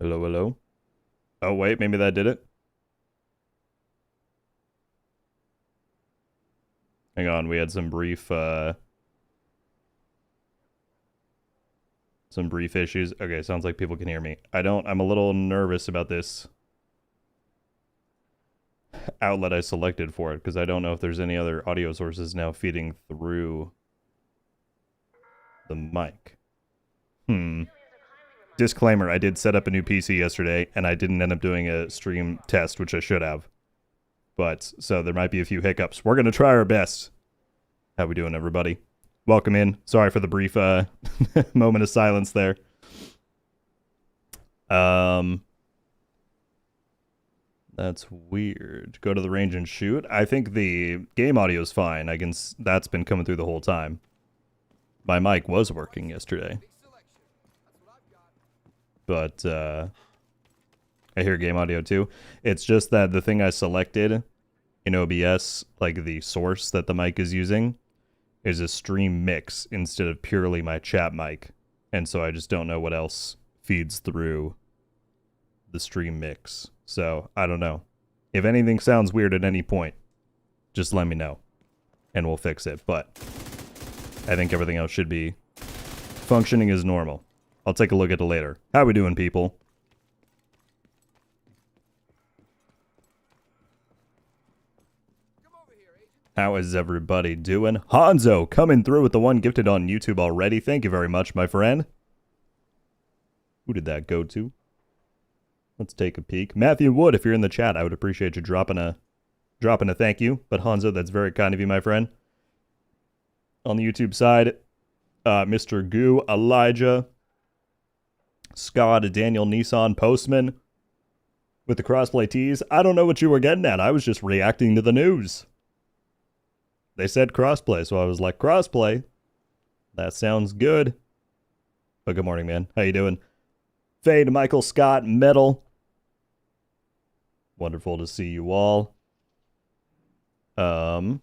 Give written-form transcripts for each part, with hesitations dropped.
Hello, hello. Oh, wait, maybe that did it. Hang on, we had some brief issues. Okay, sounds like people can hear me. I'm a little nervous about this outlet I selected for it, because I don't know if there's any other audio sources now feeding through the mic. Disclaimer, I did set up a new PC yesterday, and I didn't end up doing a stream test, which I should have. But, so there might be a few hiccups. We're going to try our best. How we doing, everybody? Welcome in. Sorry for the brief moment of silence there. That's weird. Go to the range and shoot. I think the game audio is fine. That's been coming through the whole time. My mic was working yesterday. But I hear game audio too. It's just that the thing I selected in OBS, like the source that the mic is using, is a stream mix instead of purely my chat mic. And so I just don't know what else feeds through the stream mix. So I don't know. If anything sounds weird at any point, just let me know and we'll fix it. But I think everything else should be functioning as normal. I'll take a look at it later. How we doing, people? How is everybody doing? Hanzo coming through with the one gifted on YouTube already. Thank you very much, my friend. Who did that go to? Let's take a peek. Matthew Wood, if you're in the chat, I would appreciate you dropping a thank you. But Hanzo, that's very kind of you, my friend. On the YouTube side, Mr. Goo, Elijah, Scott, Daniel, Nissan, Postman, with the crossplay tease. I don't know what you were getting at. I was just reacting to the news. They said crossplay, so I was like, crossplay? That sounds good. But good morning, man. How you doing? Fade, Michael, Scott, Metal. Wonderful to see you all. Gotta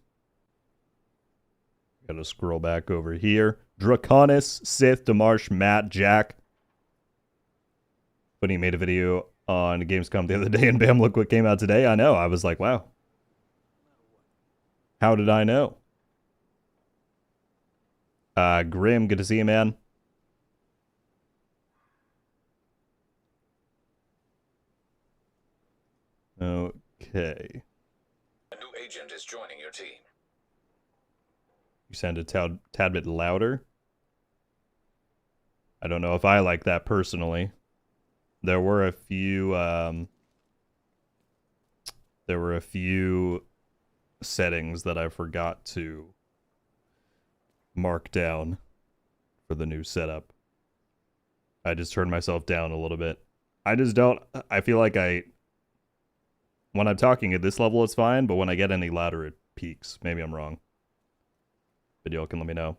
scroll back over here. Draconis, Sith, Demarsh, Matt, Jack. When he made a video on Gamescom the other day, and bam, look what came out today. I know. I was like, wow. How did I know? Grim, good to see you, man. Okay. A new agent is joining your team. You sound a tad bit louder. I don't know if I like that personally. There were a few settings that I forgot to mark down for the new setup. I just turned myself down a little bit. I feel like when I'm talking at this level it's fine, but when I get any louder it peaks. Maybe I'm wrong. But y'all can let me know.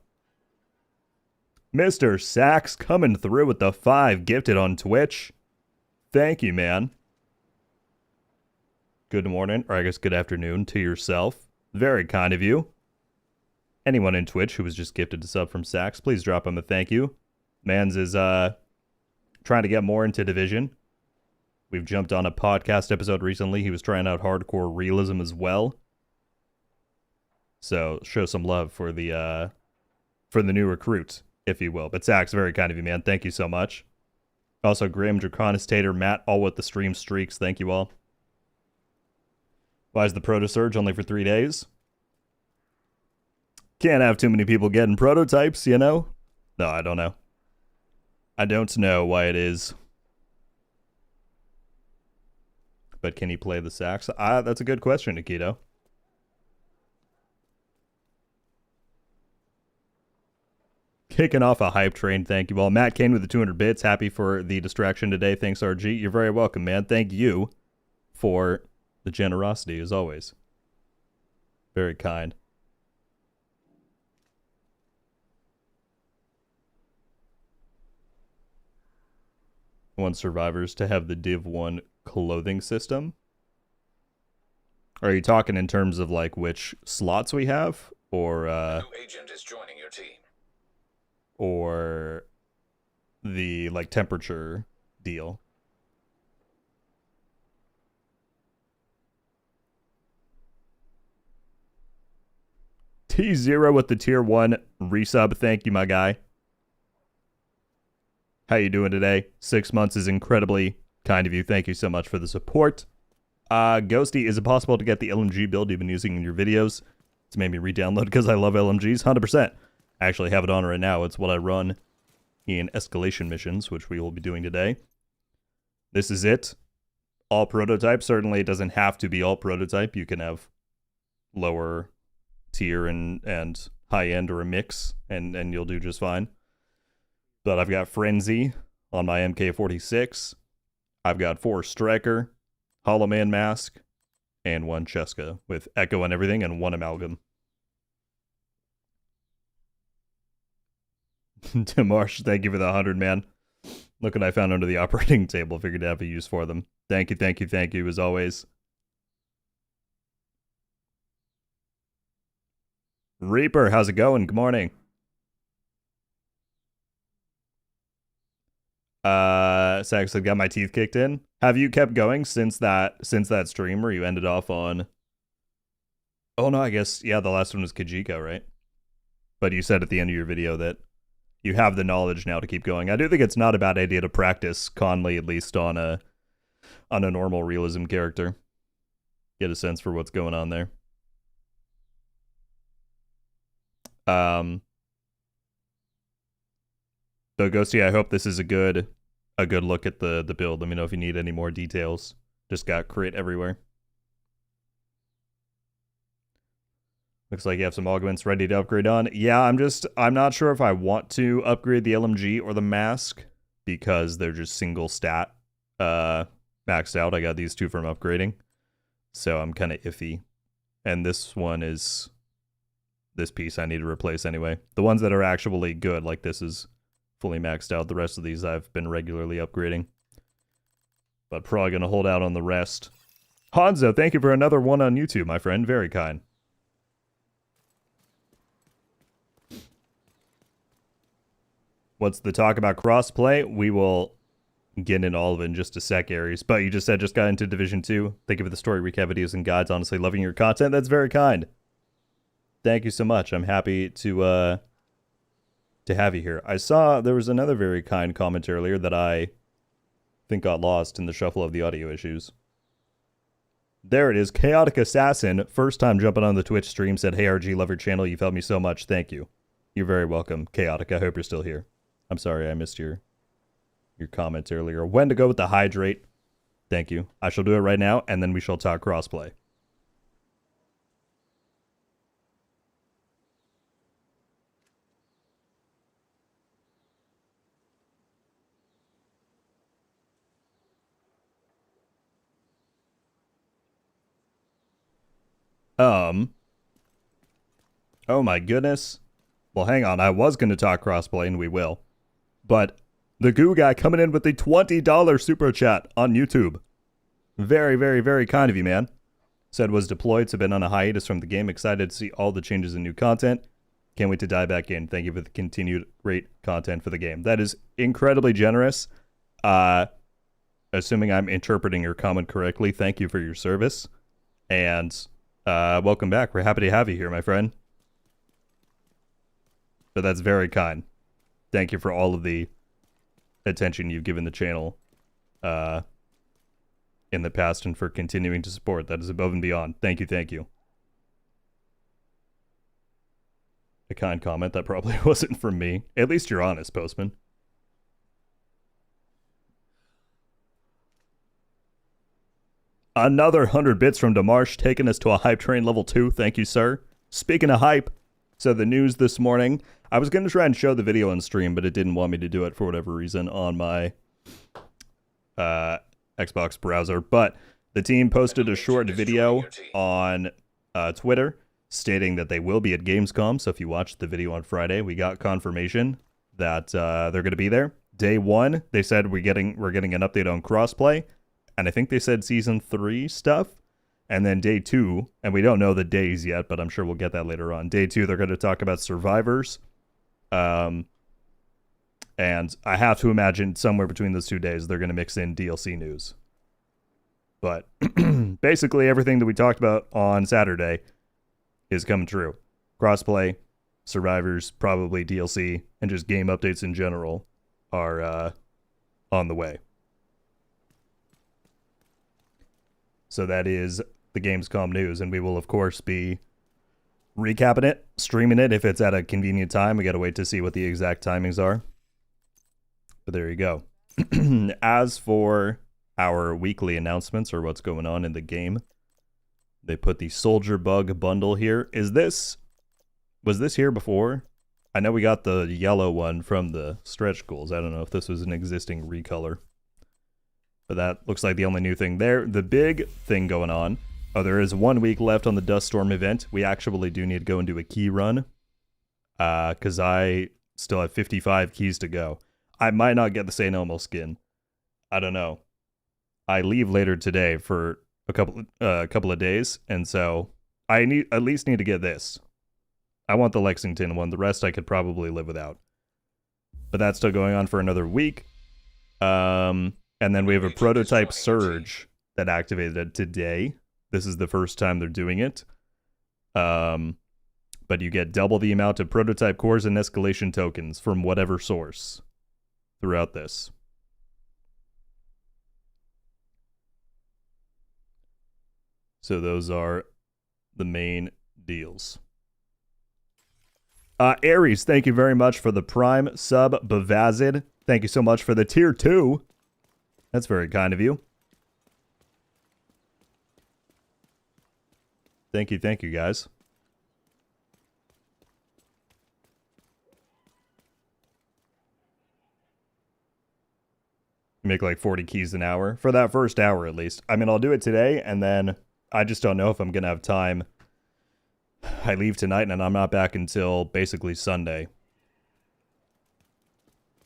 Mr. Sax coming through with the 5 gifted on Twitch. Thank you, man. Good morning, or I guess good afternoon to yourself. Very kind of you. Anyone in Twitch who was just gifted a sub from Sax, please drop him a thank you. Mans is trying to get more into Division. We've jumped on a podcast episode recently. He was trying out hardcore realism as well. So show some love for the new recruit, if you will. But Sax, very kind of you, man. Thank you so much. Also, Grim, Draconis, Tater, Matt, all with the stream streaks. Thank you all. Why is the Proto Surge only for 3 days? Can't have too many people getting prototypes, you know? No, I don't know. I don't know why it is. But can he play the sax? That's a good question, Nikito. Kicking off a hype train, thank you all. Matt Kane with the 200 bits. Happy for the distraction today. Thanks, RG. You're very welcome, man. Thank you for the generosity, as always. Very kind. I want survivors to have the Div 1 clothing system. Are you talking in terms of like which slots we have? Or A new agent is joining your team. Or the like temperature deal? T0 with the tier 1 resub. Thank you, my guy. How you doing today? 6 months is incredibly kind of you. Thank you so much for the support. Ghosty, is it possible to get the LMG build you've been using in your videos? It's made me re-download because I love LMGs. 100%. I actually have it on right now. It's what I run in escalation missions, which we will be doing today. This is it. All prototype. Certainly it doesn't have to be all prototype. You can have lower tier and high end or a mix, and you'll do just fine. But I've got Frenzy on my MK46. I've got 4 Striker, Hollow Man Mask, and 1 Cheska with Echo and everything, and 1 Amalgam. Demarsh, thank you for the 100, man. Look what I found under the operating table. Figured to have a use for them. Thank you, thank you, thank you, as always. Reaper, how's it going? Good morning. Sax, I've got my teeth kicked in. Have you kept going since that stream where you ended off on... Oh no, I guess, yeah, the last one was Kajiko, right? But you said at the end of your video that you have the knowledge now to keep going. I do think it's not a bad idea to practice Conley, at least on a normal realism character. Get a sense for what's going on there. So Ghosty, I hope this is a good look at the build. Let me know if you need any more details. Just got crit everywhere. Looks like you have some augments ready to upgrade on. Yeah, I'm not sure if I want to upgrade the LMG or the mask because they're just single stat maxed out. I got these 2 from upgrading. So I'm kind of iffy. And this one is this piece I need to replace anyway. The ones that are actually good, like this, is fully maxed out. The rest of these I've been regularly upgrading. But probably going to hold out on the rest. Hanzo, thank you for another one on YouTube, my friend. Very kind. What's the talk about crossplay? We will get into all of it in just a sec, Aries. But you just said just got into Division 2. Thank you for the story recap videos and guides. Honestly, loving your content. That's very kind. Thank you so much. I'm happy to have you here. I saw there was another very kind comment earlier that I think got lost in the shuffle of the audio issues. There it is. Chaotic Assassin, first time jumping on the Twitch stream, said, "Hey RG, love your channel. You've helped me so much. Thank you." You're very welcome, Chaotic. I hope you're still here. I'm sorry I missed your comments earlier. When to go with the hydrate? Thank you. I shall do it right now, and then we shall talk crossplay. Oh my goodness. Well, hang on. I was going to talk crossplay, and we will. But the Goo Guy coming in with the $20 super chat on YouTube. Very, very, very kind of you, man. Said was deployed, so been on a hiatus from the game. Excited to see all the changes and new content. Can't wait to dive back in. Thank you for the continued great content for the game. That is incredibly generous. Assuming I'm interpreting your comment correctly, thank you for your service. And welcome back. We're happy to have you here, my friend. So that's very kind. Thank you for all of the attention you've given the channel in the past and for continuing to support. That is above and beyond. Thank you, thank you. A kind comment that probably wasn't from me. At least you're honest, Postman. Another 100 bits from Demarsh, taking us to a hype train level 2. Thank you, sir. Speaking of hype, so the news this morning, I was going to try and show the video on stream, but it didn't want me to do it for whatever reason on my Xbox browser. But the team posted a short video on Twitter stating that they will be at Gamescom. So if you watched the video on Friday, we got confirmation that they're going to be there. Day 1, they said we're getting an update on crossplay. And I think they said Season 3 stuff. And then Day 2, and we don't know the days yet, but I'm sure we'll get that later on. Day 2, they're going to talk about Survivors. And I have to imagine somewhere between those 2 days, they're going to mix in DLC news. But basically everything that we talked about on Saturday is coming true. crossplay, survivors, probably DLC, and just game updates in general are on the way. So that is the Gamescom news, and we will, of course, be recapping it, streaming it if it's at a convenient time. We got to wait to see what the exact timings are. But there you go. As for our weekly announcements or what's going on in the game, they put the Soldier Bug bundle here. Was this here before? I know we got the yellow one from the stretch goals. I don't know if this was an existing recolor. But that looks like the only new thing there. The big thing going on. Oh, there is 1 week left on the Dust Storm event. We actually do need to go and do a key run. Because I still have 55 keys to go. I might not get the St. Elmo skin. I don't know. I leave later today for a couple of days, and so I at least need to get this. I want the Lexington one. The rest I could probably live without. But that's still going on for another week. And then we have a prototype surge that activated today. This is the first time they're doing it. But you get double the amount of prototype cores and escalation tokens from whatever source throughout this. So those are the main deals. Aries, thank you very much for the Prime sub. Bavazid, thank you so much for the tier 2. That's very kind of you. Thank you, guys. Make like 40 keys an hour for that first hour at least. I mean, I'll do it today, and then I just don't know if I'm gonna have time. I leave tonight, and I'm not back until basically Sunday,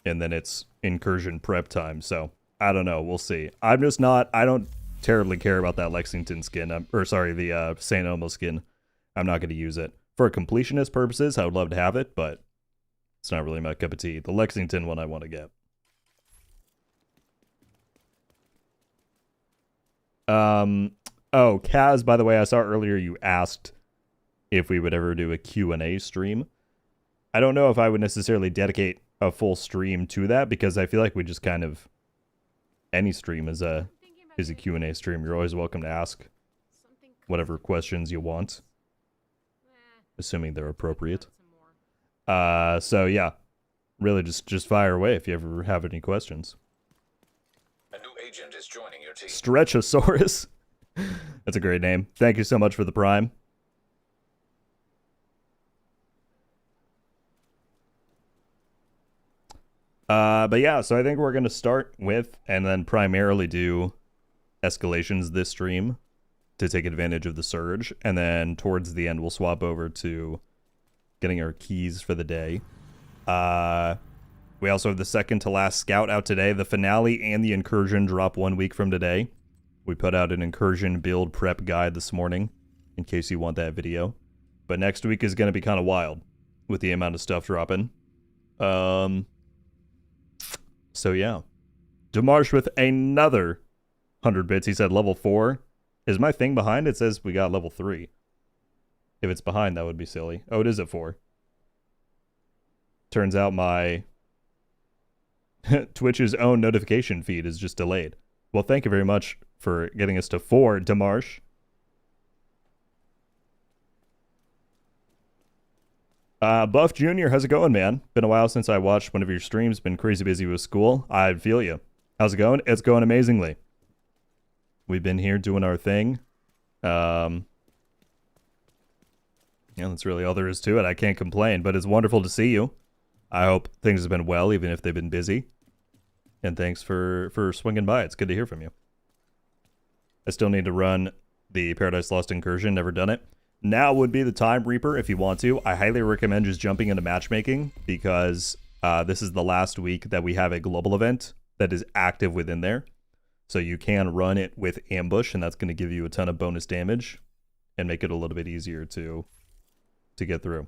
and then it's incursion prep time. So I don't know. We'll see. I don't terribly care about that Lexington skin. The St. Elmo skin. I'm not going to use it for completionist purposes. I would love to have it, but it's not really my cup of tea. The Lexington one I want to get. Oh, Kaz, by the way, I saw earlier you asked if we would ever do a Q&A stream. I don't know if I would necessarily dedicate a full stream to that, because I feel like we just kind of... Any stream is a Q&A stream. You're always welcome to ask whatever questions you want, assuming they're appropriate. So yeah, really just fire away if you ever have any questions. A new agent is joining your team. Stretchosaurus. That's a great name. Thank you so much for the Prime. But yeah, so I think we're going to start with, and then primarily do escalations this stream to take advantage of the surge. And then towards the end, we'll swap over to getting our keys for the day. We also have the second to last scout out today. The finale and the incursion drop 1 week from today. We put out an incursion build prep guide this morning in case you want that video. But next week is going to be kind of wild with the amount of stuff dropping. So yeah. Demarsh with another 100 bits. He said level 4. Is my thing behind? It says we got level 3. If it's behind, that would be silly. Oh, it is at 4. Turns out my Twitch's own notification feed is just delayed. Well, thank you very much for getting us to 4, Demarsh. Buff Jr., how's it going, man? Been a while since I watched one of your streams. Been crazy busy with school. I feel you. How's it going? It's going amazingly. We've been here doing our thing. Yeah, that's really all there is to it. I can't complain, but it's wonderful to see you. I hope things have been well, even if they've been busy. And thanks for swinging by. It's good to hear from you. I still need to run the Paradise Lost incursion. Never done it. Now would be the time, Reaper, if you want to. I highly recommend just jumping into matchmaking, because this is the last week that we have a global event that is active within there. So you can run it with ambush, and that's going to give you a ton of bonus damage and make it a little bit easier to get through.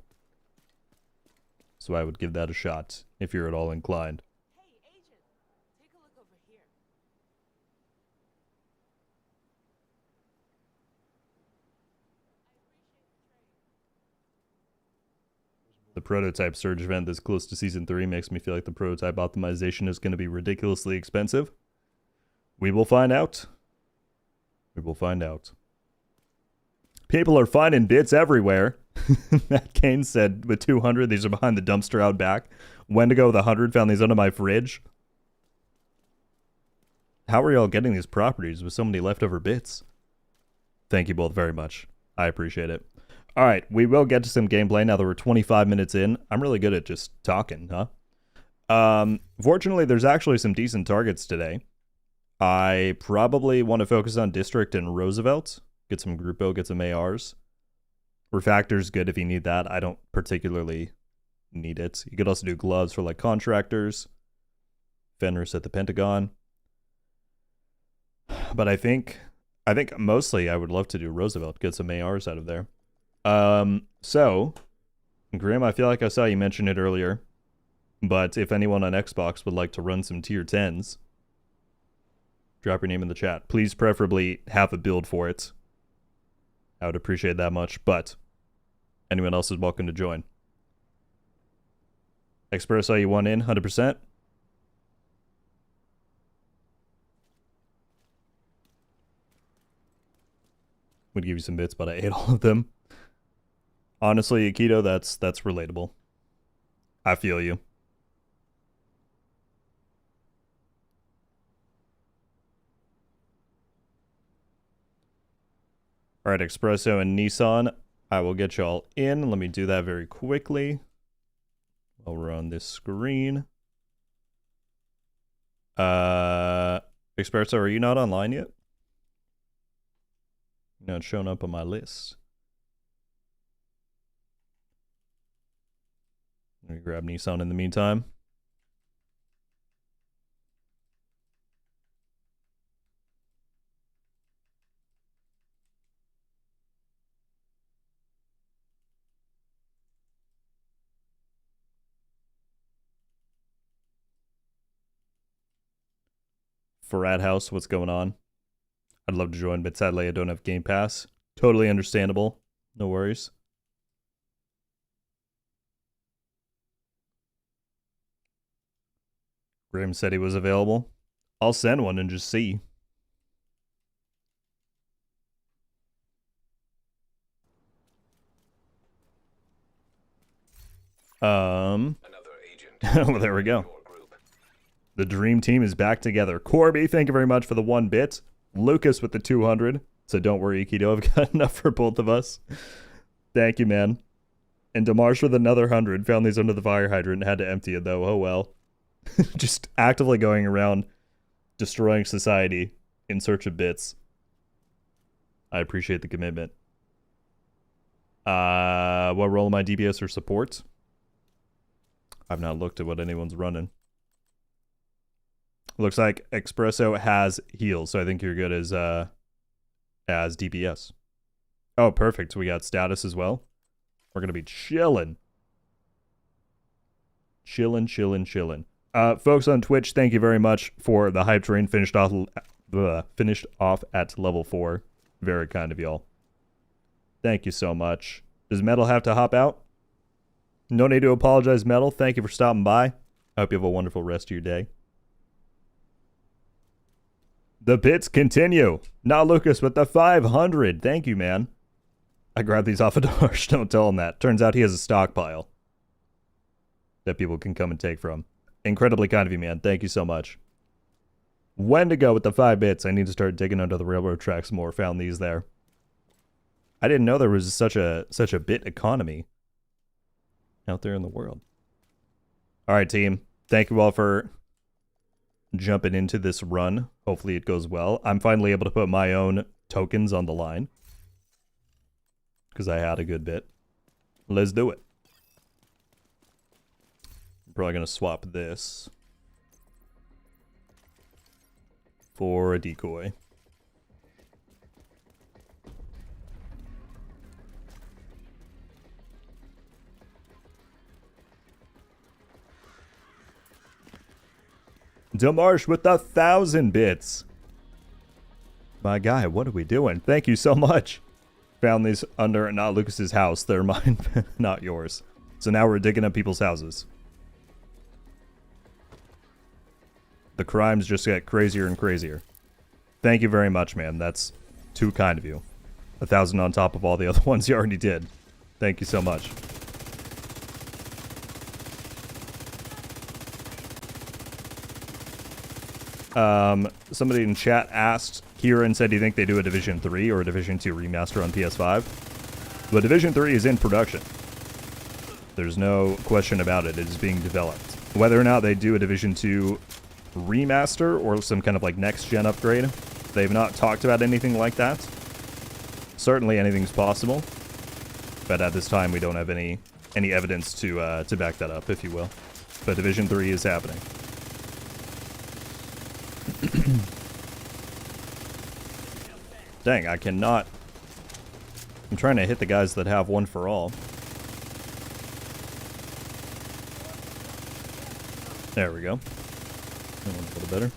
So I would give that a shot if you're at all inclined. Hey, agent, take a look over here. I appreciate the trade. prototype surge event this close to Season 3 makes me feel like the prototype optimization is going to be ridiculously expensive. We will find out. We will find out. People are finding bits everywhere. Matt Kane said with 200, these are behind the dumpster out back. Wendigo with 100 found these under my fridge. How are y'all getting these properties with so many leftover bits? Thank you both very much. I appreciate it. All right, we will get to some gameplay now that we're 25 minutes in. I'm really good at just talking, huh? Fortunately, there's actually some decent targets today. I probably want to focus on District and Roosevelt. Get some Grupo, get some ARs. Refactor's good if you need that. I don't particularly need it. You could also do gloves for like contractors. Fenris at the Pentagon. But I think mostly I would love to do Roosevelt. Get some ARs out of there. So, Grim, I feel like I saw you mention it earlier. But if anyone on Xbox would like to run some tier 10s, drop your name in the chat. Please preferably have a build for it. I would appreciate that much, but anyone else is welcome to join. Expresso, you want in 100%? Would give you some bits, but I ate all of them. Honestly, Akito, that's relatable. I feel you. All right, Expresso and Nissan, I will get y'all in. Let me do that very quickly while we're on this screen. Expresso, are you not online yet? You're not showing up on my list. Let me grab Nissan in the meantime. Farad House, what's going on? I'd love to join, but sadly I don't have Game Pass. Totally understandable. No worries. Grim said he was available. I'll send one and just see. Another agent. Well, there we go. The dream team is back together. Corby, thank you very much for the 1 bit. Lucas with the 200. So don't worry, Ikido, I've got enough for both of us. Thank you, man. And Demarsh with another 100. Found these under the fire hydrant and had to empty it, though. Oh, well. Just actively going around destroying society in search of bits. I appreciate the commitment. What role am I, DPS or support? I've not looked at what anyone's running. Looks like Expresso has heals, so I think you're good as DPS. Oh, perfect. We got status as well. We're gonna be chilling. Chilling. Folks on Twitch, thank you very much for the hype train finished off at level 4. Very kind of y'all. Thank you so much. Does Metal have to hop out? No need to apologize, Metal. Thank you for stopping by. I hope you have a wonderful rest of your day. The bits continue. Not Lucas, but the 500. Thank you, man. I grabbed these off of Darsh. Don't tell him that. Turns out he has a stockpile that people can come and take from. Incredibly kind of you, man. Thank you so much. Wendigo with the 5 bits. I need to start digging under the railroad tracks more. Found these there. I didn't know there was such a bit economy out there in the world. All right, team. Thank you all for jumping into this run. Hopefully it goes well. I'm finally able to put my own tokens on the line because I had a good bit. Let's do it. I'm probably going to swap this for a decoy. Demarsh with 1,000 bits. My guy, what are we doing? Thank you so much. Found these under not Lucas's house. They're mine, not yours. So now we're digging up people's houses. The crimes just get crazier and crazier. Thank you very much, man. That's too kind of you. 1,000 on top of all the other ones you already did. Thank you so much. Somebody in chat asked, Kieran said, do you think they do a Division 3 or a Division 2 remaster on PS5? The Division 3 is in production. There's no question about it. It is being developed. Whether or not they do a Division 2 remaster or some kind of like next-gen upgrade, they've not talked about anything like that. Certainly anything's possible. But at this time, we don't have any evidence to back that up, if you will. But Division 3 is happening. Dang, I cannot... I'm trying to hit the guys that have one for all. There we go. That one's a little better.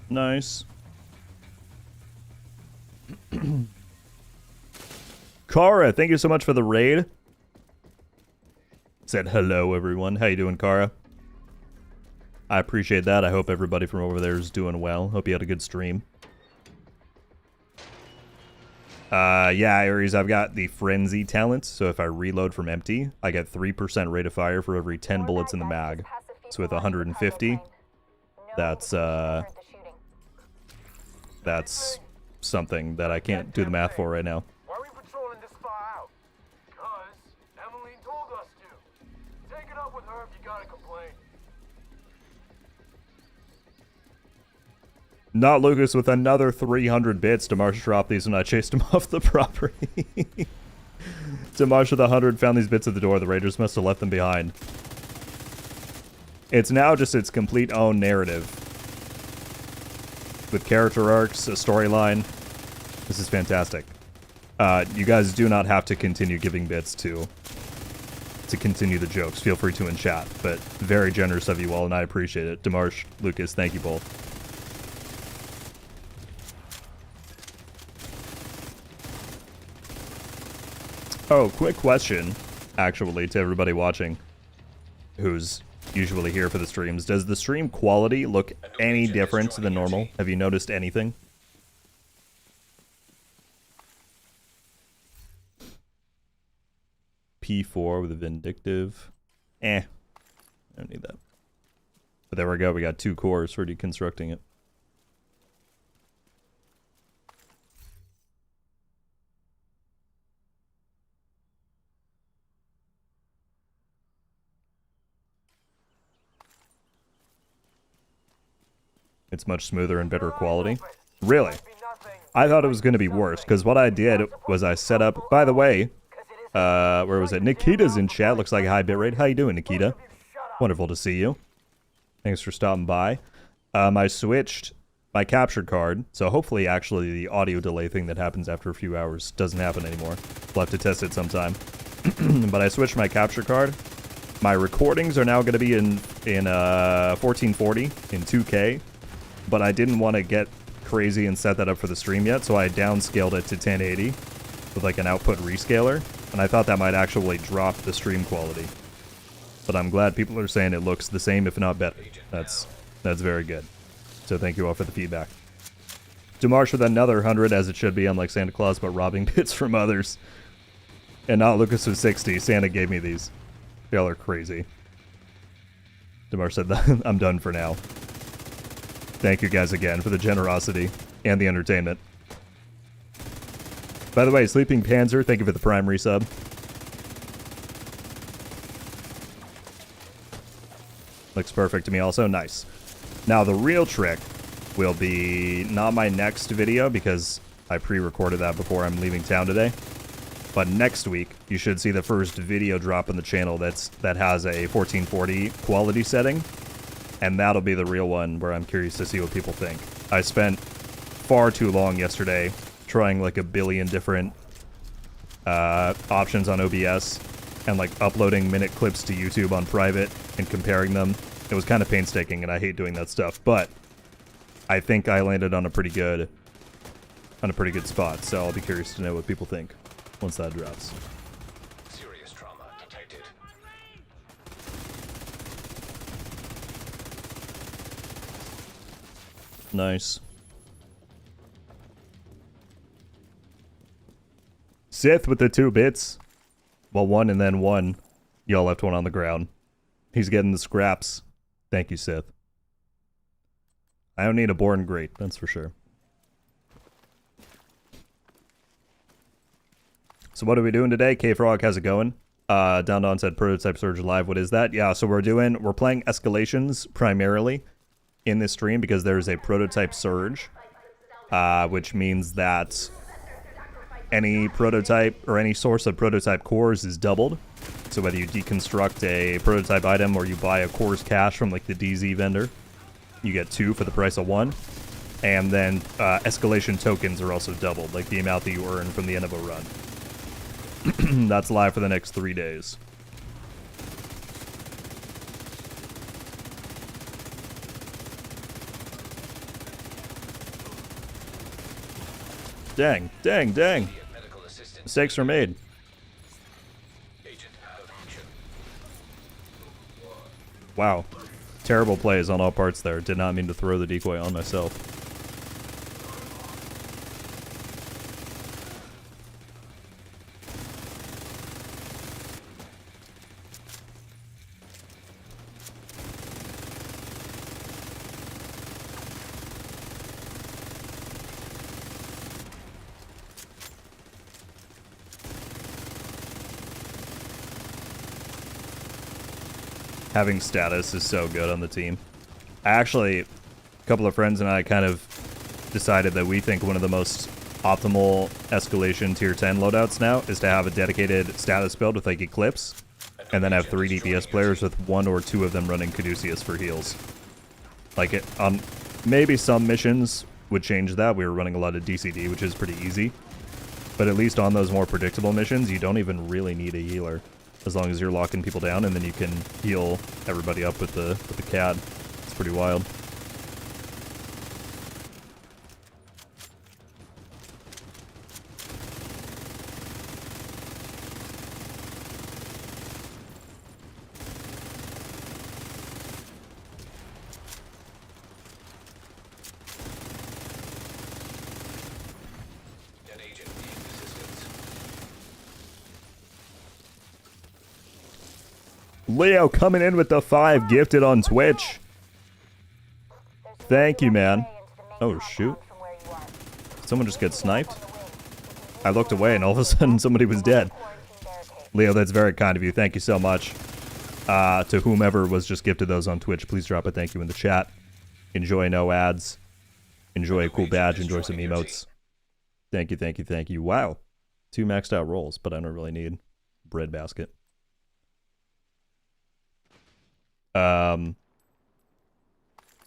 Nice. Kara, thank you so much for the raid. Said hello, everyone. How you doing, Kara? I appreciate that. I hope everybody from over there is doing well. Hope you had a good stream. Yeah, Aries, I've got the Frenzy talent, so if I reload from empty, I get 3% rate of fire for every 10 bullets in the mag. So with 150, that's something that I can't do the math for right now. Why are we patrolling this far out? Because Emmeline told us to. Take it up with her if you gotta complain. Not Lucas with another 300 bits. Demarsh dropped these when I chased him off the property. Demarsh with 100 found these bits at the door. The Raiders must have left them behind. It's now just its complete own narrative. With character arcs, a storyline. This is fantastic. You guys do not have to continue giving bits to continue the jokes. Feel free to in chat, but very generous of you all, and I appreciate it. Demarsh, Lucas, thank you both. Oh, quick question, actually, to everybody watching who's usually here for the streams. Does the stream quality look any different than normal? Have you noticed anything? P4 with a vindictive. I don't need that. But there we go. We got 2 cores for deconstructing it. It's much smoother and better quality. Really? I thought it was going to be worse, because what I did was I set up... By the way, where was it? Nikita's in chat. Looks like a high bitrate. How you doing, Nikita? Wonderful to see you. Thanks for stopping by. I switched my capture card, so hopefully actually the audio delay thing that happens after a few hours doesn't happen anymore. We'll have to test it sometime. But I switched my capture card. My recordings are now going to be in 1440 in 2K. But I didn't want to get crazy and set that up for the stream yet, so I downscaled it to 1080 with like an output rescaler, and I thought that might actually drop the stream quality. But I'm glad people are saying it looks the same, if not better. That's very good. So thank you all for the feedback. Demarsh with another 100, as it should be, unlike Santa Claus, but robbing bits from others. And not Lucas with 60. Santa gave me these. Y'all are crazy. Demarsh said that I'm done for now. Thank you guys again for the generosity and the entertainment. By the way, Sleeping Panzer, thank you for the Prime resub. Looks perfect to me also. Nice. Now, the real trick will be not my next video, because I pre-recorded that before I'm leaving town today. But next week, you should see the first video drop on the channel that has a 1440 quality setting. And that'll be the real one where I'm curious to see what people think. I spent far too long yesterday trying like a billion different options on OBS and like uploading minute clips to YouTube on private and comparing them. It was kind of painstaking, and I hate doing that stuff. But I think I landed on a pretty good spot, so I'll be curious to know what people think once that drops. Serious trauma detected. Nice. Sith with the 2 bits. Well, 1 and then 1. Y'all left 1 on the ground. He's getting the scraps. Thank you, Sith. I don't need a born great, that's for sure. So what are we doing today? K-Frog, how's it going? Down Don said Prototype Surge Live. What is that? Yeah, so we're playing escalations primarily in this stream because there's a Prototype Surge, which means that any prototype or any source of prototype cores is doubled. So whether you deconstruct a prototype item or you buy a cores cache from like the DZ vendor, you get 2 for the price of 1. And then escalation tokens are also doubled, like the amount that you earn from the end of a run. That's live for the next 3 days. Dang, dang, dang. Mistakes were made. Wow. Terrible plays on all parts there. Did not mean to throw the decoy on myself. Having status is so good on the team. Actually, a couple of friends and I kind of decided that we think one of the most optimal escalation tier 10 loadouts now is to have a dedicated status build with like Eclipse, and then have 3 DPS players with 1 or 2 of them running Caduceus for heals. Like it on maybe some missions would change that. We were running a lot of DCD, which is pretty easy. But at least on those more predictable missions, you don't even really need a healer. As long as you're locking people down, and then you can heal everybody up with the CAD. It's pretty wild. Leo coming in with the 5 gifted on Twitch. Thank you, man. Oh, shoot. Someone just get sniped? I looked away and all of a sudden somebody was dead. Leo, that's very kind of you. Thank you so much. To whomever was just gifted those on Twitch, please drop a thank you in the chat. Enjoy no ads. Enjoy a cool badge. Enjoy some emotes. Thank you, thank you, thank you. Wow. 2 maxed out rolls, but I don't really need bread basket.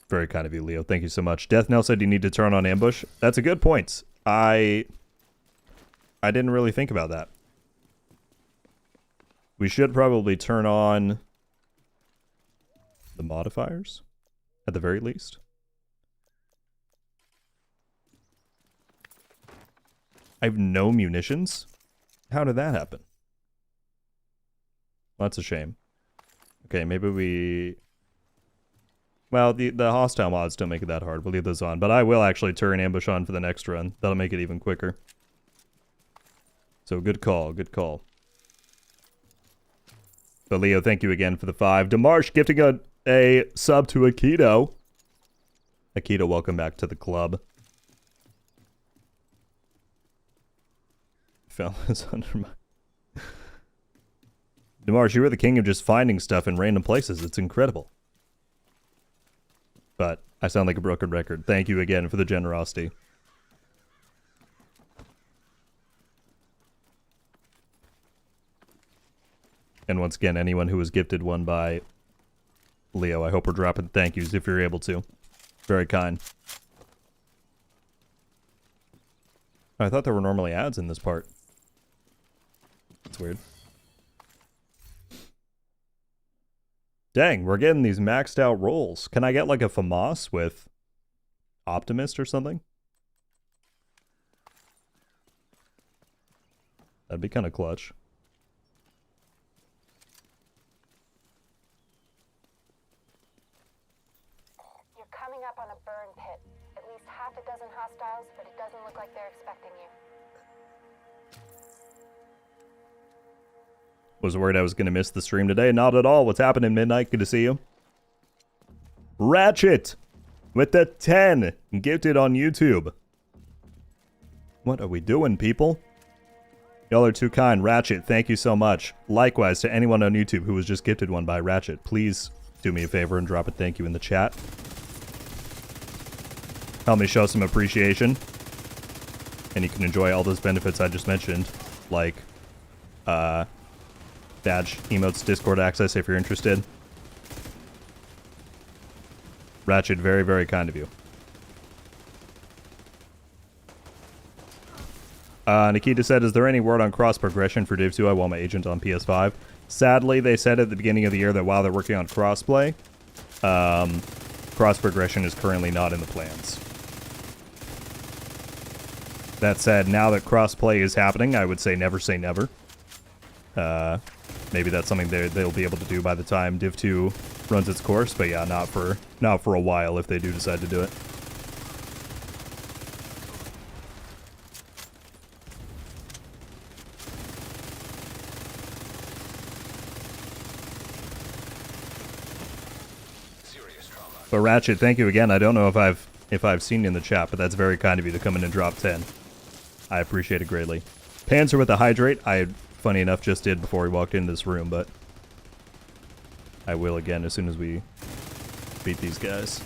Very kind of you, Leo. Thank you so much. Death Knell said you need to turn on ambush. That's a good point. I didn't really think about that. We should probably turn on the modifiers at the very least. I have no munitions? How did that happen? Well, that's a shame. Okay, maybe we... Well, the hostile mods don't make it that hard. We'll leave those on. But I will actually turn ambush on for the next run. That'll make it even quicker. So good call, good call. But Leo, thank you again for the 5. Demarsh gifting a sub to Akito. Akito, welcome back to the club. Fellas under my... Demarsh, you are the king of just finding stuff in random places. It's incredible. But I sound like a broken record. Thank you again for the generosity. And once again, anyone who was gifted one by Leo, I hope we're dropping thank yous if you're able to. Very kind. I thought there were normally ads in this part. That's weird. Dang, we're getting these maxed out rolls. Can I get like a FAMAS with Optimist or something? That'd be kind of clutch. You're coming up on a burn pit. At least half a dozen hostiles, but it doesn't look like they're expecting you. Was worried I was going to miss the stream today. Not at all. What's happening, Midnight? Good to see you. Ratchet with the 10 gifted on YouTube. What are we doing, people? Y'all are too kind. Ratchet, thank you so much. Likewise to anyone on YouTube who was just gifted one by Ratchet. Please do me a favor and drop a thank you in the chat. Help me show some appreciation. And you can enjoy all those benefits I just mentioned. Like, badge, emotes, Discord access if you're interested. Ratchet, very, very kind of you. Nikita said, is there any word on cross progression for Div 2? I want my agent on PS5. Sadly, they said at the beginning of the year that while they're working on crossplay, cross progression is currently not in the plans. That said, now that crossplay is happening, I would say never say never. Maybe that's something they'll be able to do by the time Div 2 runs its course, but yeah, not for a while if they do decide to do it. But Ratchet, thank you again. I don't know if I've seen you in the chat, but that's very kind of you to come in and drop 10. I appreciate it greatly. Panzer with the hydrate, I, funny enough, just did before we walked into this room, but I will again as soon as we beat these guys.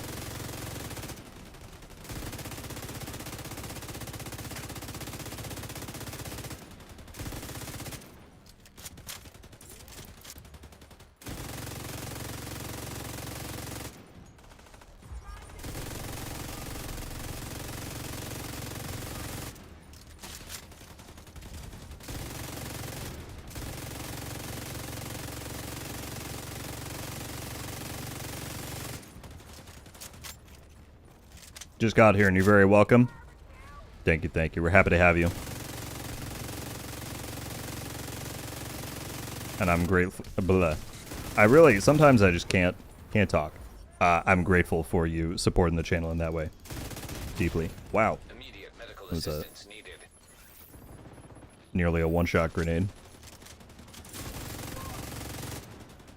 Just got here and you're very welcome. Thank you, thank you. We're happy to have you. And I'm grateful. Blah. I really, sometimes I just can't talk. I'm grateful for you supporting the channel in that way. Deeply. Wow. Immediate medical That was assistance needed. Nearly a one-shot grenade.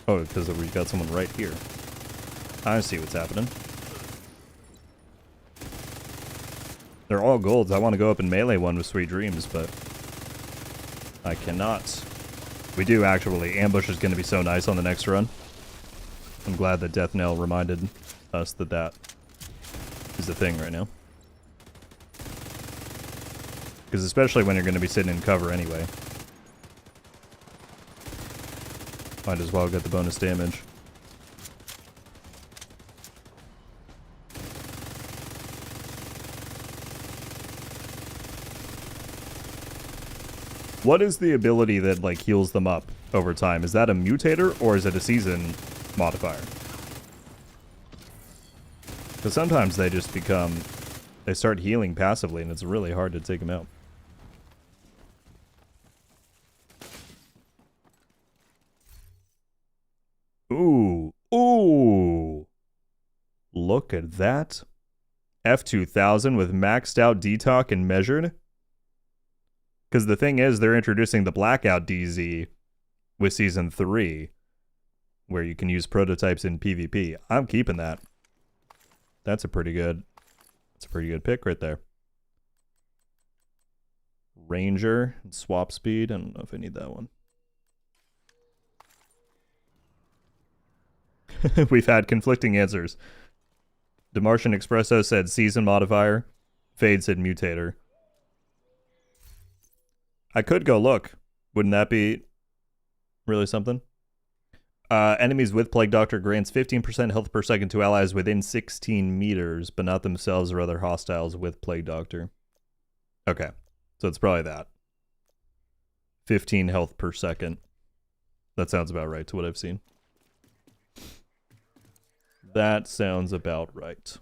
Oh, because we got someone right here. I see what's happening. They're all golds. I want to go up and melee one with Sweet Dreams, but I cannot. We do actually. Ambush is going to be so nice on the next run. I'm glad that Death Knell reminded us that that is the thing right now. Because especially when you're going to be sitting in cover anyway. Might as well get the bonus damage. What is the ability that, like, heals them up over time? Is that a mutator, or is it a season modifier? Because sometimes they just become... They start healing passively, and it's really hard to take them out. Ooh. Ooh. Look at that. F2000 with maxed out detox and measured. Because the thing is, they're introducing the Blackout DZ with Season 3, where you can use prototypes in PvP. I'm keeping that. That's a pretty good pick right there. Ranger and swap speed. I don't know if I need that one. We've had conflicting answers. DeMartian Expresso said season modifier. Fade said mutator. I could go look. Wouldn't that be really something? Enemies with Plague Doctor grants 15% health per second to allies within 16 meters, but not themselves or other hostiles with Plague Doctor. Okay, so it's probably that. 15 health per second. That sounds about right to what I've seen. That sounds about right.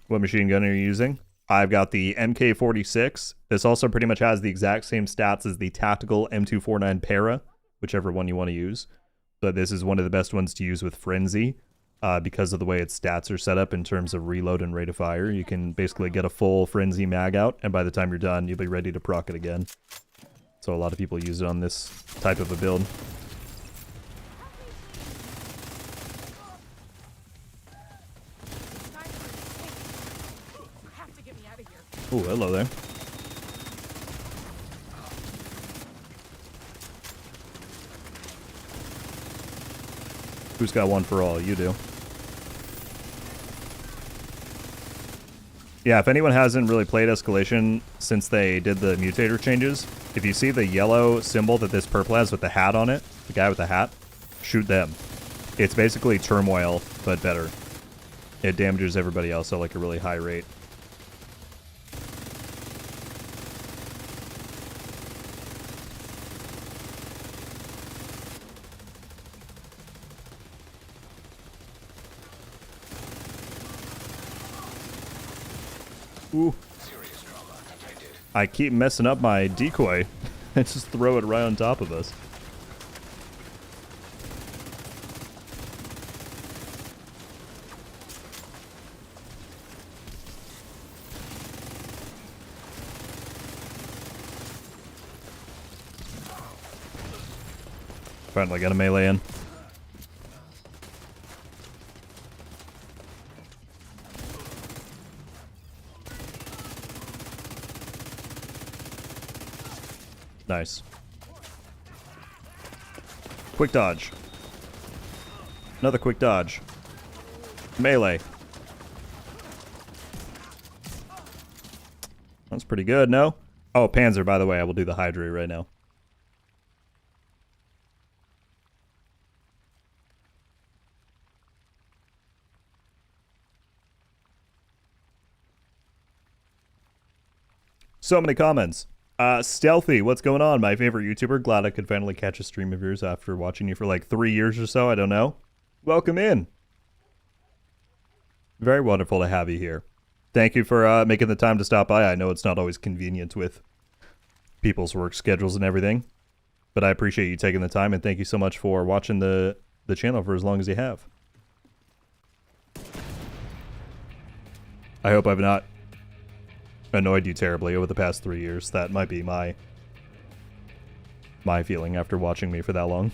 What machine gun are you using? I've got the MK46. This also pretty much has the exact same stats as the tactical M249 Para, whichever one you want to use. But this is one of the best ones to use with Frenzy because of the way its stats are set up in terms of reload and rate of fire. You can basically get a full Frenzy mag out, and by the time you're done, you'll be ready to proc it again. So a lot of people use it on this type of a build. Oh, hello there. Who's got one for all? You do. Yeah, if anyone hasn't really played Escalation since they did the mutator changes, if you see the yellow symbol that this purple has with the hat on it, the guy with the hat, shoot them. It's basically Turmoil, but better. It damages everybody else at like a really high rate. Ooh. I keep messing up my decoy. I just throw it right on top of us. Finally got a melee in. Nice. Quick dodge. Another quick dodge. Melee. That's pretty good, no? Oh, Panzer, by the way, I will do the Hydra right now. So many comments. Stealthy, what's going on? My favorite YouTuber. Glad I could finally catch a stream of yours after watching you for like 3 years or so. I don't know. Welcome in. Very wonderful to have you here. Thank you for making the time to stop by. I know it's not always convenient with people's work schedules and everything, but I appreciate you taking the time, and thank you so much for watching the channel for as long as you have. I hope I've not annoyed you terribly over the past 3 years. That might be my feeling after watching me for that long.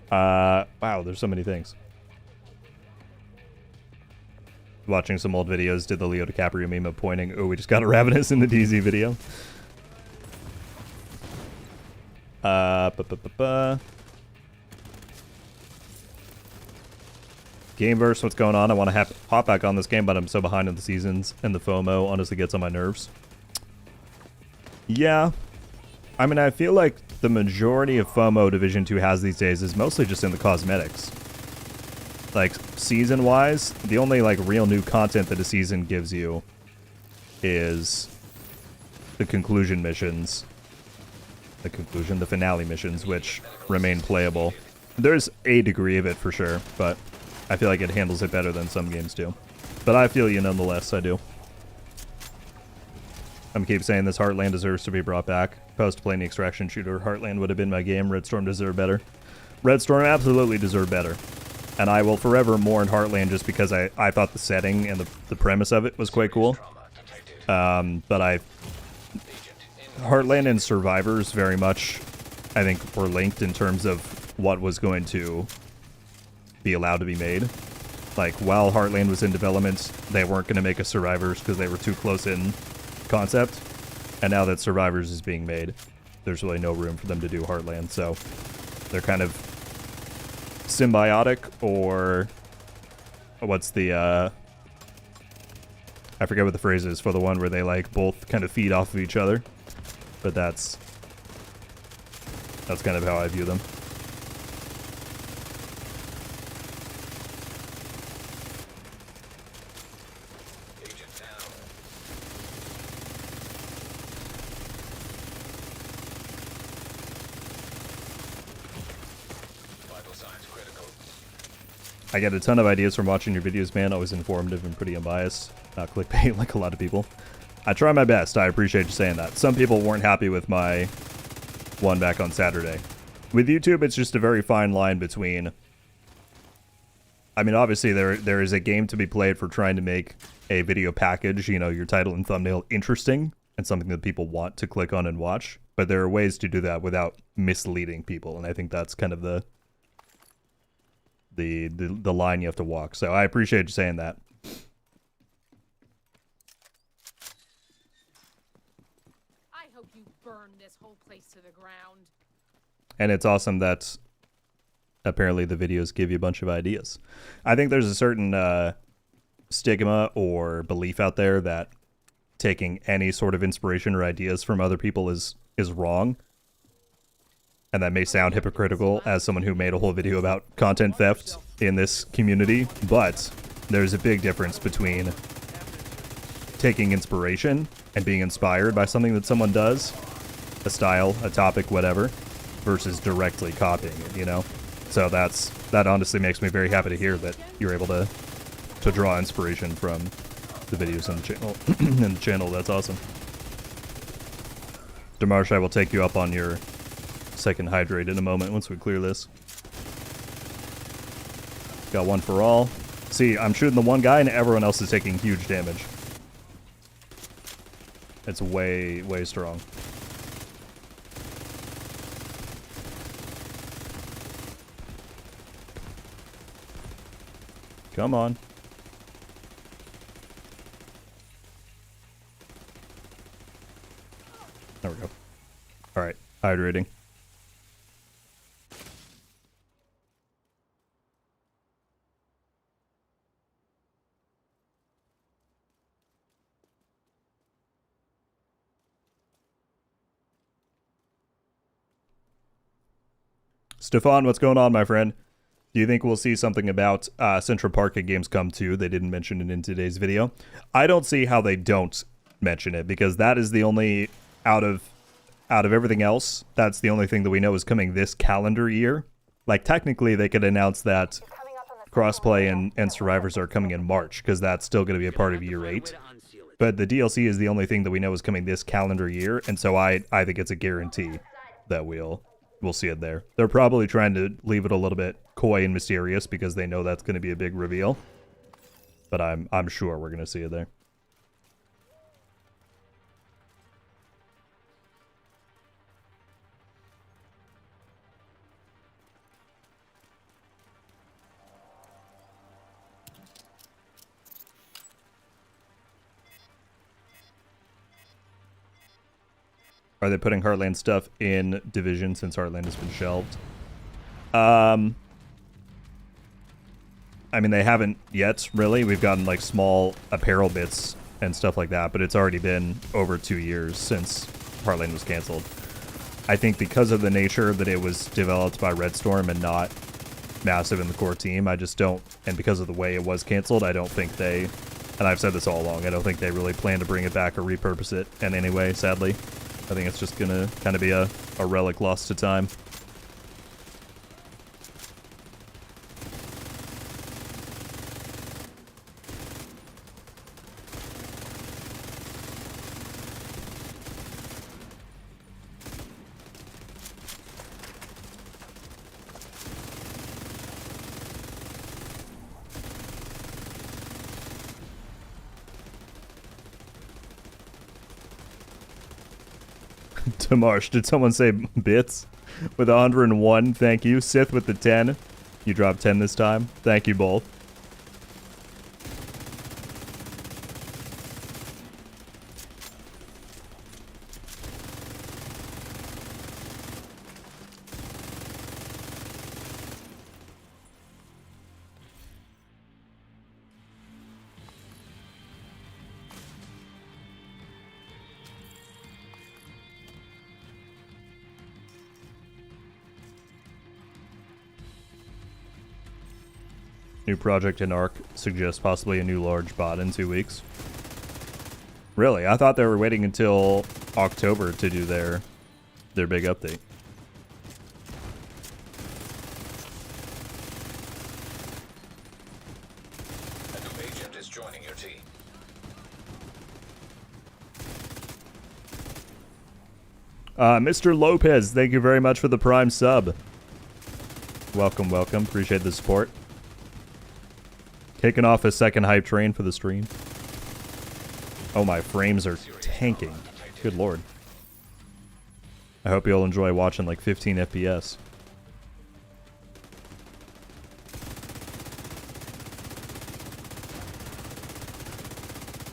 Wow, there's so many things. Watching some old videos, did the Leo DiCaprio meme of pointing, oh, we just got a Ravenous in the DZ video. Gameverse, what's going on? I want to hop back on this game, but I'm so behind in the seasons, and the FOMO honestly gets on my nerves. Yeah. I mean, I feel like the majority of FOMO Division 2 has these days is mostly just in the cosmetics. Like, season-wise, the only, like, real new content that a season gives you is the conclusion missions. The finale missions, which remain playable. There's a degree of it for sure, but I feel like it handles it better than some games do. But I feel you nonetheless, I do. I'm keep saying this, Heartland deserves to be brought back. Post-playing the extraction shooter, Heartland would have been my game. Red Storm deserved better. Red Storm absolutely deserved better. And I will forever mourn Heartland just because I thought the setting and the premise of it was quite cool. But Heartland and Survivors very much, I think, were linked in terms of what was going to be allowed to be made. Like, while Heartland was in development, they weren't going to make a Survivors because they were too close in concept. And now that Survivors is being made, there's really no room for them to do Heartland. So they're kind of symbiotic, or what's the I forget what the phrase is for the one where they like both kind of feed off of each other, but that's kind of how I view them. I get a ton of ideas from watching your videos, man. Always informative and pretty unbiased. Not clickbait like a lot of people. I try my best. I appreciate you saying that. Some people weren't happy with my one back on Saturday. With YouTube, it's just a very fine line between... I mean, obviously, there is a game to be played for trying to make a video package, you know, your title and thumbnail interesting and something that people want to click on and watch. But there are ways to do that without misleading people, and I think that's kind of the line you have to walk. So I appreciate you saying that. I hope you burn this whole place to the ground. And it's awesome that apparently the videos give you a bunch of ideas. I think there's a certain stigma or belief out there that taking any sort of inspiration or ideas from other people is wrong. And that may sound hypocritical as someone who made a whole video about content theft in this community, but there's a big difference between taking inspiration and being inspired by something that someone does, a style, a topic, whatever, versus directly copying it, you know? So that honestly makes me very happy to hear that you're able to draw inspiration from the videos on the channel. In the channel, that's awesome. Demarsh, I will take you up on your second hydrate in a moment once we clear this. Got one for all. See, I'm shooting the one guy and everyone else is taking huge damage. It's way, way strong. Come on. There we go. Alright, hydrating. Stefan, what's going on, my friend? Do you think we'll see something about Central Park at Gamescom 2? They didn't mention it in today's video. I don't see how they don't mention it, because that is the only, out of everything else, that's the only thing that we know is coming this calendar year. Like, technically, they could announce that crossplay and survivors are coming in March, because that's still going to be a part of year 8. But the DLC is the only thing that we know is coming this calendar year, and so I think it's a guarantee that we'll see it there. They're probably trying to leave it a little bit coy and mysterious because they know that's going to be a big reveal. But I'm sure we're going to see it there. Are they putting Heartland stuff in Division since Heartland has been shelved? I mean, they haven't yet, really. We've gotten, like, small apparel bits and stuff like that, but it's already been over 2 years since Heartland was canceled. I think because of the nature that it was developed by Red Storm and not massive in the core team, I just don't, and because of the way it was canceled, I don't think they, and I've said this all along, I don't think they really plan to bring it back or repurpose it in any way, sadly. I think it's just gonna kind of be a relic lost to time. Marsh, did someone say bits? With 101, thank you. Sith with the 10. You dropped 10 this time. Thank you both. New project in Arc suggests possibly a new large bot in 2 weeks. Really? I thought they were waiting until October to do their big update. Mr. Lopez, thank you very much for the Prime sub. Welcome, welcome. Appreciate the support. Kicking off a second hype train for the stream. Oh, my frames are tanking. Good lord. I hope you'll enjoy watching like 15 FPS.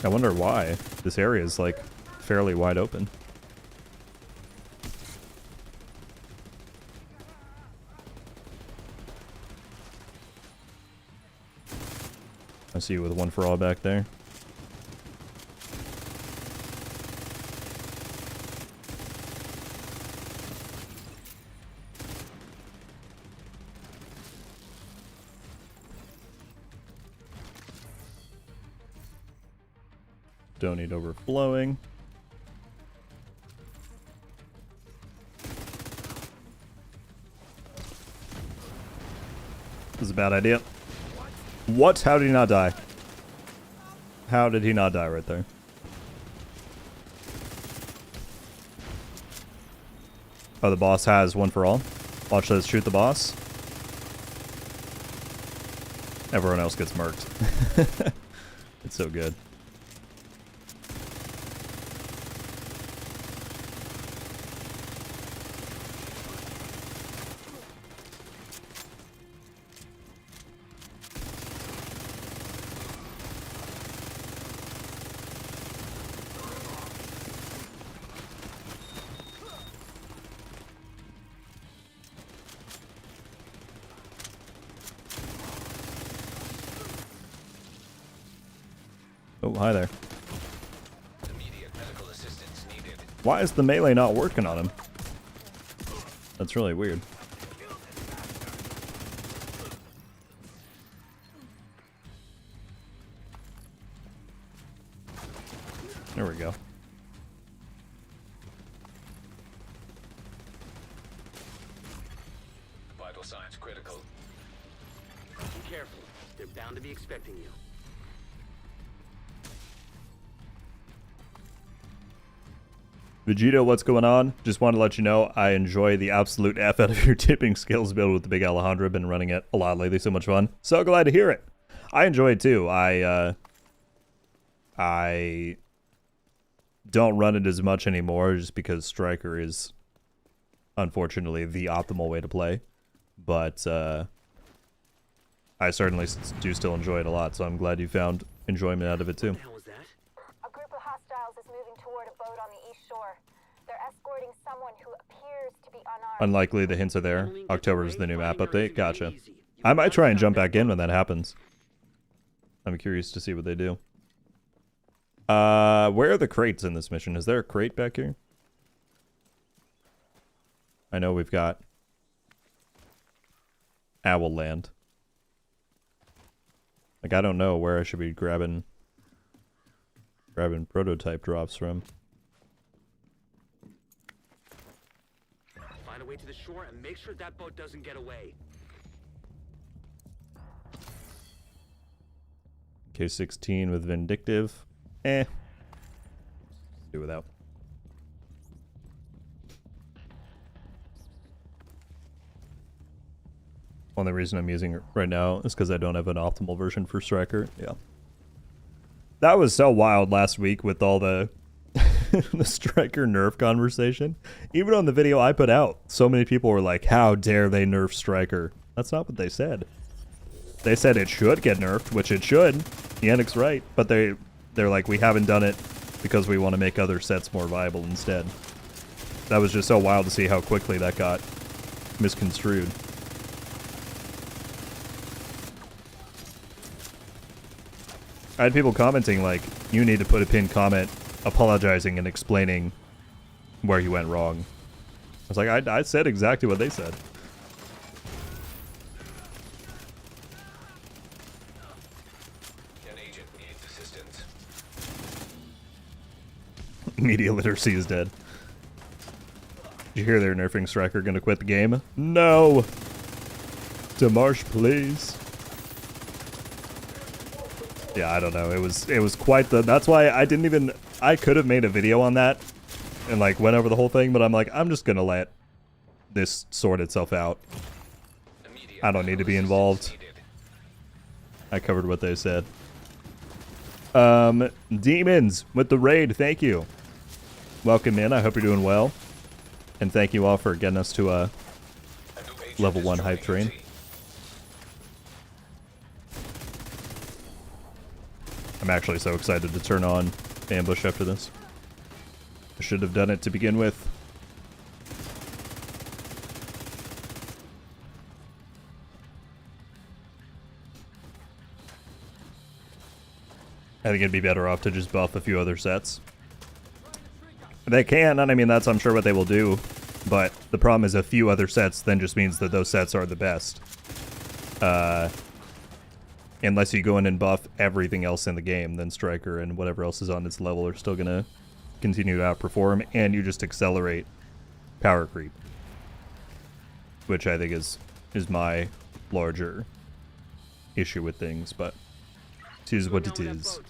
I wonder why. This area is like fairly wide open. I see you with one for all back there. Don't need overflowing. This is a bad idea. What? How did he not die? How did he not die right there? Oh, the boss has one for all. Watch us shoot the boss. Everyone else gets murked. It's so good. Oh, hi there. Immediate medical assistance needed. Why is the melee not working on him? That's really weird. There we go. Vital signs critical. Be careful. They're bound to be expecting you. Vegito, what's going on? Just want to let you know I enjoy the absolute F out of your tipping skills build with the big Alejandro. Been running it a lot lately. So much fun. So glad to hear it. I enjoy it too. I don't run it as much anymore just because Striker is unfortunately the optimal way to play. But I certainly do still enjoy it a lot. So I'm glad you found enjoyment out of it too. What the hell was that? A group of hostiles is moving toward a boat on the east shore. They're escorting someone who appears to be unarmed. Unlikely the hints are there. October is the new map update. Gotcha. I might try and jump back in when that happens. I'm curious to see what they do. Where are the crates in this mission? Is there a crate back here? I know we've got Owl Land. Like, I don't know where I should be grabbing prototype drops from. Find a way to the shore and make sure that boat doesn't get away. K-16 with Vindictive. Eh. Do without. Only reason I'm using it right now is because I don't have an optimal version for Striker. Yeah. That was so wild last week with all the the Striker nerf conversation. Even on the video I put out, so many people were like, how dare they nerf Striker? That's not what they said. They said it should get nerfed, which it should. Yannick's right. But they're like, we haven't done it because we want to make other sets more viable instead. That was just so wild to see how quickly that got misconstrued. I had people commenting like, you need to put a pinned comment apologizing and explaining where you went wrong. I was like, I said exactly what they said. An agent needs assistance. Media literacy is dead. Did you hear they're nerfing Striker gonna quit the game? No! Demarche, please. Yeah, I don't know. It was quite the... That's why I didn't even... I could have made a video on that and like went over the whole thing, but I'm like, I'm just gonna let this sort itself out. Immediate I don't need to be medical involved. assistance needed. I covered what they said. Demons with the raid, thank you. Welcome in, I hope you're doing well. And thank you all for getting us to A new agent level is 1 hype joining train. your team. I'm actually so excited to turn on ambush after this. I should have done it to begin with. I think it'd be better off to just buff a few other sets. They can, and I mean, that's I'm sure what they will do. But the problem is a few other sets then just means that those sets are the best. Unless you go in and buff everything else in the game, then Striker and whatever else is on its level are still going to continue to outperform, and you just accelerate power creep. Which I think is my larger issue with things, but it is what it is.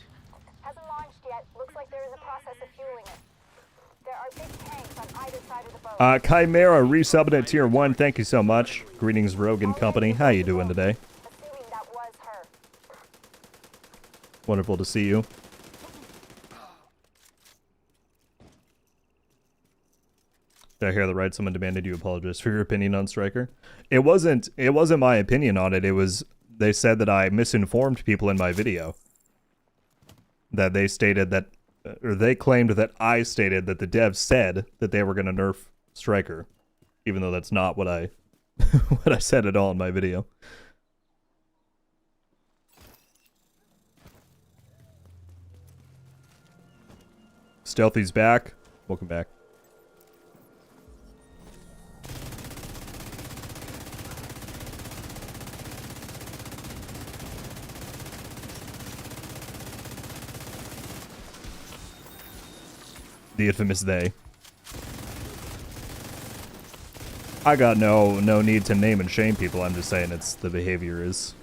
Hasn't launched yet. Looks like they're in the process of fueling it. There are big tanks on either side of the boat. Chimera resubbing at tier 1. Thank you so much. Greetings, Rogan Company. How you doing today? Assuming that was her. Wonderful to see you. Did I hear that right? Someone demanded you apologize for your opinion on Striker. It wasn't my opinion on it. It was, they said that I misinformed people in my video. That they stated that, or they claimed that I stated that the devs said that they were going to nerf Striker, even though that's not what I what I said at all in my video. Stealthy's back. Welcome back. The infamous they. I got no need to name and shame people. I'm just saying it's the behavior is.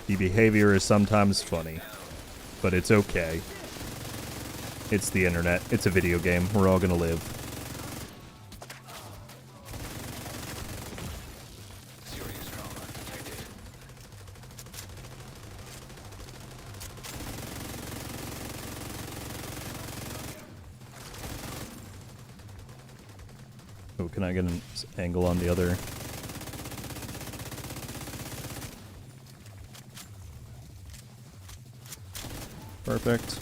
The behavior is sometimes funny, but it's okay. It's the internet. It's a video game. We're all gonna live. Serious trauma detected. Oh, can I get an angle on the other? Perfect.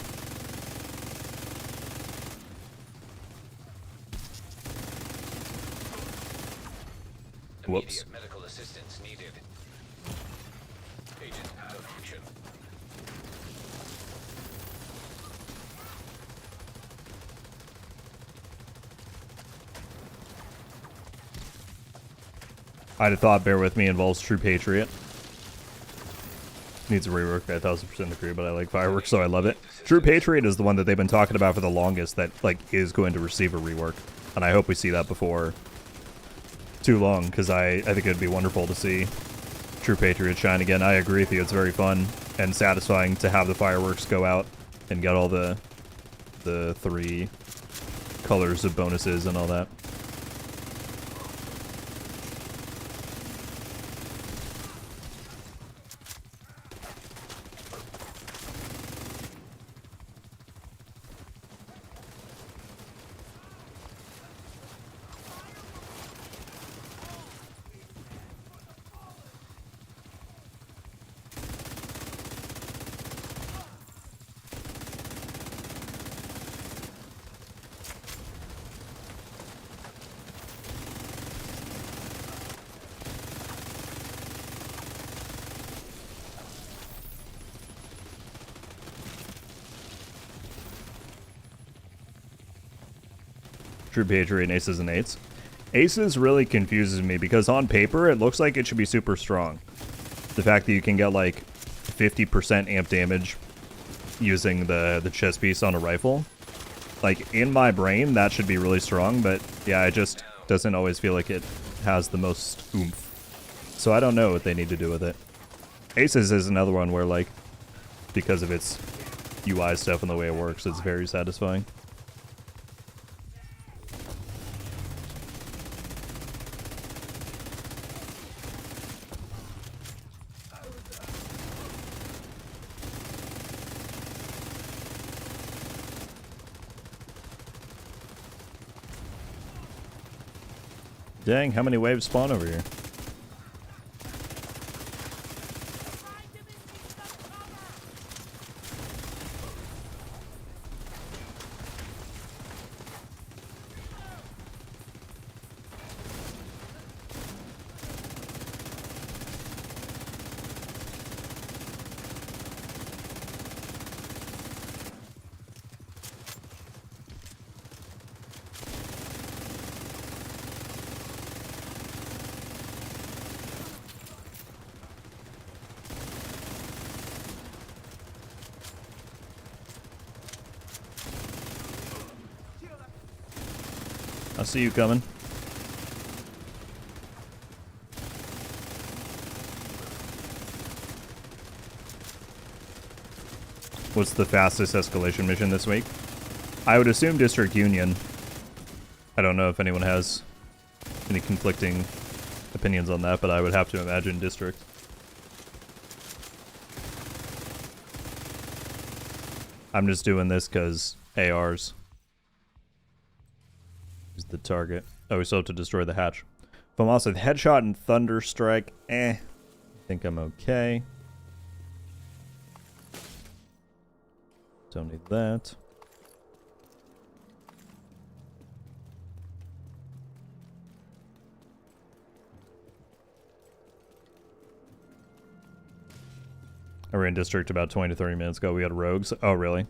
Whoops. Immediate medical assistance needed. Agent out of function. I'd have thought Bear With Me involves True Patriot. Needs a rework, I 1000% agree, but I like Fireworks, so I love it. True Patriot is the one that they've been talking about for the longest that, like, is going to receive a rework. And I hope we see that before too long, because I think it'd be wonderful to see True Patriot shine again. I agree with you, it's very fun and satisfying to have the fireworks go out and get all the 3 colors of bonuses and all that. True Patriot and Aces and Eights. Aces really confuses me because on paper it looks like it should be super strong. The fact that you can get like 50% amp damage using the chest piece on a rifle. Like in my brain that should be really strong, but yeah, it just doesn't always feel like it has the most oomph. So I don't know what they need to do with it. Aces is another one where like, because of its UI stuff and the way it works, it's very satisfying. Dang, how many waves spawn over here? I see you coming. What's the fastest escalation mission this week? I would assume District Union. I don't know if anyone has any conflicting opinions on that, but I would have to imagine District. I'm just doing this because ARs is the target. Oh, we still have to destroy the hatch. If I'm also the headshot and thunder strike, I think I'm okay. Don't need that. I ran district about 20 to 30 minutes ago. We had rogues. Oh, really?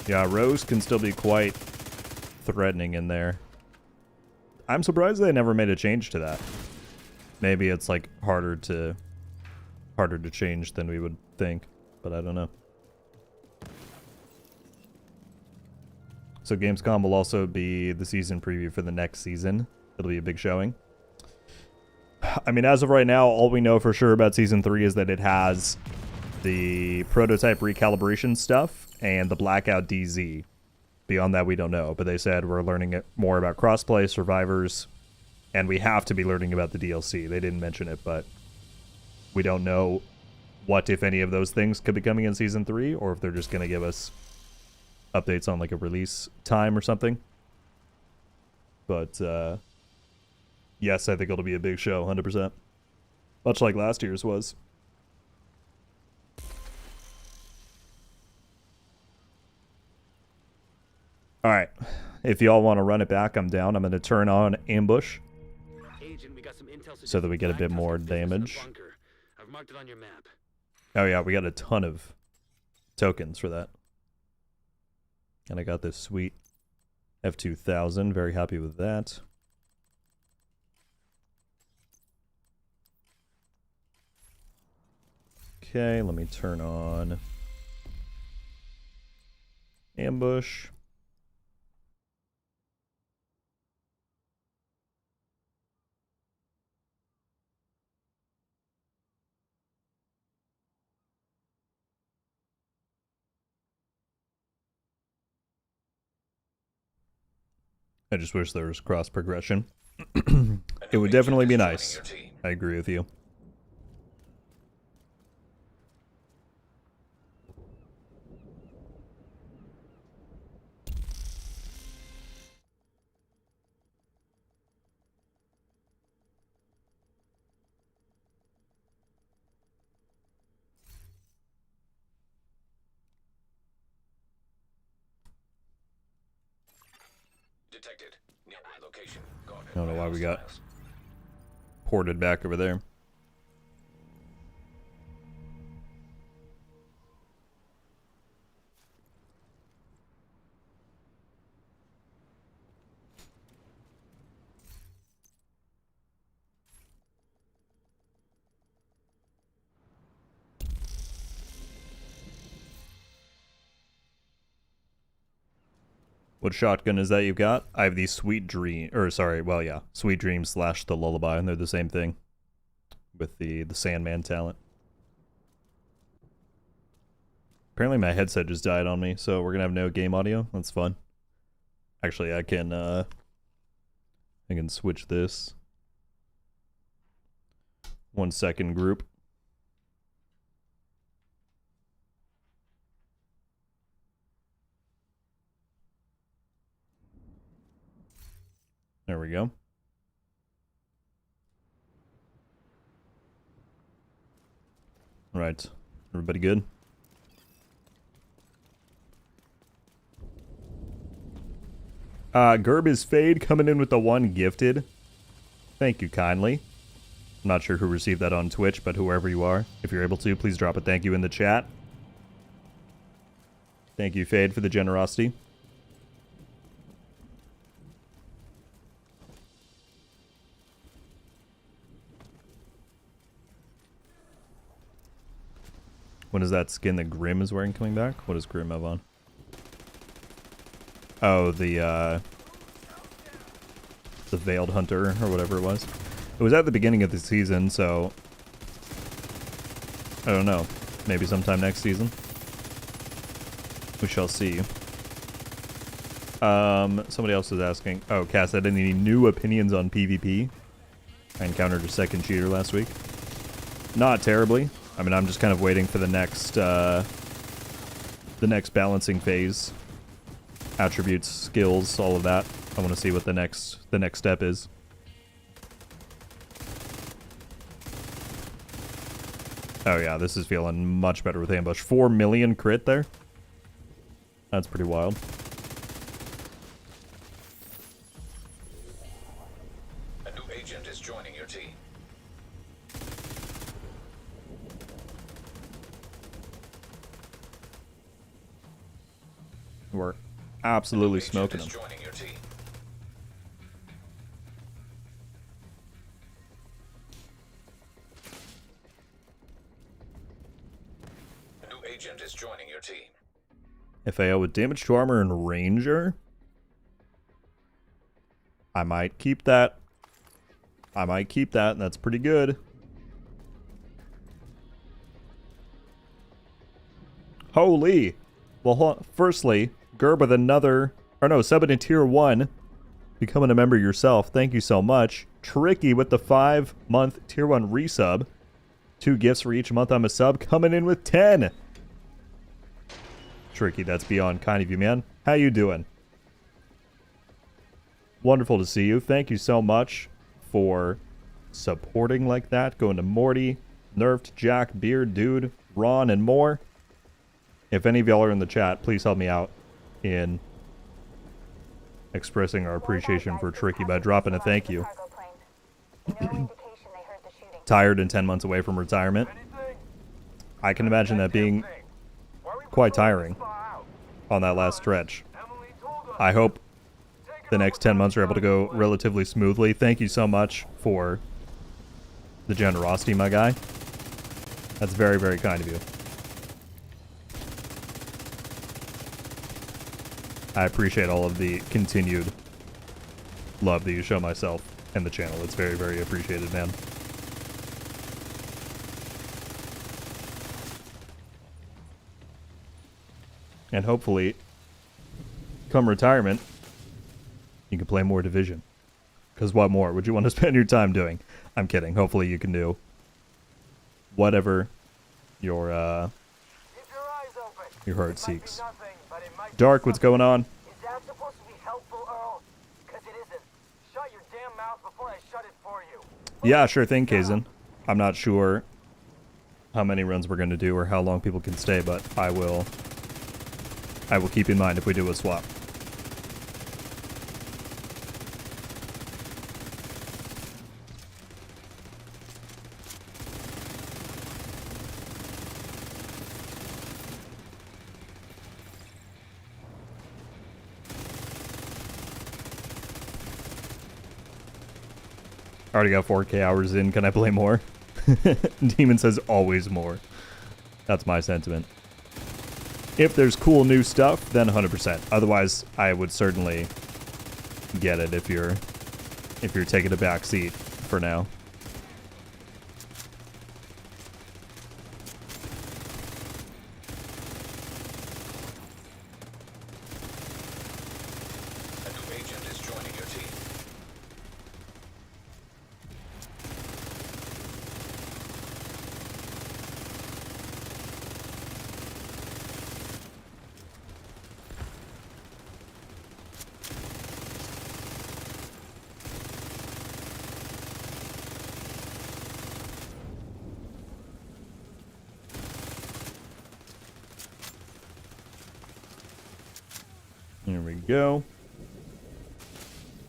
Yeah, rogues can still be quite threatening in there. I'm surprised they never made a change to that. Maybe it's like harder to change than we would think, but I don't know. So Gamescom will also be the season preview for the next season. It'll be a big showing. I mean, as of right now, all we know for sure about Season 3 is that it has the prototype recalibration stuff and the Blackout DZ. Beyond that, we don't know, but they said we're learning more about crossplay, survivors, and we have to be learning about the DLC. They didn't mention it, but we don't know what, if any, of those things could be coming in Season 3, or if they're just going to give us updates on like a release time or something. But, yes, I think it'll be a big show, 100%. Much like last year's was. Alright. If y'all want to run it back, I'm down. I'm going to turn on ambush. Agent, we got some intel So that we get a bit more damage. I've marked it on your map. Oh yeah, we got a ton of tokens for that. And I got this sweet F2000. Very happy with that. Okay, let me turn on ambush. I just wish there was cross progression. It would definitely be nice. I agree with you. Detected. Nearby location. I don't know why we got ported back over there. What shotgun is that you've got? I have the Sweet Dream, or sorry, well yeah, Sweet Dream / the Lullaby, and they're the same thing with the Sandman talent. Apparently my headset just died on me, so we're gonna have no game audio. That's fun. Actually, I can switch this. 1 second, group. There we go. All right. Everybody good? Gerb is Fade coming in with the 1 gifted. Thank you kindly. I'm not sure who received that on Twitch, but whoever you are, if you're able to, please drop a thank you in the chat. Thank you, Fade, for the generosity. What is that skin that Grim is wearing coming back? What does Grim have on? Oh, the Veiled Hunter, or whatever it was. It was at the beginning of the season, so... I don't know. Maybe sometime next season. We shall see. Somebody else is asking... Oh, Cass, had any new opinions on PvP? I encountered a second cheater last week. Not terribly. I mean, I'm just kind of waiting for the next balancing phase. Attributes, skills, all of that. I want to see what the next step is. Oh yeah, this is feeling much better with ambush. 4 million crit there. That's pretty wild. A new agent is joining your team. We're absolutely smoking them. Joining your team. A new agent is joining your team. FAO with damage to armor and ranger. I might keep that. I might keep that. That's pretty good. Holy. Well, firstly, Gerb with another... Or no, subbing in tier 1. Becoming a member yourself. Thank you so much. Tricky with the 5-month tier 1 resub. 2 gifts for each month I'm a sub. Coming in with 10. Tricky, that's beyond kind of you, man. How you doing? Wonderful to see you. Thank you so much for supporting like that. Going to Morty, Nerfed, Jack, Beard, Dude, Ron, and more. If any of y'all are in the chat, please help me out in expressing our appreciation for Tricky by dropping a thank you. Tired and 10 months away from retirement. I can imagine that being quite tiring on that last stretch. I hope the next 10 months are able to go relatively smoothly. Thank you so much for the generosity, my guy. That's very, very kind of you. I appreciate all of the continued love that you show myself and the channel. It's very, very appreciated, man. And hopefully, come retirement, you can play more Division. Because what more would you want to spend your time doing? I'm kidding. Hopefully you can do whatever your heart seeks. Dark, what's going on? Is that supposed to be helpful, Earl? Because it isn't. Shut your damn mouth before I shut it for you. Yeah, sure thing, Kazin. I'm not sure how many runs we're going to do or how long people can stay, but I will keep in mind if we do a swap. Already got 4K hours in. Can I play more? Demon says always more. That's my sentiment. If there's cool new stuff, then 100%. Otherwise, I would certainly get it if you're taking a back seat for now. A new agent is joining your team. Here we go.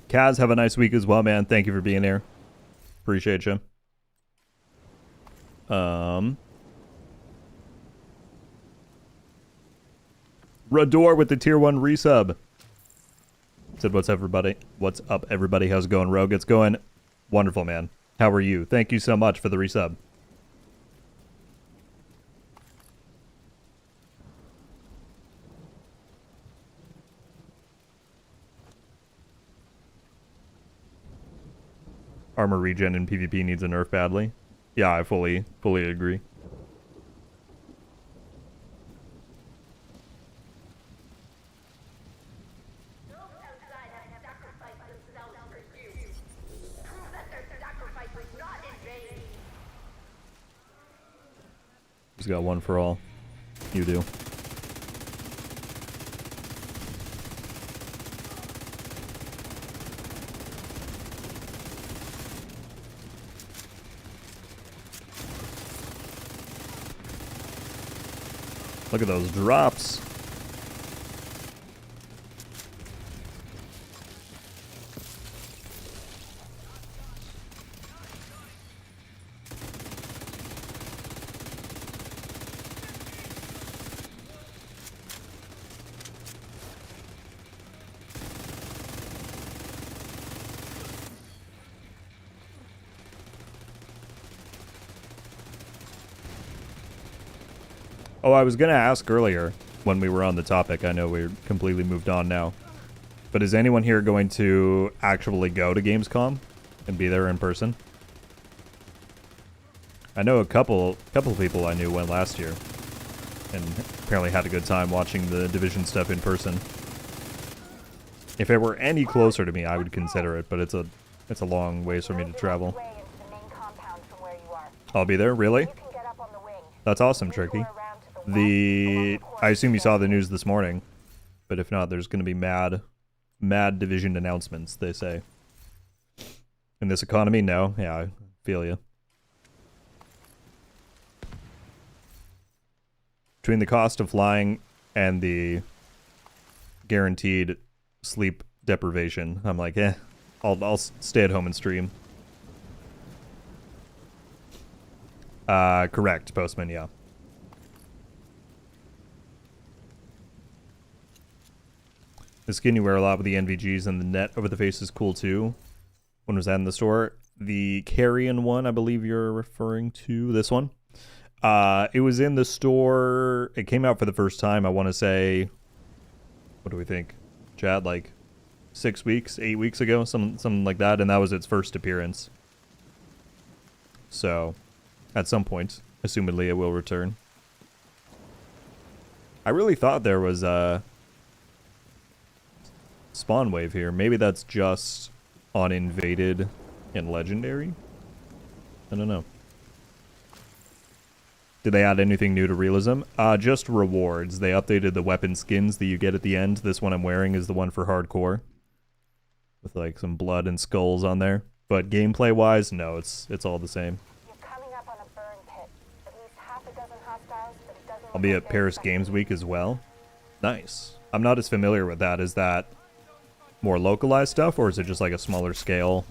Kaz, have a nice week as well, man. Thank you for being here. Appreciate you. Rador with the tier 1 resub. Said, what's everybody? What's up, everybody? How's it going, Rogue? It's going wonderful, man. How are you? Thank you so much for the resub. Armor regen in PvP needs a nerf badly. Yeah, I fully agree. He's got one for all. You do. Look at those drops. Oh, I was going to ask earlier when we were on the topic. I know we're completely moved on now. But is anyone here going to actually go to Gamescom and be there in person? I know a couple people I knew went last year and apparently had a good time watching the Division stuff in person. If it were any closer to me, I would consider it, but it's a long ways for me to travel. I'll be there, really? That's awesome, Tricky. I assume you saw the news this morning, but if not, there's going to be mad Division announcements, they say. In this economy, no. Yeah, I feel you. Between the cost of flying and the guaranteed sleep deprivation, I'm like, I'll stay at home and stream. Correct, Postman, yeah. The skin you wear a lot with the NVGs and the net over the face is cool too. When was that in the store? The Carrion one, I believe you're referring to. This one. It was in the store. It came out for the first time, I want to say, what do we think? Chad, like 6 weeks, 8 weeks ago, something like that, and that was its first appearance. So, at some point, assumedly it will return. I really thought there was a spawn wave here. Maybe that's just on Invaded and Legendary? I don't know. Did they add anything new to realism? Just rewards. They updated the weapon skins that you get at the end. This one I'm wearing is the one for hardcore, with like some blood and skulls on there. But gameplay wise, no, it's all the same. You're coming up on a burn pit. At least half a dozen hostiles, but it doesn't I'll be at Paris Games Week as well. Nice. I'm not as familiar with that. Is that more localized stuff, or is it just like a smaller scale,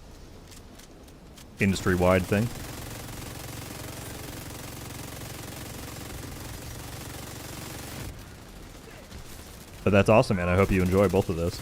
industry-wide thing? But that's awesome, man. I hope you enjoy both of those.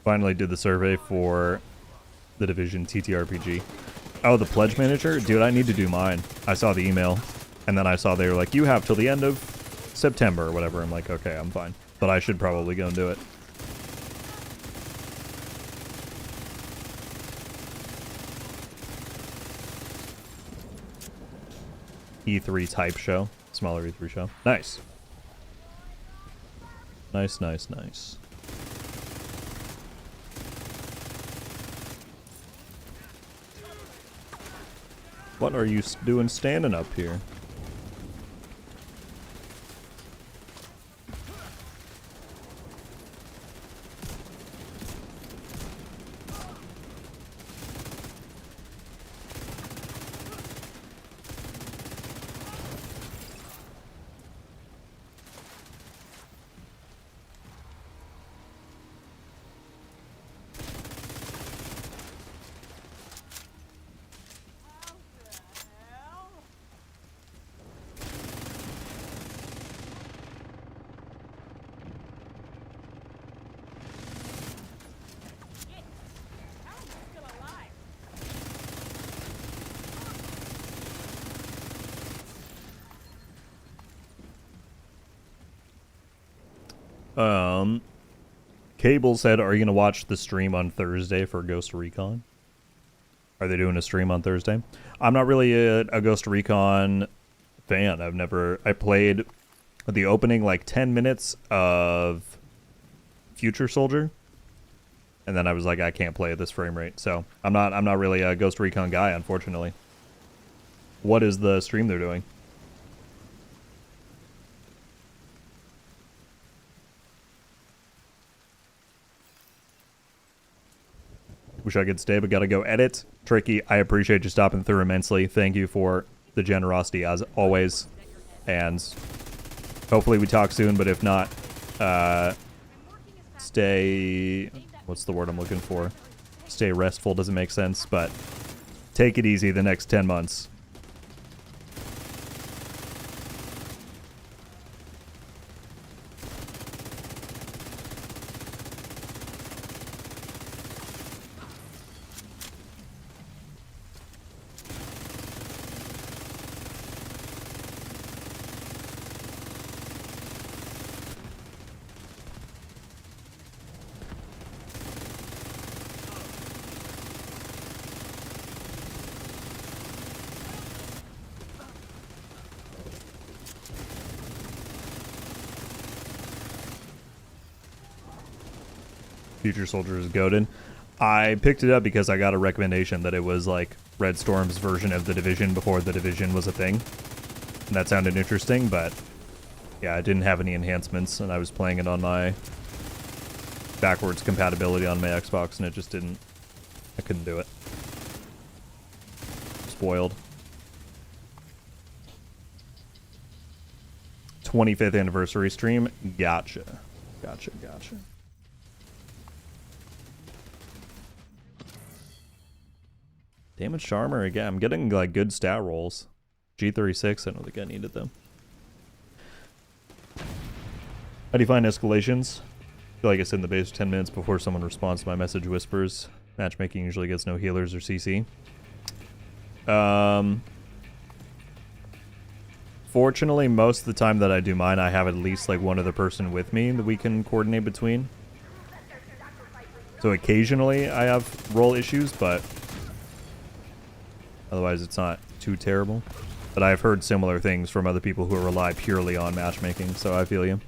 Finally did the survey for the Division TTRPG. Oh, the pledge manager? Dude, I need to do mine. I saw the email, and then I saw they were like, you have till the end of September or whatever. I'm like, okay, I'm fine. But I should probably go and do it. E3 type show. Smaller E3 show. Nice. Nice, nice, nice. What are you doing standing up here? Cable said, are you going to watch the stream on Thursday for Ghost Recon? Are they doing a stream on Thursday? I'm not really a Ghost Recon fan. I played the opening like 10 minutes of Future Soldier, and then I was like, I can't play at this frame rate. So I'm not really a Ghost Recon guy, unfortunately. What is the stream they're doing? Wish I could stay, but gotta go edit. Tricky, I appreciate you stopping through immensely. Thank you for the generosity, as always. And hopefully we talk soon, but if not, stay... What's the word I'm looking for? Stay restful doesn't make sense, but take it easy the next 10 months. Future Soldier is goated. I picked it up because I got a recommendation that it was like Red Storm's version of The Division before The Division was a thing. And that sounded interesting, but yeah, it didn't have any enhancements, and I was playing it on my backwards compatibility on my Xbox, and it just didn't... I couldn't do it. Spoiled. 25th anniversary stream. Gotcha. Gotcha. Damage Charmer again. I'm getting like good stat rolls. G36, I don't think I needed them. How do you find escalations? I feel like I sit in the base for 10 minutes before someone responds to my message whispers. Matchmaking usually gets no healers or CC. Fortunately, most of the time that I do mine, I have at least like one other person with me that we can coordinate between. So occasionally I have role issues, but otherwise it's not too terrible. But I've heard similar things from other people who rely purely on matchmaking, so I feel you.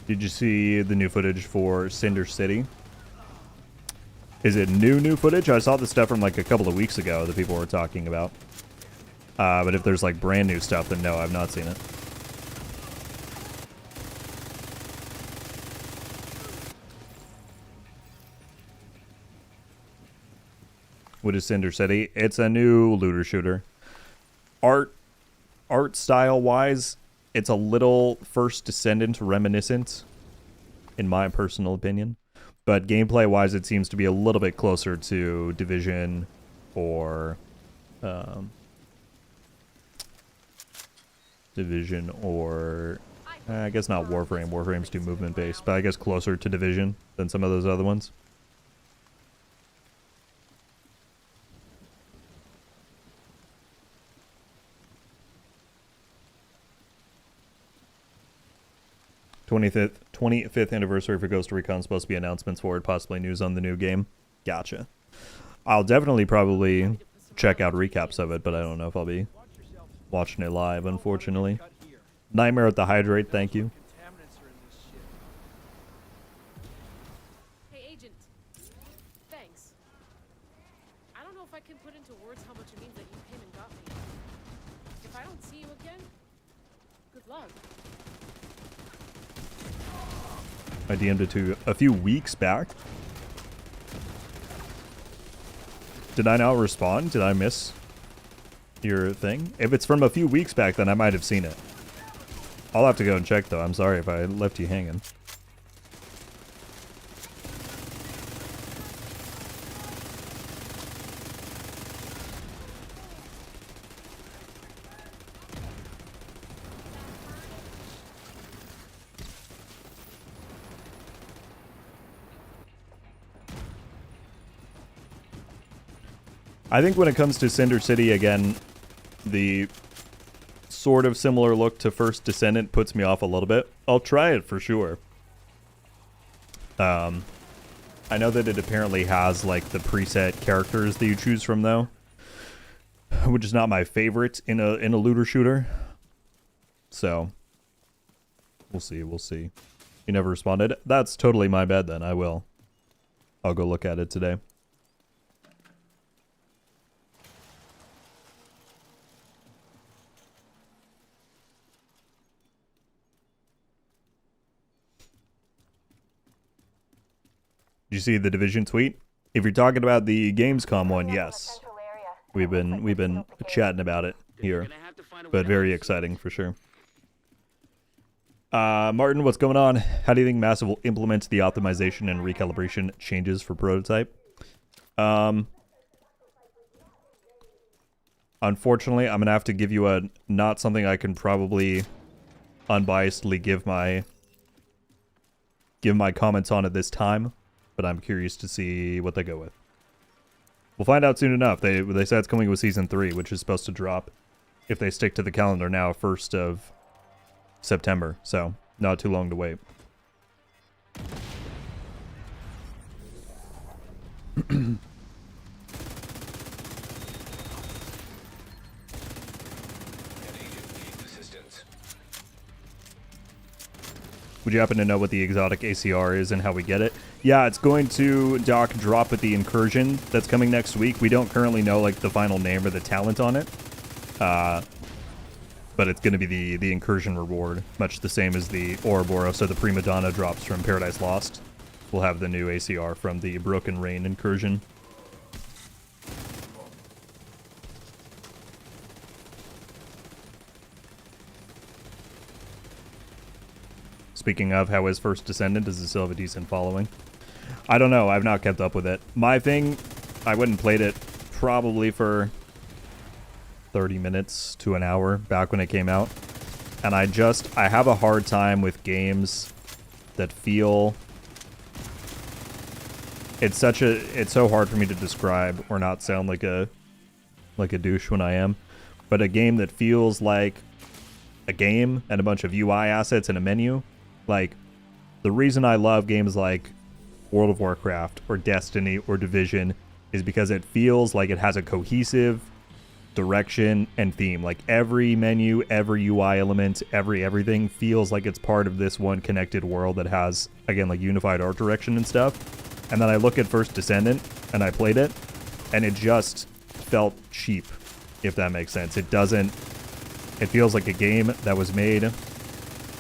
Did you see the new footage for Cinder City? Is it new footage? I saw the stuff from like a couple of weeks ago that people were talking about. But if there's like brand new stuff, then no, I've not seen it. What is Cinder City? It's a new looter shooter. Art style wise, it's a little First Descendant reminiscent, in my personal opinion. But gameplay wise, it seems to be a little bit closer to Division or Division, or I guess not Warframe. Warframe's too movement based, but I guess closer to Division than some of those other ones. '25th anniversary for Ghost Recon, supposed to be announcements for it, possibly news on the new game. Gotcha. I'll definitely probably check out recaps of it, but I don't know if I'll be watching it live, unfortunately. Nightmare at the Hydrate, thank you. Hey, Agent. Thanks. I don't know if I can put into words how much it means that you came and got me. If I don't see you again, good luck. I DM'd it to a few weeks back. Did I not respond? Did I miss your thing? If it's from a few weeks back, then I might have seen it. I'll have to go and check, though. I'm sorry if I left you hanging. I think when it comes to Cinder City, again, the sort of similar look to First Descendant puts me off a little bit. I'll try it for sure. I know that it apparently has, like, the preset characters that you choose from, though, which is not my favorite in a looter shooter. So, we'll see, we'll see. You never responded? That's totally my bad, then. I will. I'll go look at it today. Did you see the Division tweet? If you're talking about the Gamescom one, yes. We've been chatting about it here. But very exciting for sure. Martin, what's going on? How do you think Massive will implement the optimization and recalibration changes for Prototype? Unfortunately, I'm gonna have to give you a not something I can probably unbiasedly give my comments on at this time. But I'm curious to see what they go with. We'll find out soon enough. They said it's coming with Season 3, which is supposed to drop, if they stick to the calendar now, 1st of September. So, not too long to wait. Would you happen to know what the exotic ACR is and how we get it? Yeah, it's going to drop with the Incursion that's coming next week. We don't currently know, like, the final name or the talent on it. But it's going to be the Incursion reward, much the same as the Ouroboros, so the Prima Donna drops from Paradise Lost. We'll have the new ACR from the Broken Rain Incursion. Speaking of, how is First Descendant? Does it still have a decent following? I don't know. I've not kept up with it. My thing, I went and played it probably for 30 minutes to an hour back when it came out. And I have a hard time with games that feel... It's so hard for me to describe or not sound like a douche when I am. But a game that feels like a game and a bunch of UI assets and a menu. Like, the reason I love games like World of Warcraft or Destiny or Division is because it feels like it has a cohesive direction and theme. Like, every menu, every UI element, everything feels like it's part of this one connected world that has, again, like, unified art direction and stuff. And then I look at First Descendant and I played it and it just felt cheap, if that makes sense. It feels like a game that was made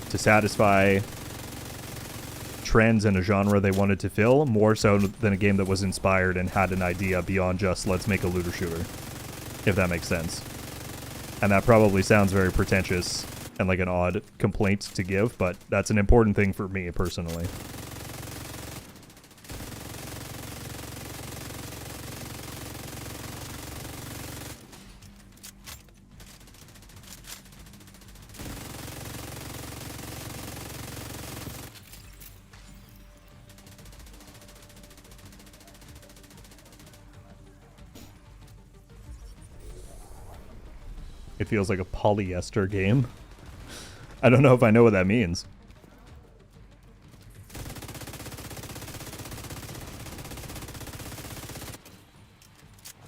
to satisfy trends in a genre they wanted to fill, more so than a game that was inspired and had an idea beyond just, let's make a looter shooter, if that makes sense. And that probably sounds very pretentious and like an odd complaint to give, but that's an important thing for me personally. It feels like a polyester game. I don't know if I know what that means.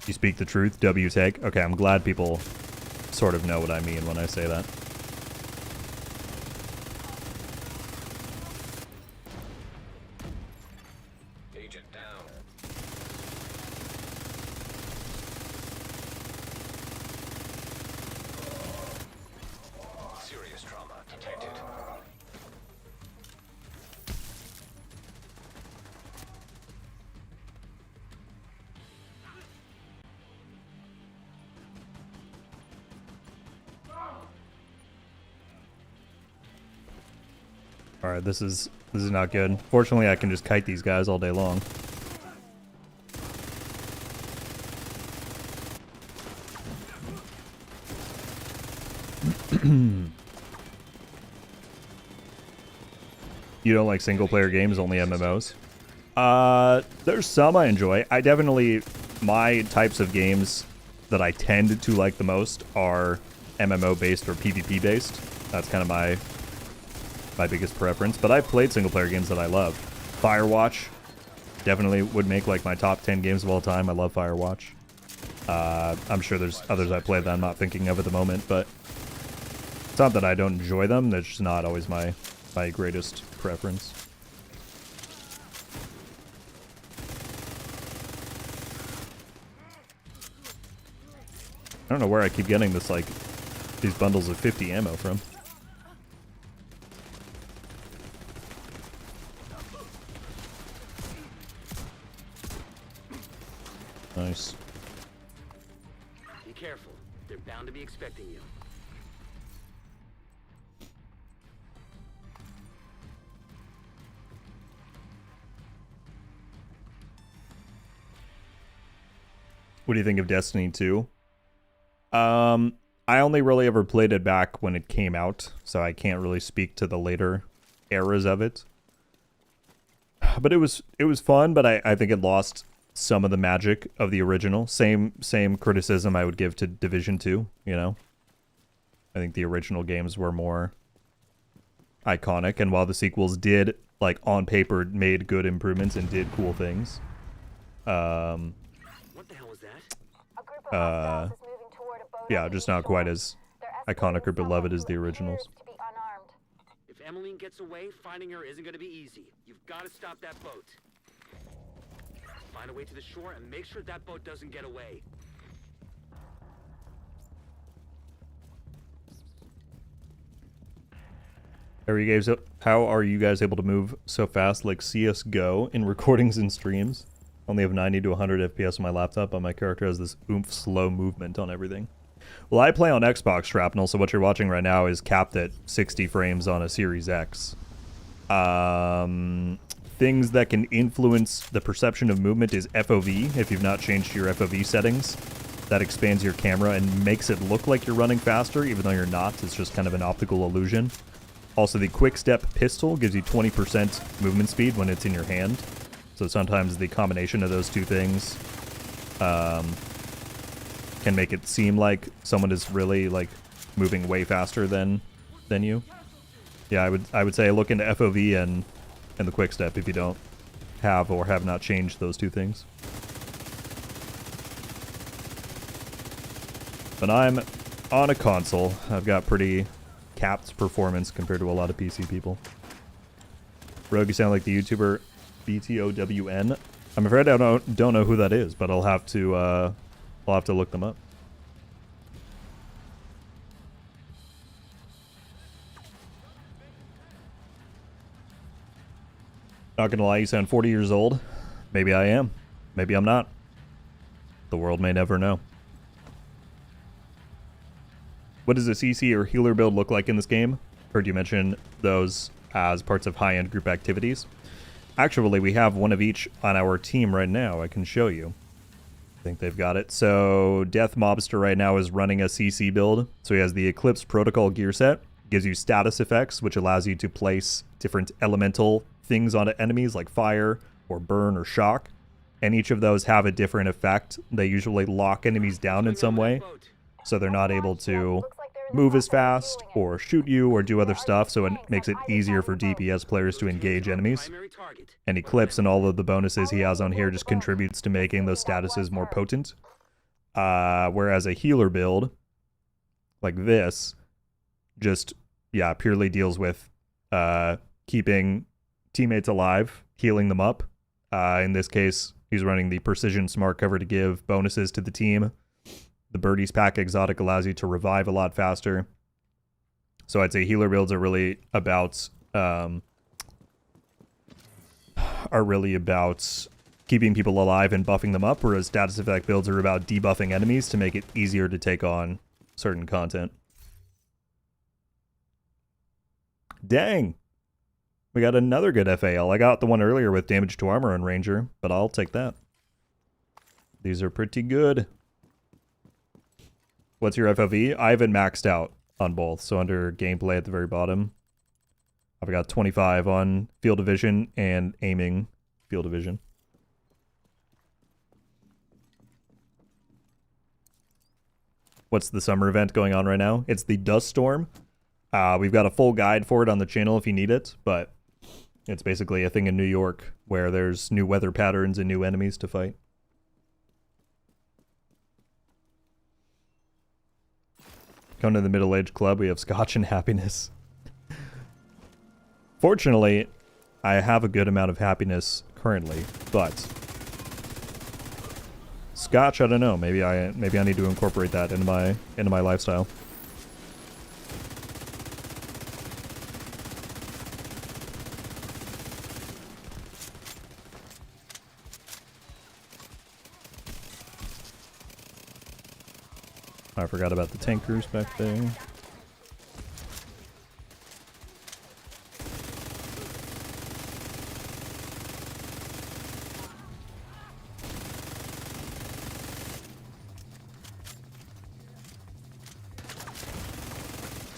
You speak the truth, W take. Okay, I'm glad people sort of know what I mean when I say that. Agent down. Serious trauma detected. Alright, this is not good. Fortunately, I can just kite these guys all day long. You don't like single-player games, only MMOs? There's some I enjoy. My types of games that I tend to like the most are MMO-based or PvP-based. That's kind of my biggest preference, but I've played single-player games that I love. Firewatch definitely would make like my top 10 games of all time. I love Firewatch. I'm sure there's others I played that I'm not thinking of at the moment, but it's not that I don't enjoy them. That's just not always my greatest preference. I don't know where I keep getting this, like, these bundles of 50 ammo from. Nice. Be careful. They're bound to be expecting you. What do you think of Destiny 2? I only really ever played it back when it came out, so I can't really speak to the later eras of it. But it was fun, but I think it lost some of the magic of the original. Same criticism I would give to Division 2, you know? I think the original games were more iconic, and while the sequels did, like, on paper, made good improvements and did cool things. What the hell was that? A group of hostiles is moving toward a boat Yeah, on the just east not quite shore. as They're iconic or escorting beloved someone as the who originals. appears to be unarmed. If Emmeline gets away, finding her isn't going to be easy. You've got to stop that boat. Find a way to the shore and make sure that boat doesn't get away. How are you guys able to move so fast like CSGO in recordings and streams? Only have 90 to 100 FPS on my laptop, but my character has this oomph slow movement on everything. Well, I play on Xbox Shrapnel, so what you're watching right now is capped at 60 frames on a Series X. Things that can influence the perception of movement is FOV. If you've not changed your FOV settings, that expands your camera and makes it look like you're running faster, even though you're not. It's just kind of an optical illusion. Also, the quick step pistol gives you 20% movement speed when it's in your hand. So sometimes the combination of those two things can make it seem like someone is really like moving way faster than you. Yeah, I would say look into FOV and the quick step if you don't have or have not changed those two things. But I'm on a console. I've got pretty capped performance compared to a lot of PC people. Rogue, you sound like the YouTuber BTOWN. I'm afraid I don't know who that is, but I'll have to look them up. Not gonna lie, you sound 40 years old. Maybe I am. Maybe I'm not. The world may never know. What does a CC or healer build look like in this game? Heard you mention those as parts of high-end group activities. Actually, we have one of each on our team right now. I can show you. I think they've got it. So Death Mobster right now is running a CC build. So he has the Eclipse Protocol gear set. Gives you status effects, which allows you to place different elemental things onto enemies like fire or burn or shock. And each of those have a different effect. They usually lock enemies down in some way. so they're not able to move as fast or shoot you or do other stuff, so it makes it easier for DPS players to engage enemies. Primary target. And Eclipse and all of the bonuses he has on here just contributes to making those statuses more potent. Whereas a healer build, like this, just, yeah, purely deals with keeping teammates alive, healing them up. In this case, he's running the Precision Smart Cover to give bonuses to the team. The Birdies Pack Exotic allows you to revive a lot faster. So I'd say healer builds are really about keeping people alive and buffing them up, whereas status effect builds are about debuffing enemies to make it easier to take on certain content. Dang! We got another good FAL. I got the one earlier with damage to armor and ranger, but I'll take that. These are pretty good. What's your FOV? I haven't maxed out on both, so under gameplay at the very bottom, I've got 25 on field of vision and aiming field of vision. What's the summer event going on right now? It's the Dust Storm. We've got a full guide for it on the channel if you need it, but it's basically a thing in New York where there's new weather patterns and new enemies to fight. Come to the middle-aged club, we have Scotch and happiness. Fortunately, I have a good amount of happiness currently, but Scotch, I don't know. Maybe I need to incorporate that into my lifestyle. I forgot about the tankers back there.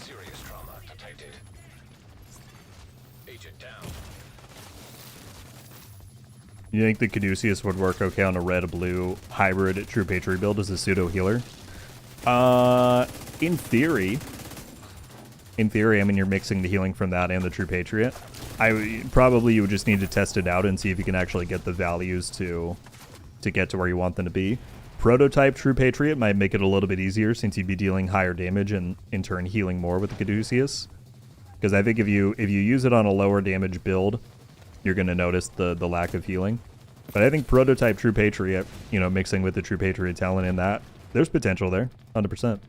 Serious trauma detected. Agent down. You think the Caduceus would work okay on a red-blue hybrid True Patriot build as a pseudo healer? In theory, I mean, you're mixing the healing from that and the True Patriot. You would just need to test it out and see if you can actually get the values to get to where you want them to be. Prototype True Patriot might make it a little bit easier since you'd be dealing higher damage and in turn healing more with the Caduceus. Because I think if you use it on a lower damage build, you're going to notice the lack of healing. But I think Prototype True Patriot, you know, mixing with the True Patriot talent in that, there's potential there, 100%.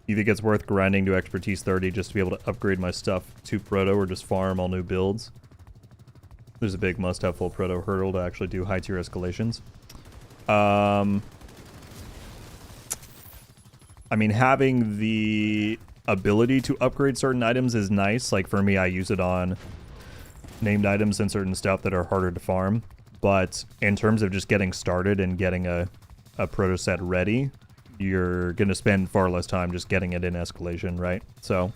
You think it's worth grinding to expertise 30 just to be able to upgrade my stuff to proto or just farm all new builds? There's a big must-have full proto hurdle to actually do high tier escalations. I mean, having the ability to upgrade certain items is nice. Like for me, I use it on named items and certain stuff that are harder to farm. But in terms of just getting started and getting a proto set ready, you're going to spend far less time just getting it in escalation, right? So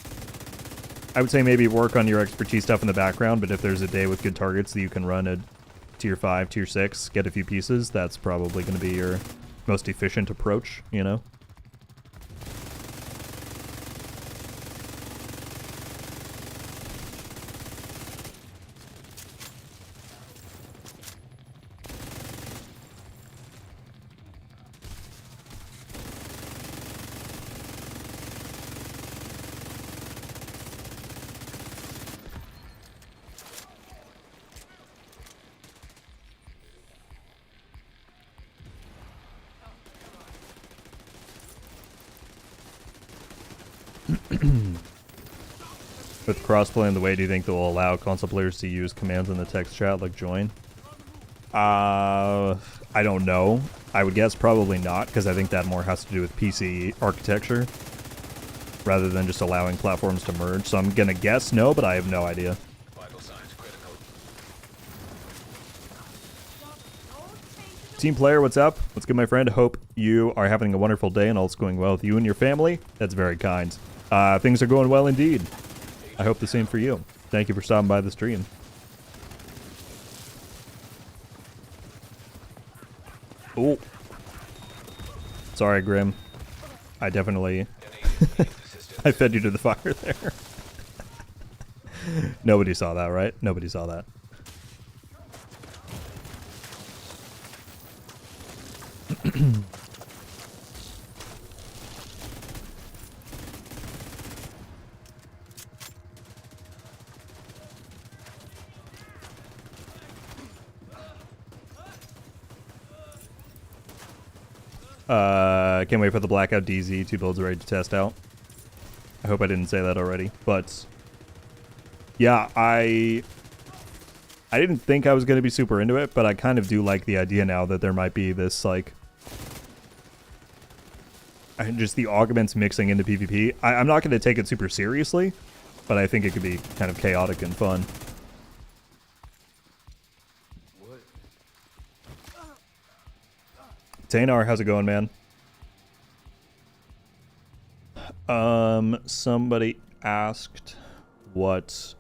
I would say maybe work on your expertise stuff in the background, but if there's a day with good targets that you can run a tier 5, tier 6, get a few pieces, that's probably going to be your most efficient approach, you know? With crossplay in the way, do you think they'll allow console players to use commands in the text chat like join? I don't know. I would guess probably not, because I think that more has to do with PC architecture rather than just allowing platforms to merge. So I'm gonna guess no, but I have no idea. Vital signs critical. Team player, what's up? What's good, my friend? Hope you are having a wonderful day and all's going well with you and your family. That's very kind. Things are going well indeed. I hope the same for you. Thank you for stopping by the stream. Oh. Sorry, Grim. I definitely... I fed you to the fire there. Nobody saw that, right? Nobody saw that. Can't wait for the Blackout DZ. 2 builds ready to test out. I hope I didn't say that already, but yeah, I didn't think I was going to be super into it, but I kind of do like the idea now that there might be this, like, just the augments mixing into PvP. I'm not going to take it super seriously, but I think it could be kind of chaotic and fun. Taynar, how's it going, man? Somebody asked what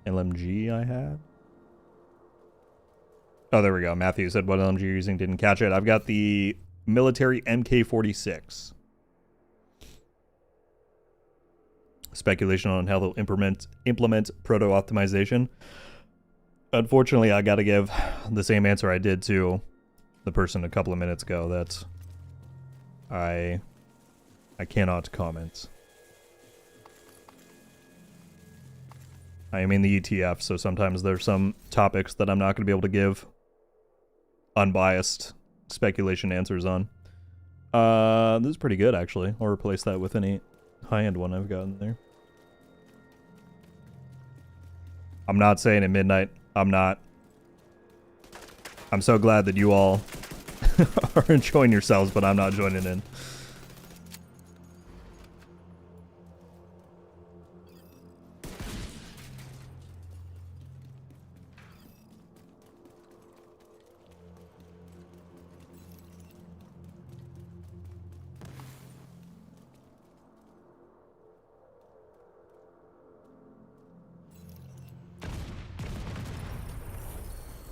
LMG I had. Oh, there we go. Matthew said what LMG you're using, didn't catch it. I've got the military MK46. Speculation on how they'll implement proto-optimization. Unfortunately, I gotta give the same answer I did to the person a couple of minutes ago. That I cannot comment. I am in the ETF, so sometimes there's some topics that I'm not going to be able to give unbiased speculation answers on. This is pretty good, actually. I'll replace that with any high-end one I've got in there. I'm not saying at midnight. I'm not. I'm so glad that you all are enjoying yourselves, but I'm not joining in.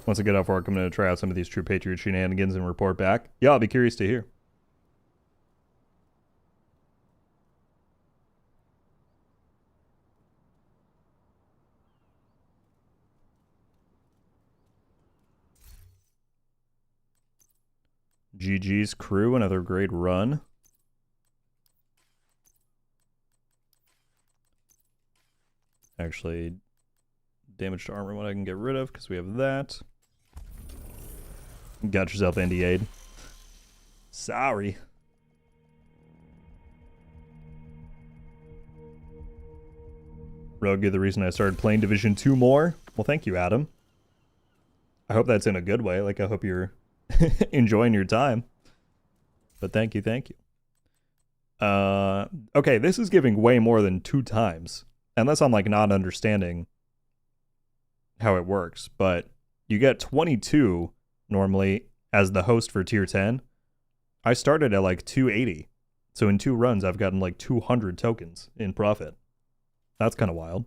Once I get off work, I'm going to try out some of these True Patriot shenanigans and report back. Yeah, I'll be curious to hear. GG's crew, another great run. Actually, damage to armor one I can get rid of because we have that. Got yourself NDA'd. Sorry. Rogue, you're the reason I started playing Division 2 more. Well, thank you, Adam. I hope that's in a good way. Like, I hope you're enjoying your time. But thank you, thank you. Okay, this is giving way more than 2 times. Unless I'm, like, not understanding how it works. But you get 22... normally, as the host for tier 10, I started at like 280. So in 2 runs, I've gotten like 200 tokens in profit. That's kind of wild.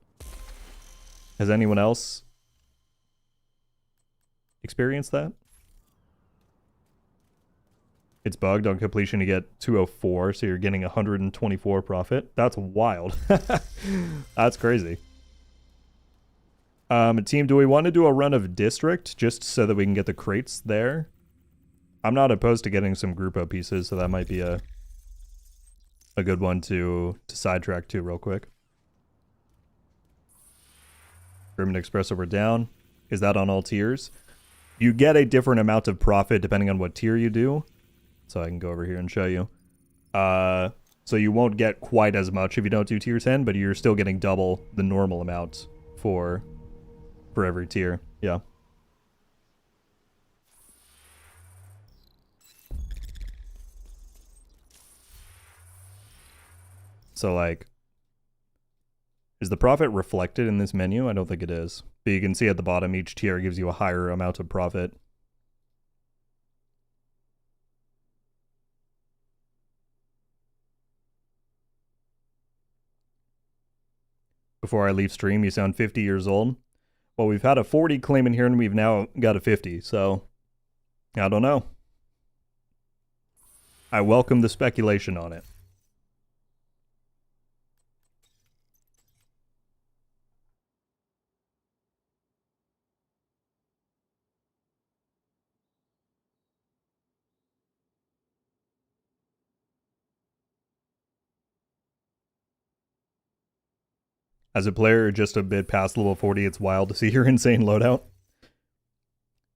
Has anyone else experienced that? It's bugged on completion to get 204, so you're getting 124 profit. That's wild. That's crazy. Team, do we want to do a run of District just so that we can get the crates there? I'm not opposed to getting some Grupo pieces, so that might be a good one to sidetrack to real quick. Grim Express over down. Is that on all tiers? You get a different amount of profit depending on what tier you do. So I can go over here and show you. So you won't get quite as much if you don't do tier 10, but you're still getting double the normal amount for every tier. Yeah. So like Is the profit reflected in this menu? I don't think it is. But you can see at the bottom, each tier gives you a higher amount of profit. Before I leave stream, you sound 50 years old. Well, we've had a 40 claim in here, and we've now got a 50, so I don't know. I welcome the speculation on it. As a player just a bit past level 40, it's wild to see your insane loadout.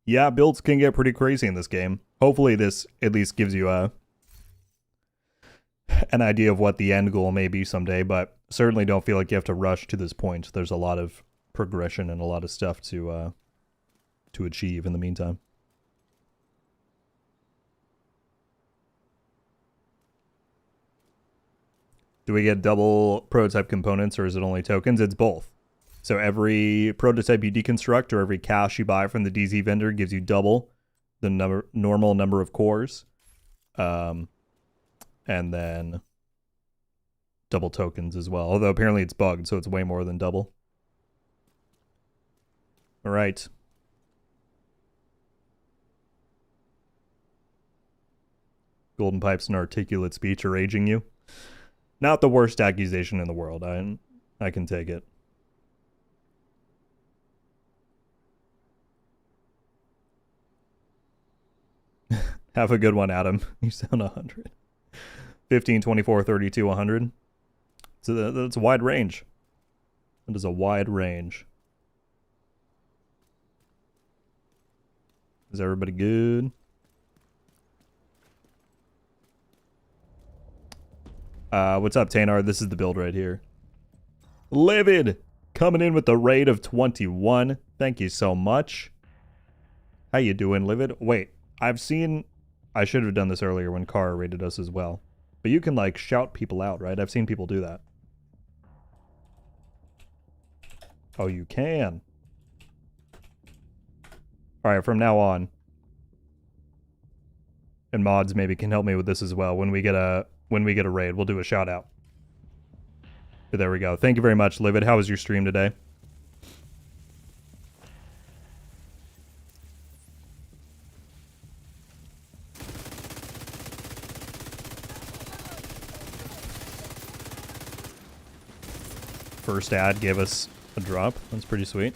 Yeah, builds can get pretty crazy in this game. Hopefully this at least gives you an idea of what the end goal may be someday, but certainly don't feel like you have to rush to this point. There's a lot of progression and a lot of stuff to achieve in the meantime. Do we get double prototype components, or is it only tokens? It's both. So every prototype you deconstruct or every cache you buy from the DZ vendor gives you double the normal number of cores. And then double tokens as well. Although apparently it's bugged, so it's way more than double. All right. Golden pipes and articulate speech are aging you. Not the worst accusation in the world. I can take it. Have a good one, Adam. You sound 100. 15, 24, 32, 100. So that's a wide range. That is a wide range. Is everybody good? What's up, Tanar? This is the build right here. Livid! Coming in with the raid of 21. Thank you so much. How you doing, Livid? Wait, I've seen... I should have done this earlier when Kara raided us as well. But you can, like, shout people out, right? I've seen people do that. Oh, you can. Alright, from now on. And mods maybe can help me with this as well. When we get a raid, we'll do a shout out. But there we go. Thank you very much, Livid. How was your stream today? First ad gave us a drop. That's pretty sweet.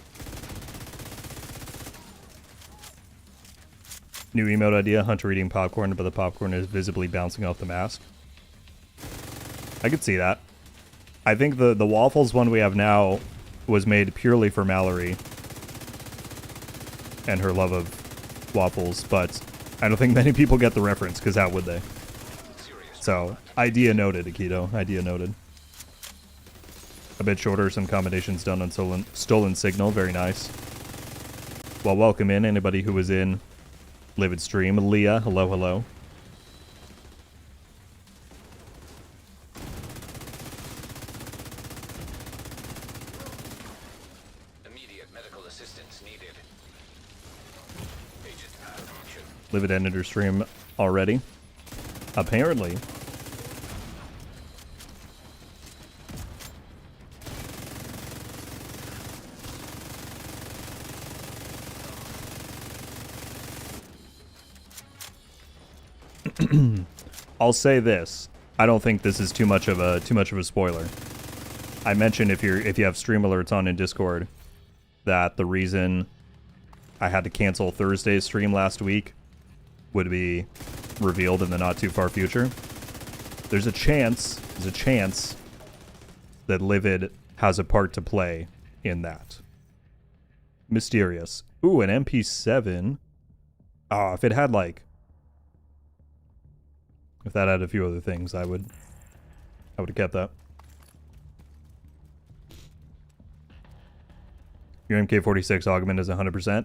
New emote idea, Hunter eating popcorn, but the popcorn is visibly bouncing off the mask. I could see that. I think the waffles one we have now was made purely for Mallory and her love of waffles, but I don't think many people get the reference, because how would they? So, idea noted, Akito. Idea noted. A bit shorter, some combinations done on Stolen Signal. Very nice. Well, welcome in anybody who was in Livid Stream. Leah, hello, hello. Immediate medical assistance needed. Agent action. Livid ended her stream already. Apparently. I'll say this. I don't think this is too much of a spoiler. I mentioned if you have stream alerts on in Discord that the reason I had to cancel Thursday's stream last week would be revealed in the not too far future. There's a chance that Livid has a part to play in that. Mysterious. Ooh, an MP7. Oh, if it had like... If that had a few other things, I would have kept that. Your MK46 augment is 100%.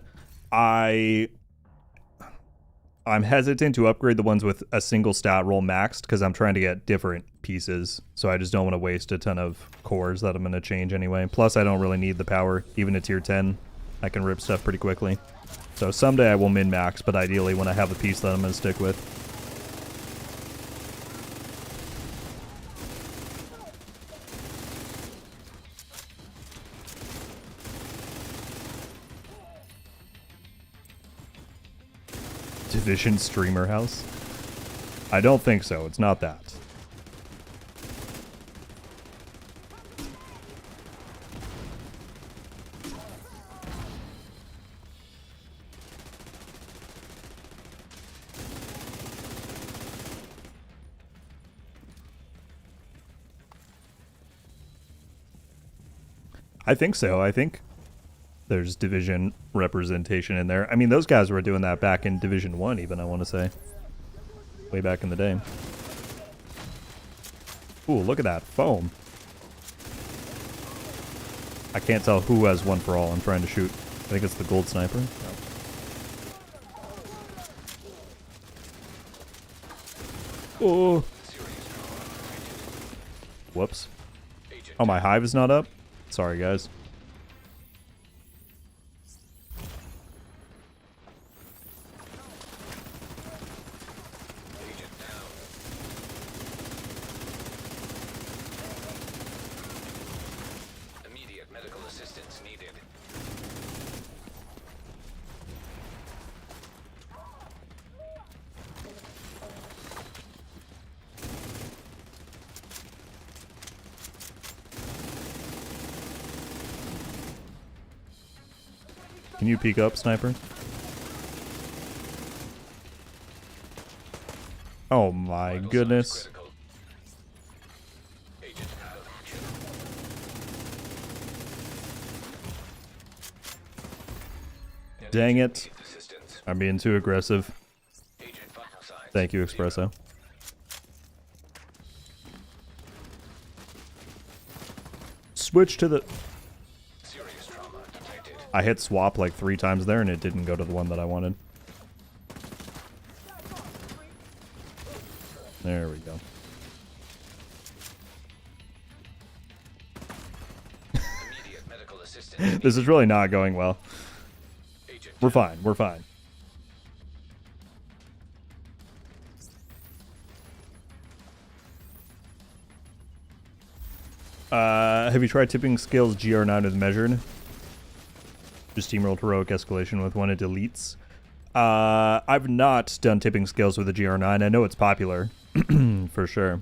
I'm hesitant to upgrade the ones with a single stat roll maxed because I'm trying to get different pieces. So I just don't want to waste a ton of cores that I'm going to change anyway. Plus, I don't really need the power. Even at tier 10, I can rip stuff pretty quickly. So someday I will min-max, but ideally when I have a piece that I'm going to stick with. Division streamer house? I don't think so. It's not that. I think so. I think there's division representation in there. I mean, those guys were doing that back in Division 1 even, I want to say. Way back in the day. Ooh, look at that. Foam. I can't tell who has one for all. I'm trying to shoot. I think it's the gold sniper. Oh. Whoops. Oh, my hive is not up? Sorry, guys. Immediate medical assistance needed. Can you peek up, sniper? Oh my Vital goodness. signs critical. Agent out of action. Dang it. Assistance. I'm being too aggressive. Agent vital signs. Thank you, 0. Espresso. Switch to the... Serious trauma detected. I hit swap like 3 times there and it didn't go to the one that I wanted. There we go. Immediate medical assistance. This is really not going well. Agent We're fine. We're fine. Have you tried tipping skills GR9 with measured? Just steamrolled heroic escalation with one it deletes. I've not done tipping skills with the GR9. I know it's popular, for sure.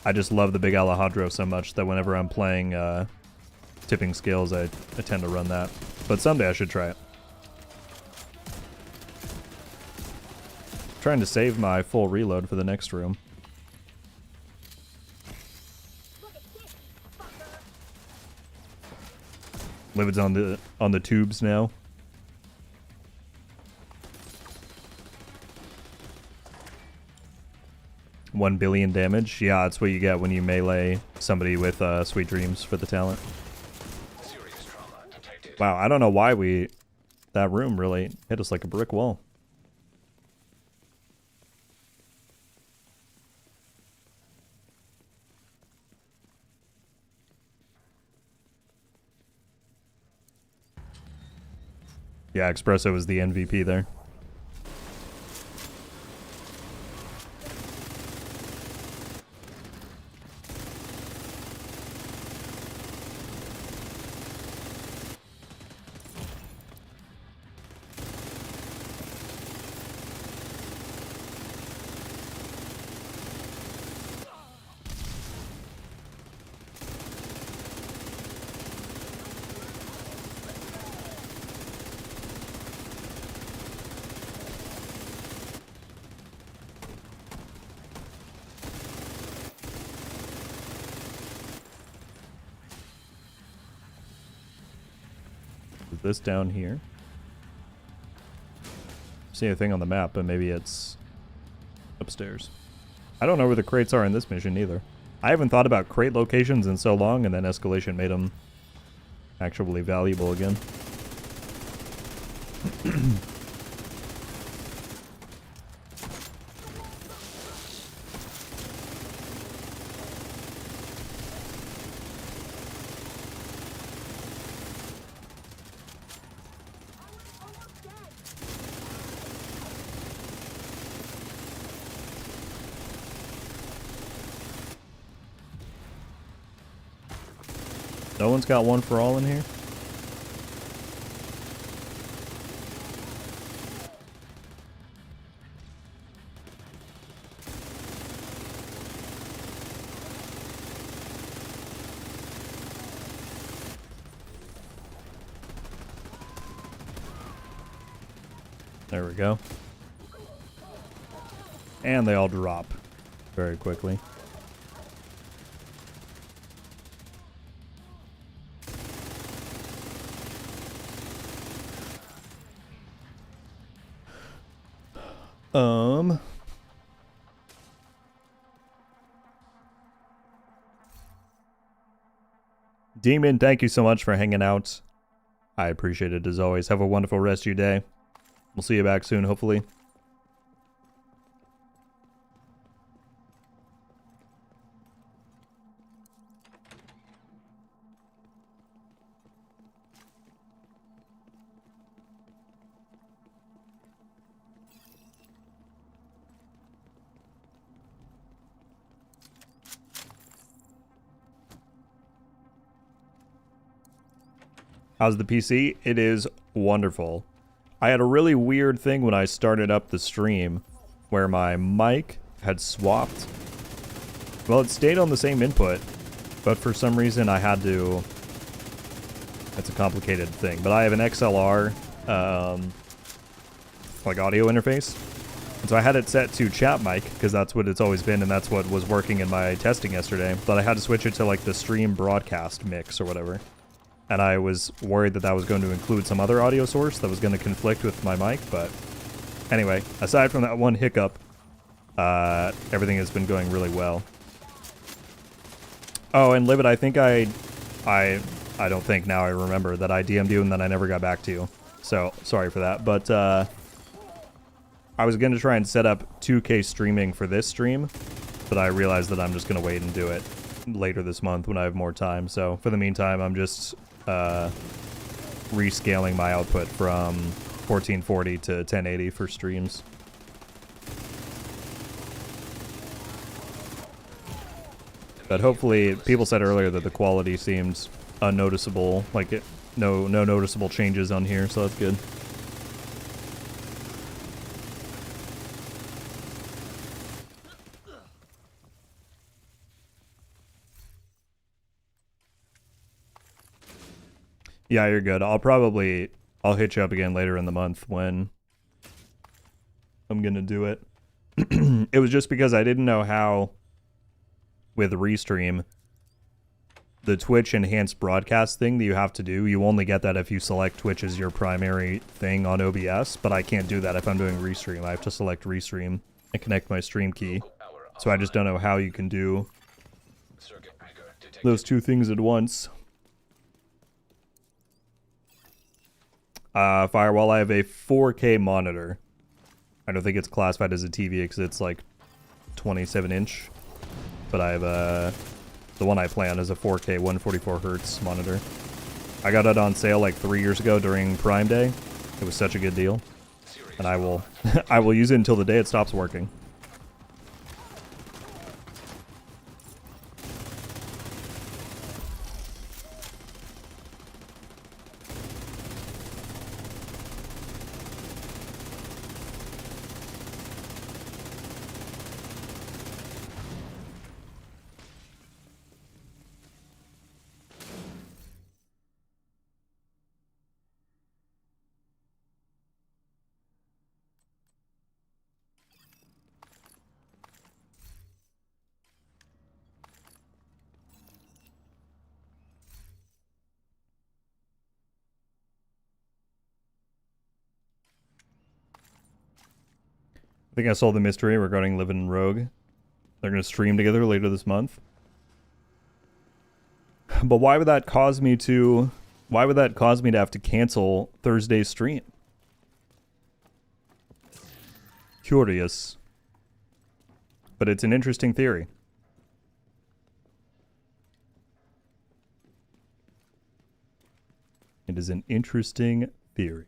I just love the big Alejandro so much that whenever I'm playing tipping skills, I tend to run that. But someday I should try it. Trying to save my full reload for the next room. Livid's on the tubes now. $1 billion damage. Yeah, that's what you get when you melee somebody with Sweet Dreams for the talent. serious trauma detected. Wow, I don't know why that room really hit us like a brick wall. Yeah, Espresso was the MVP there. Is this down here? See a thing on the map, but maybe it's upstairs. I don't know where the crates are in this mission either. I haven't thought about crate locations in so long, and then escalation made them actually valuable again. No one's got one for all in here? There we go. And they all drop very quickly. Demon, thank you so much for hanging out. I appreciate it as always. Have a wonderful rest of your day. We'll see you back soon, hopefully. How's the PC? It is wonderful. I had a really weird thing when I started up the stream where my mic had swapped. Well, it stayed on the same input, but for some reason I had to... It's a complicated thing, but I have an XLR like audio interface. And so I had it set to chat mic because that's what it's always been and that's what was working in my testing yesterday. But I had to switch it to like the stream broadcast mix or whatever. And I was worried that that was going to include some other audio source that was going to conflict with my mic, but anyway, aside from that one hiccup, everything has been going really well. Oh, and Livid, I think I don't think now I remember that I DM'd you and then I never got back to you. So, sorry for that, but I was going to try and set up 2K streaming for this stream, but I realized that I'm just going to wait and do it later this month when I have more time. So, for the meantime, I'm just... rescaling my output from 1440 to 1080 for streams. But hopefully, people said earlier that the quality seemed unnoticeable, like no noticeable changes on here, so that's good. Yeah, you're good. I'll hit you up again later in the month when I'm gonna do it. It was just because I didn't know how, with Restream, the Twitch enhanced broadcast thing that you have to do, you only get that if you select Twitch as your primary thing on OBS, but I can't do that if I'm doing Restream. I have to select Restream and connect my stream key. So I just don't know how you can do those two things at once. Firewall, I have a 4K monitor. I don't think it's classified as a TV because it's like 27 inch. But I have the one I play on is a 4K 144 hertz monitor. I got it on sale like 3 years ago during Prime Day. It was such a good deal. And I will I will use it until the day it stops working. I think I solved the mystery regarding Livin' and Rogue. They're going to stream together later this month. But why would that cause me to... Why would that cause me to have to cancel Thursday's stream? Curious. But it's an interesting theory. It is an interesting theory.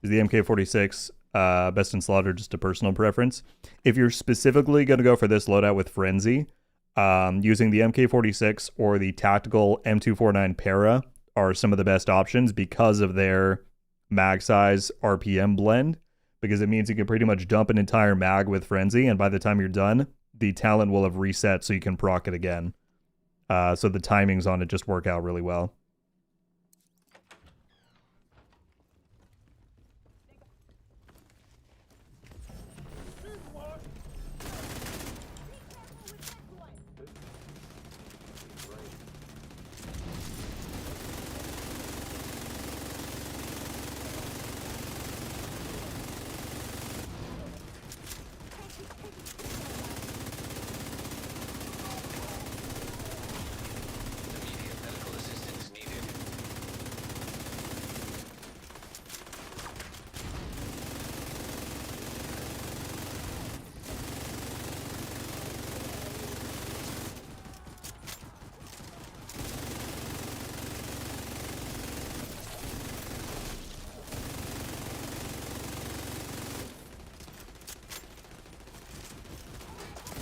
Is the MK46 best in Slaughter just a personal preference? If you're specifically going to go for this loadout with Frenzy, using the MK46 or the tactical M249 Para are some of the best options because of their mag size RPM blend, because it means you can pretty much dump an entire mag with Frenzy, and by the time you're done, the talent will have reset so you can proc it again. So the timings on it just work out really well. Immediate medical assistance needed.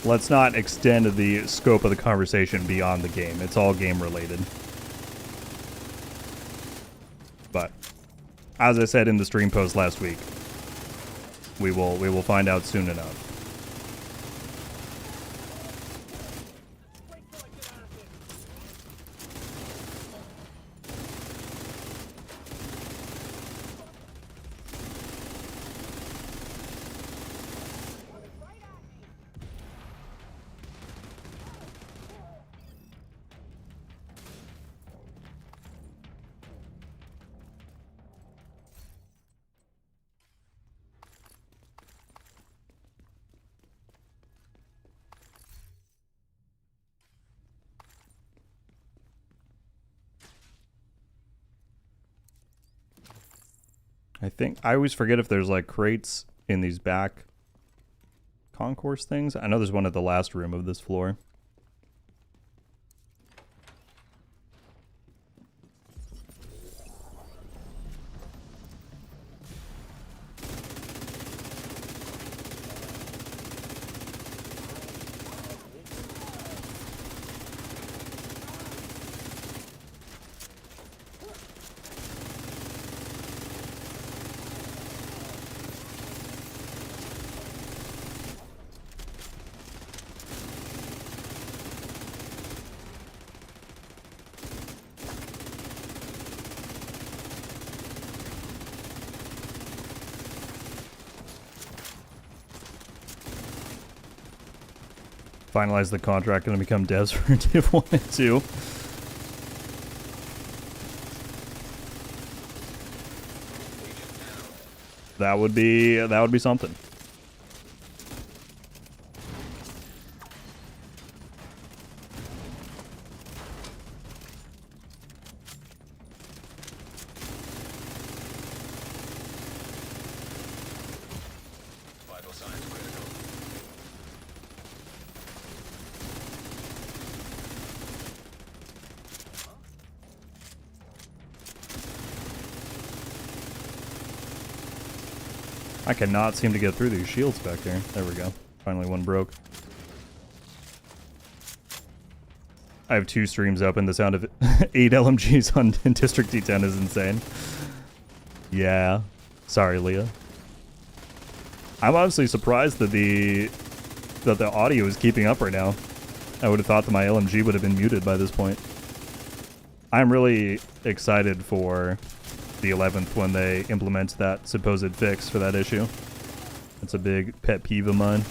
Let's not extend the scope of the conversation beyond the game. It's all game related. But as I said in the stream post last week, we will find out soon enough. I always forget if there's like crates in these back concourse things. I know there's one at the last room of this floor. Finalize the contract, gonna become devs for Div 1 and 2. That would be something. Vital signs critical. I cannot seem to get through these shields back there. There we go. Finally one broke. I have 2 streams up and the sound of 8 LMGs on District D10 is insane. Yeah. Sorry, Leah. I'm honestly surprised that the audio is keeping up right now. I would have thought that my LMG would have been muted by this point. I'm really excited for the 11th when they implement that supposed fix for that issue. It's a big pet peeve of mine.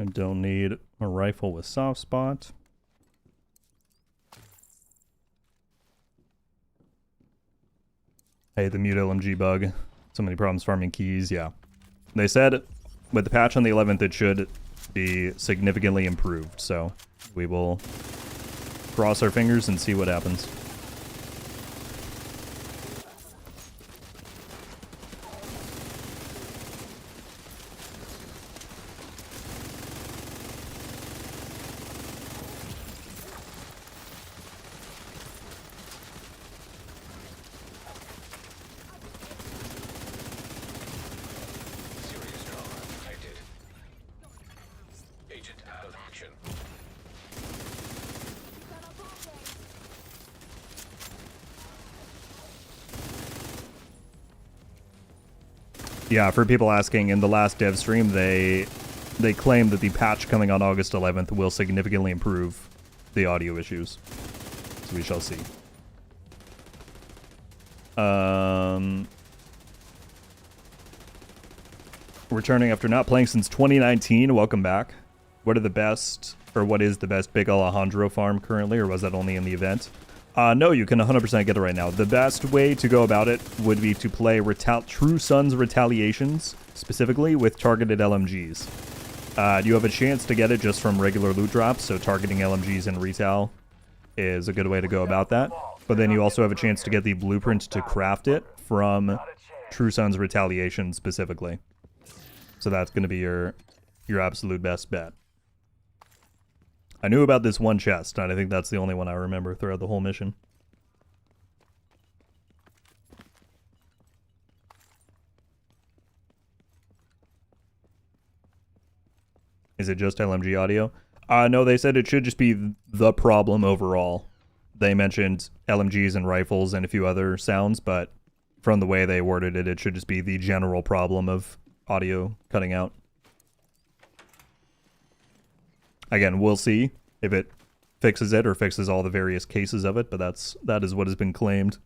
I don't need a rifle with soft spot. Hey, the mute LMG bug. So many problems farming keys, yeah. They said with the patch on the 11th it should be significantly improved, so we will cross our fingers and see what happens. Yeah, for people asking, in the last dev stream, they claim that the patch coming on August 11th will significantly improve the audio issues. So we shall see. Returning after not playing since 2019. Welcome back. What is the best Big Alejandro farm currently, or was that only in the event? No, you can 100% get it right now. The best way to go about it would be to play True Sons Retaliations, specifically with targeted LMGs. You have a chance to get it just from regular loot drops, so targeting LMGs in retail is a good way to go about that. But then you also have a chance to get the blueprint to craft it from True Sons Retaliation specifically. So that's going to be your absolute best bet. I knew about this one chest, and I think that's the only one I remember throughout the whole mission. Is it just LMG audio? No, they said it should just be the problem overall. They mentioned LMGs and rifles and a few other sounds, but from the way they worded it, it should just be the general problem of audio cutting out. Again, we'll see if it fixes it or fixes all the various cases of it, but that is what has been claimed.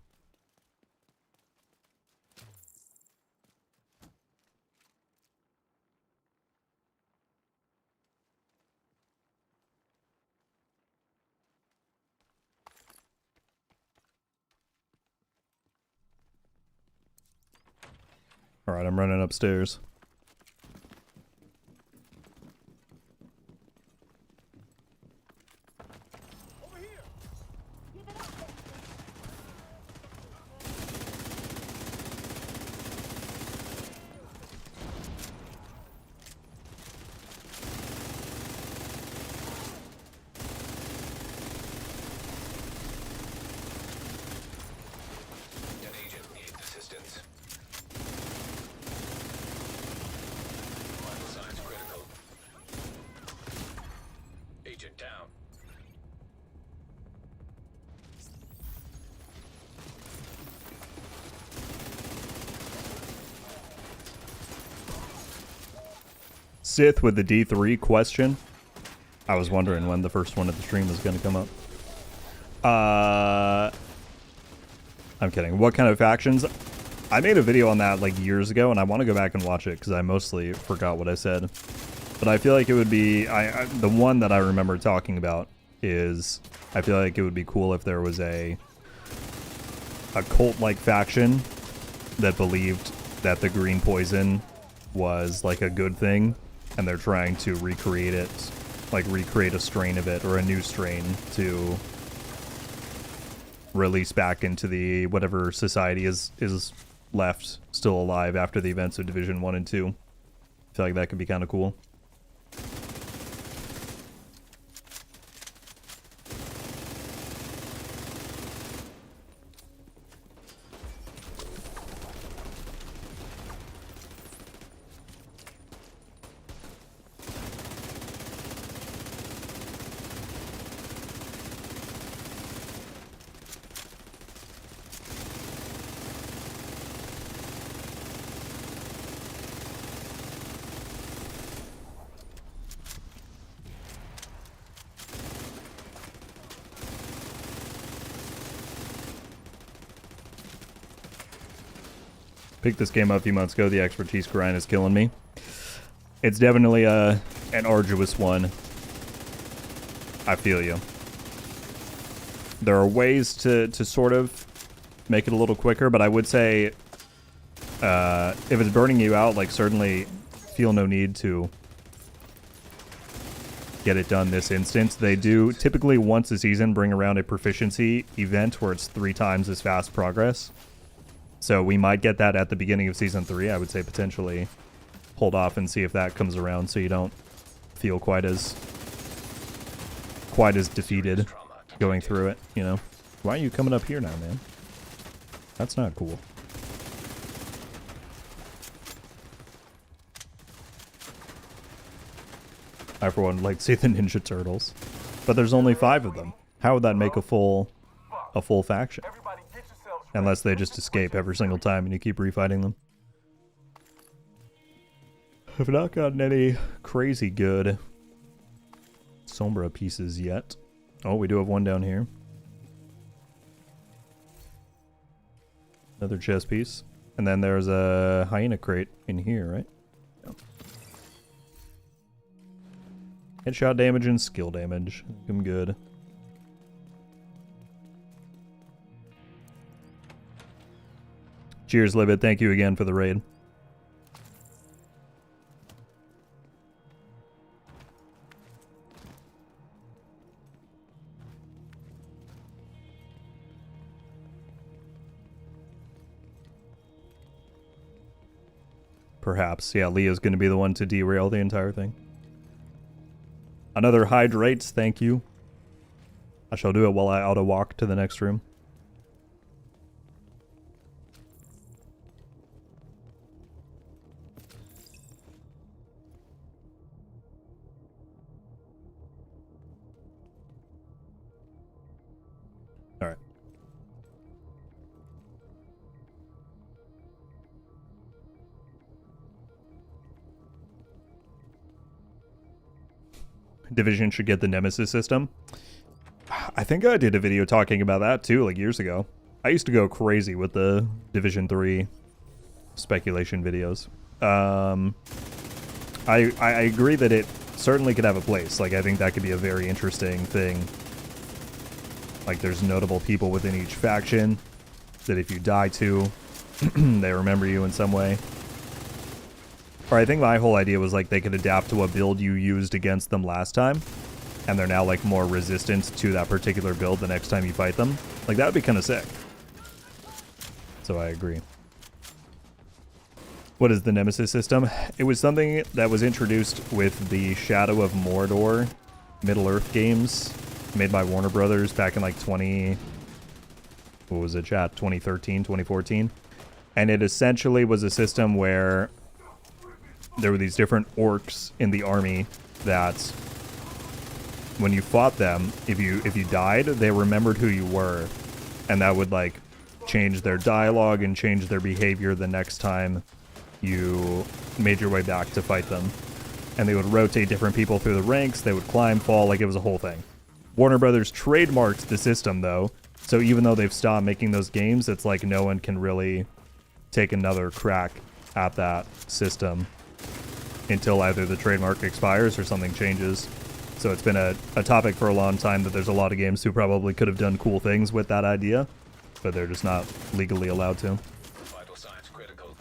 All right, I'm running upstairs. An agent needs assistance. Vital signs critical. Agent down. Sith with the D3 question. I was wondering when the first one of the stream was going to come up. I'm kidding. What kind of factions? I made a video on that like years ago, and I want to go back and watch it because I mostly forgot what I said. But I feel like it would be... the one that I remember talking about is... I feel like it would be cool if there was a cult-like faction that believed that the green poison was like a good thing, and they're trying to recreate it, like recreate a strain of it or a new strain to release back into the whatever society is left still alive after the events of Division 1 and 2. I feel like that could be kind of cool. Picked this game up a few months ago. The expertise grind is killing me. It's definitely an arduous one. I feel you. There are ways to sort of make it a little quicker, but I would say if it's burning you out, like certainly feel no need to get it done this instance. They do typically once a season bring around a proficiency event where it's 3 times as fast progress. So we might get that at the beginning of Season 3. I would say potentially hold off and see if that comes around so you don't feel quite as defeated going through it, you know? Why are you coming up here now, man? That's not cool. I, for one, like to see the Ninja Turtles. But there's only 5 of them. How would that make a full faction? Everybody get yourselves Unless they just escape every single time and you keep refighting them. I've not gotten any crazy good Sombra pieces yet. Oh, we do have one down here. Another chest piece. And then there's a hyena crate in here, right? Yeah. Headshot damage and skill damage. I'm good. Cheers, Libet. Thank you again for the raid. Perhaps. Yeah, Leah's going to be the one to derail the entire thing. Another hydrates, thank you. I shall do it while I auto-walk to the next room. Alright. Division should get the Nemesis system. I think I did a video talking about that too, like years ago. I used to go crazy with the Division 3 speculation videos. I agree that it certainly could have a place. Like, I think that could be a very interesting thing. Like, there's notable people within each faction that if you die to, they remember you in some way. Or I think my whole idea was like they could adapt to a build you used against them last time, and they're now like more resistant to that particular build the next time you fight them. Like, that would be kind of sick. So I agree. What is the Nemesis system? It was something that was introduced with the Shadow of Mordor Middle-earth games made by Warner Brothers back in like 2013, 2014. And it essentially was a system where there were these different orcs in the army that when you fought them, if you died, they remembered who you were, and that would like change their dialogue and change their behavior the next time you made your way back to fight them. And they would rotate different people through the ranks, they would climb, fall, like it was a whole thing. Warner Brothers trademarked the system though, so even though they've stopped making those games, it's like no one can really take another crack at that system until either the trademark expires or something changes. So it's been a topic for a long time that there's a lot of games who probably could have done cool things with that idea, but they're just not legally allowed to. Vital signs critical.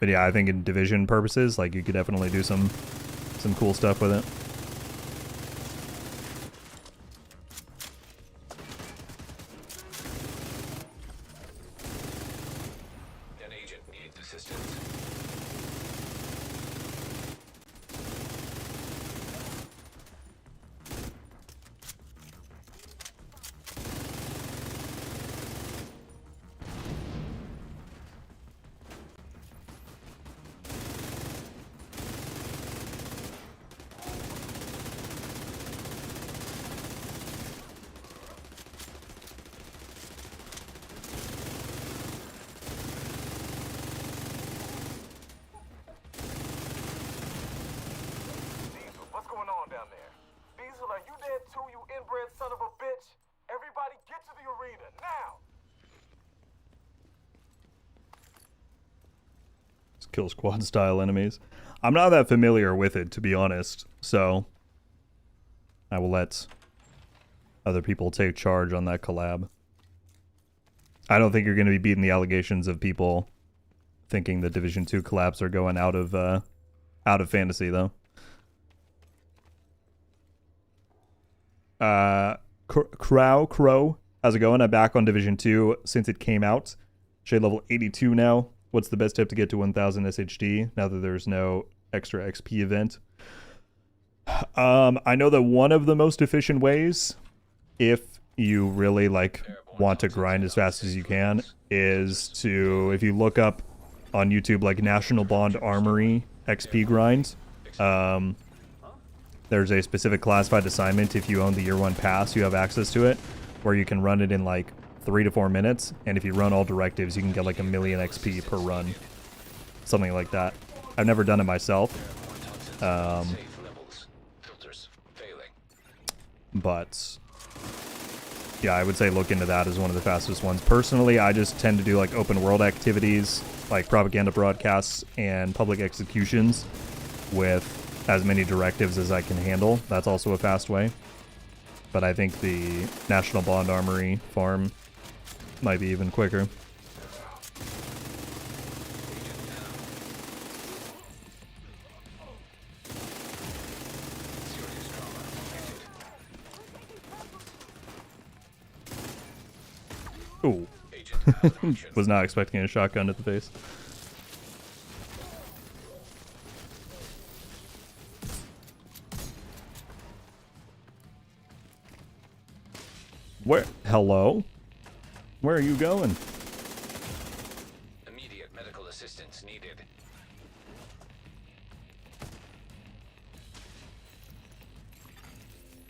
But yeah, I think in Division purposes, like, you could definitely do some cool stuff with it. An agent needs assistance. Diesel, what's going on down there? Diesel, are you dead too, you inbred son of a bitch? Everybody get to the arena, now! It's kill squad style enemies. I'm not that familiar with it, to be honest, so I will let other people take charge on that collab. I don't think you're going to be beating the allegations of people thinking the Division 2 collabs are going out of fantasy, though. Crow, how's it going? I'm back on Division 2 since it came out. Shade level 82 now. What's the best tip to get to 1000 SHD now that there's no extra XP event? I know that one of the most efficient ways, if you really like want to grind as fast as you can, is to, if you look up on YouTube like National Bond Armory XP grind, there's a specific classified assignment. If you own the year 1 pass, you have access to it, where you can run it in like 3 to 4 minutes, and if you run all directives, you can get like 1,000,000 XP per run. Something like that. I've never done it myself. Safe levels. Filters failing. But yeah, I would say look into that as one of the fastest ones. Personally, I just tend to do like open world activities, like propaganda broadcasts and public executions with as many directives as I can handle. That's also a fast way. But I think the National Bond Armory farm might be even quicker. Ooh. Was not expecting a shotgun at the face. Where? Hello? Where are you going? Immediate medical assistance needed.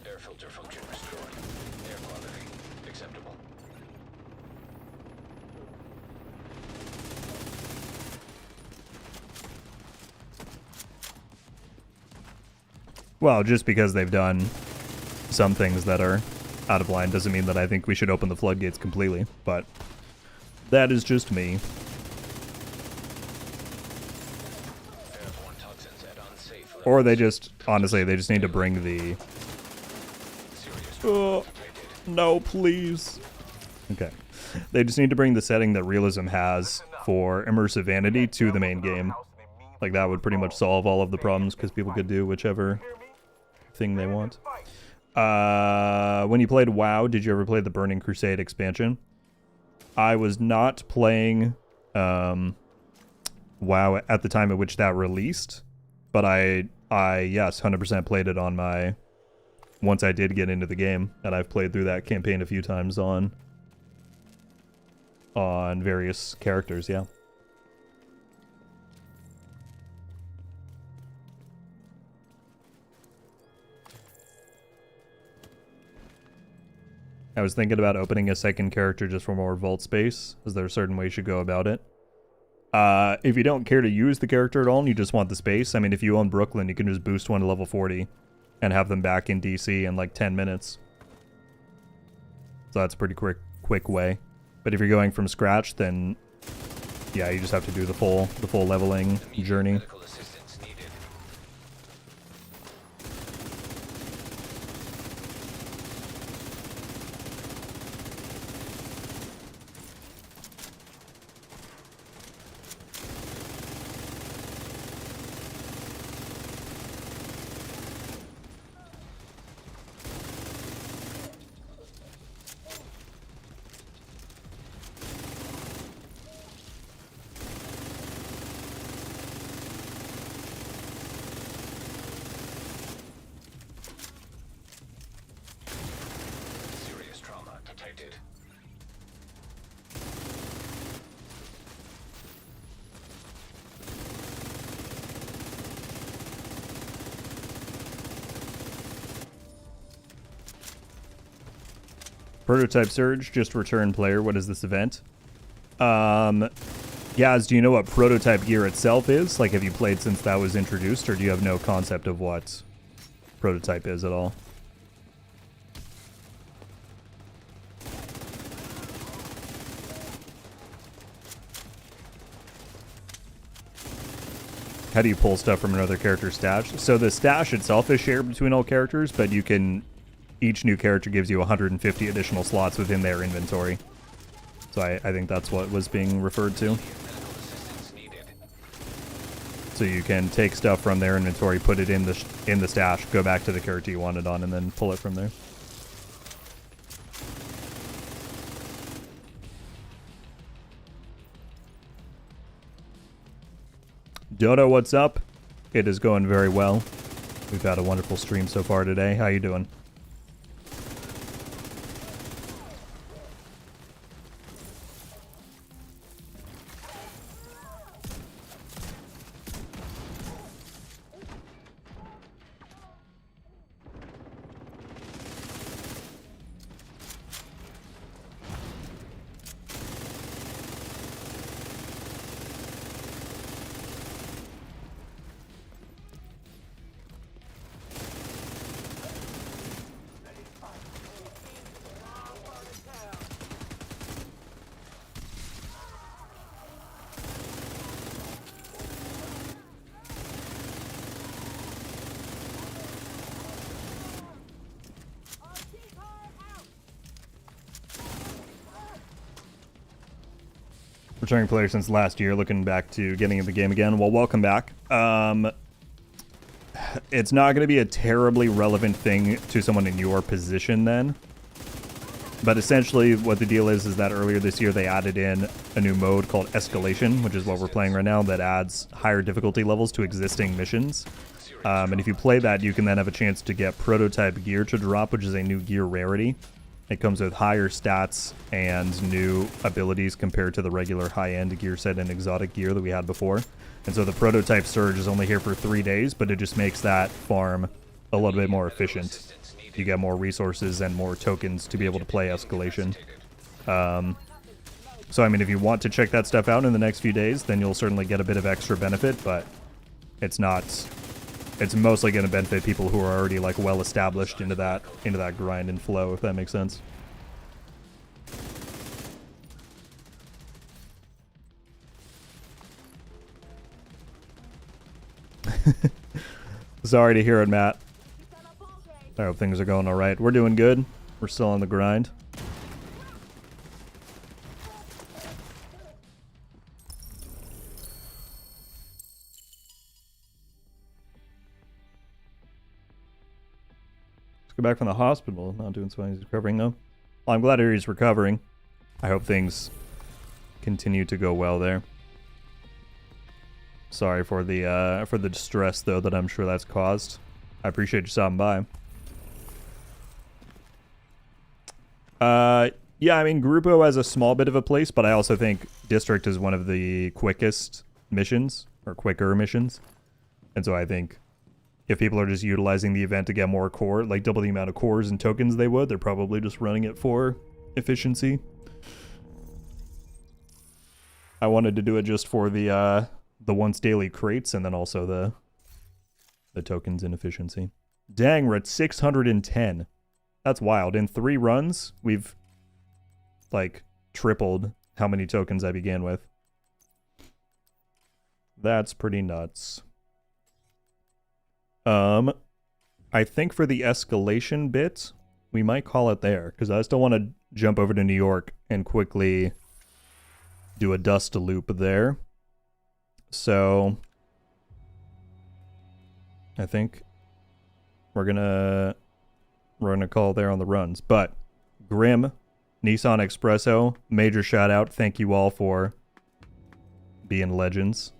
Air filter function restored. Air quality acceptable. Well, just because they've done some things that are out of line doesn't mean that I think we should open the floodgates completely, but that is just me. Airborne toxins at unsafe levels. Or they just, honestly, they just need to bring the... Serious Oh, no, please. Okay. They just need to bring the setting that realism has for immersive vanity to the main game. Like, that would pretty much solve all of the problems, because people could do whichever thing they want. When you played WoW, did you ever play the Burning Crusade expansion? I was not playing WoW at the time at which that released, but I yes, 100% played it on my... Once I did get into the game, and I've played through that campaign a few times on various characters, yeah. I was thinking about opening a second character just for more vault space. Is there a certain way you should go about it? If you don't care to use the character at all and you just want the space, I mean, if you own Brooklyn, you can just boost one to level 40 and have them back in DC in like 10 minutes. So that's a pretty quick way. But if you're going from scratch, then yeah, you just have to do the full leveling journey. medical assistance needed. Serious trauma detected. Prototype Surge, just return player. What is this event? Yaz, do you know what prototype gear itself is? Like, have you played since that was introduced, or do you have no concept of what prototype is at all? How do you pull stuff from another character's stash? So the stash itself is shared between all characters, but you can... Each new character gives you 150 additional slots within their inventory. So I think that's what was being referred to. Medical assistance needed. So you can take stuff from their inventory, put it in the stash, go back to the character you want it on, and then pull it from there. Dodo, what's up? It is going very well. We've had a wonderful stream so far today. How you doing? Returning player since last year, looking back to getting in the game again. Well, welcome back. It's not going to be a terribly relevant thing to someone in your position then. But essentially what the deal is that earlier this year they added in a new mode called Escalation, which is what we're playing right now, that adds higher difficulty levels to existing missions. And if you play that, you can then have a chance to get prototype gear to drop, which is a new gear rarity. It comes with higher stats and new abilities compared to the regular high-end gear set and exotic gear that we had before. And so the prototype surge is only here for 3 days, but it just makes that farm a little bit more efficient. You get more resources and more tokens to be able to play Escalation. So, I mean, if you want to check that stuff out in the next few days, then you'll certainly get a bit of extra benefit, but it's not... It's mostly going to benefit people who are already, like, well established into that grind and flow, if that makes sense. Sorry to hear it, Matt. I hope things are going alright. We're doing good. We're still on the grind. Let's go back from the hospital. Not doing so well. He's recovering, though. Well, I'm glad to hear he's recovering. I hope things continue to go well there. Sorry for the distress, though, that I'm sure that's caused. I appreciate you stopping by. Yeah, I mean, Grupo has a small bit of a place, but I also think District is one of the quickest missions, or quicker missions. And so I think if people are just utilizing the event to get more core, like double the amount of cores and tokens they would, they're probably just running it for efficiency. I wanted to do it just for the once daily crates and then also the tokens and efficiency. Dang, we're at 610. That's wild. In 3 runs, we've, like, tripled how many tokens I began with. That's pretty nuts. I think for the escalation bit, we might call it there, because I still want to jump over to New York and quickly do a dust loop there. So, I think we're gonna call there on the runs. But Grim, Nissan Expresso, major shout out. Thank you all for being legends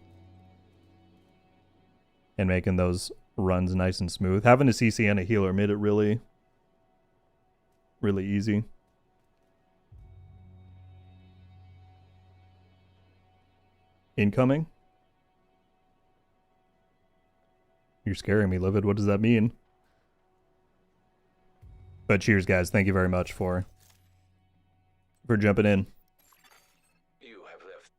and making those runs nice and smooth. Having a CC and a healer made it really, really easy. Incoming? You're scaring me, Livid. What does that mean? But cheers, guys. Thank you very much for jumping in. You have left.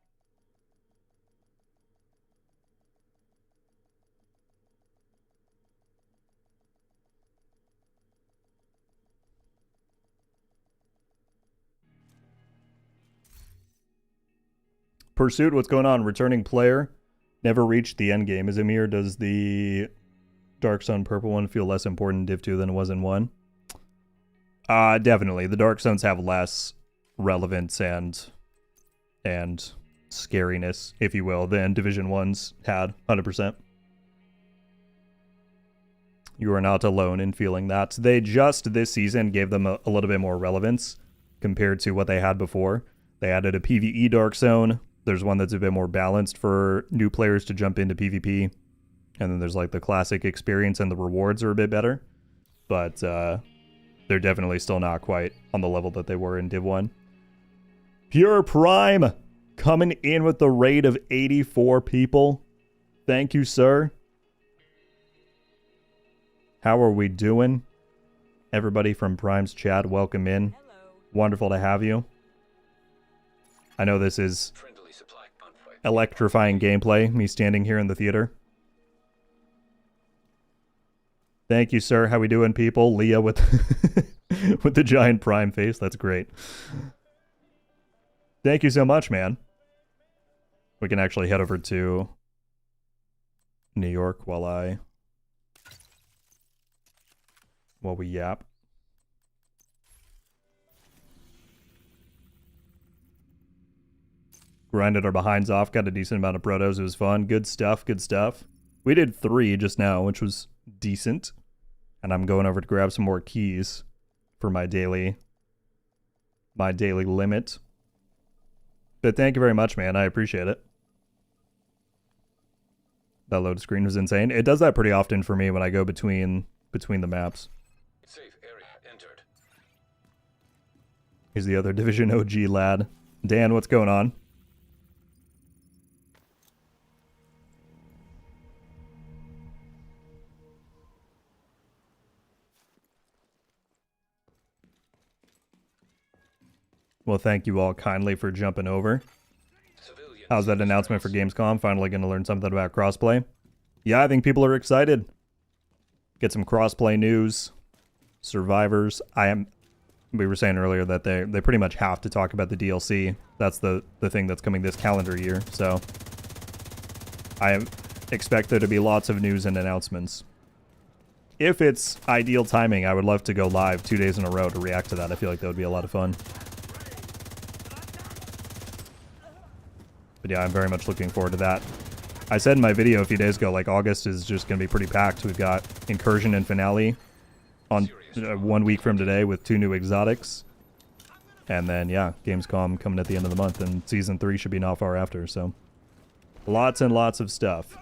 Pursuit, what's going on? Returning player. Never reached the end game. Is Amir, does the Dark Sun purple one feel less important in Div 2 than it was in 1? Definitely. The Dark Zones have less relevance and scariness, if you will, than Division 1's had, 100%. You are not alone in feeling that. They just, this season, gave them a little bit more relevance compared to what they had before. They added a PvE Dark Zone. There's one that's a bit more balanced for new players to jump into PvP. And then there's like the classic experience and the rewards are a bit better. But they're definitely still not quite on the level that they were in Div 1. Pure Prime coming in with the raid of 84 people. Thank you, sir. How are we doing? Everybody from Prime's chat, welcome in. Hello. Wonderful to have you. I know this is Friendly supply gunfight. electrifying gameplay, me standing here in the theater. Thank you, sir. How we doing, people? Leah with with the giant Prime face. That's great. Thank you so much, man. We can actually head over to New York while we yap. Grinded our behinds off, got a decent amount of protos. It was fun. Good stuff, good stuff. We did 3 just now, which was decent. And I'm going over to grab some more keys for my daily limit. But thank you very much, man. I appreciate it. That load screen was insane. It does that pretty often for me when I go between the maps. Safe area entered. Here's the other Division OG lad. Dan, what's going on? Well, thank you all kindly for jumping over. Civilians How's that in announcement for distress. Gamescom? Finally going to learn something about crossplay. Yeah, I think people are excited. Get some crossplay news. Survivors. We were saying earlier that they pretty much have to talk about the DLC. That's the thing that's coming this calendar year. So I expect there to be lots of news and announcements. If it's ideal timing, I would love to go live 2 days in a row to react to that. I feel like that would be a lot of fun. But yeah, I'm very much looking forward to that. I said in my video a few days ago, like, August is just going to be pretty packed. We've got Incursion and Finale on 1 week from today with 2 new exotics. And then, yeah, Gamescom coming at the end of the month, and Season 3 should be not far after, so lots and lots of stuff.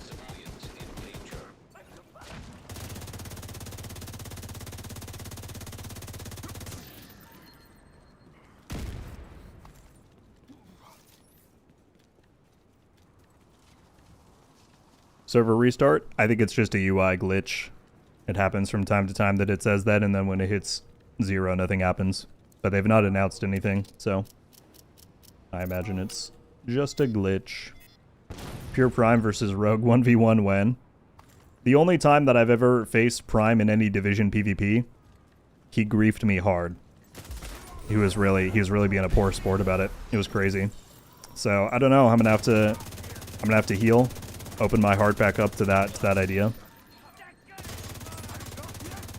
Civilians in danger. Server restart? I think it's just a UI glitch. It happens from time to time that it says that, and then when it hits 0, nothing happens. But they've not announced anything, so I imagine it's just a glitch. Pure Prime versus Rogue 1v1 when? The only time that I've ever faced Prime in any Division PvP, he griefed me hard. He was really being a poor sport about it. It was crazy. So I don't know. I'm gonna have to heal, open my heart back up to that idea.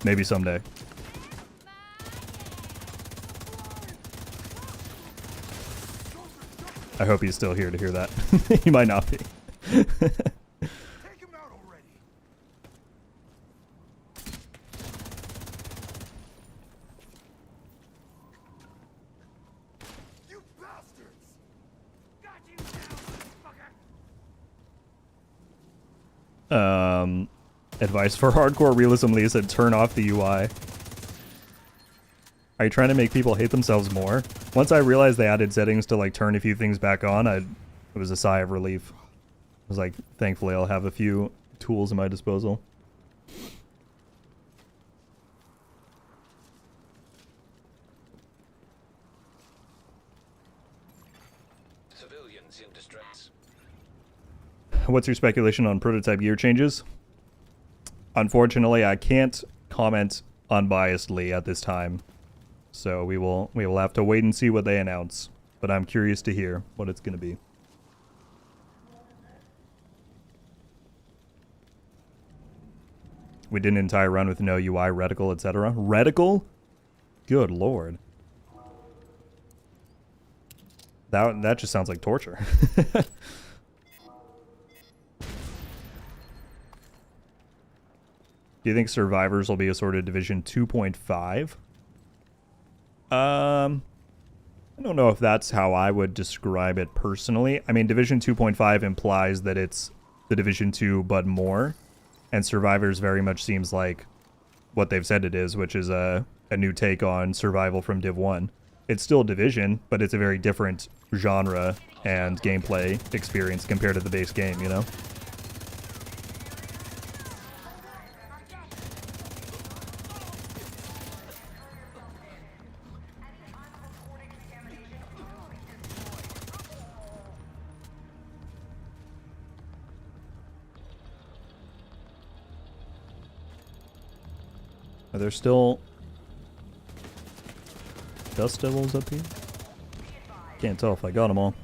Maybe someday. I hope he's still here to hear that. He might not be. Take him out already. You bastards! Got you down, fucker. Advice for hardcore realism, Lee said turn off the UI. Are you trying to make people hate themselves more? Once I realized they added settings to like turn a few things back on, it was a sigh of relief. I was like, thankfully I'll have a few tools at my disposal. Civilians in distress. What's your speculation on prototype gear changes? Unfortunately, I can't comment unbiasedly at this time. So we will have to wait and see what they announce. But I'm curious to hear what it's going to be. We did an entire run with no UI, reticle, etc. Reticle? Good lord. That just sounds like torture. Do you think Survivors will be a sort of Division 2.5? I don't know if that's how I would describe it personally. I mean, Division 2.5 implies that it's the Division 2 but more. And Survivors very much seems like what they've said it is, which is a new take on survival from Div 1. It's still Division, but it's a very different genre and gameplay experience compared to the base game, you know? Are there still Dust Devils up here? Can't tell if I got them all.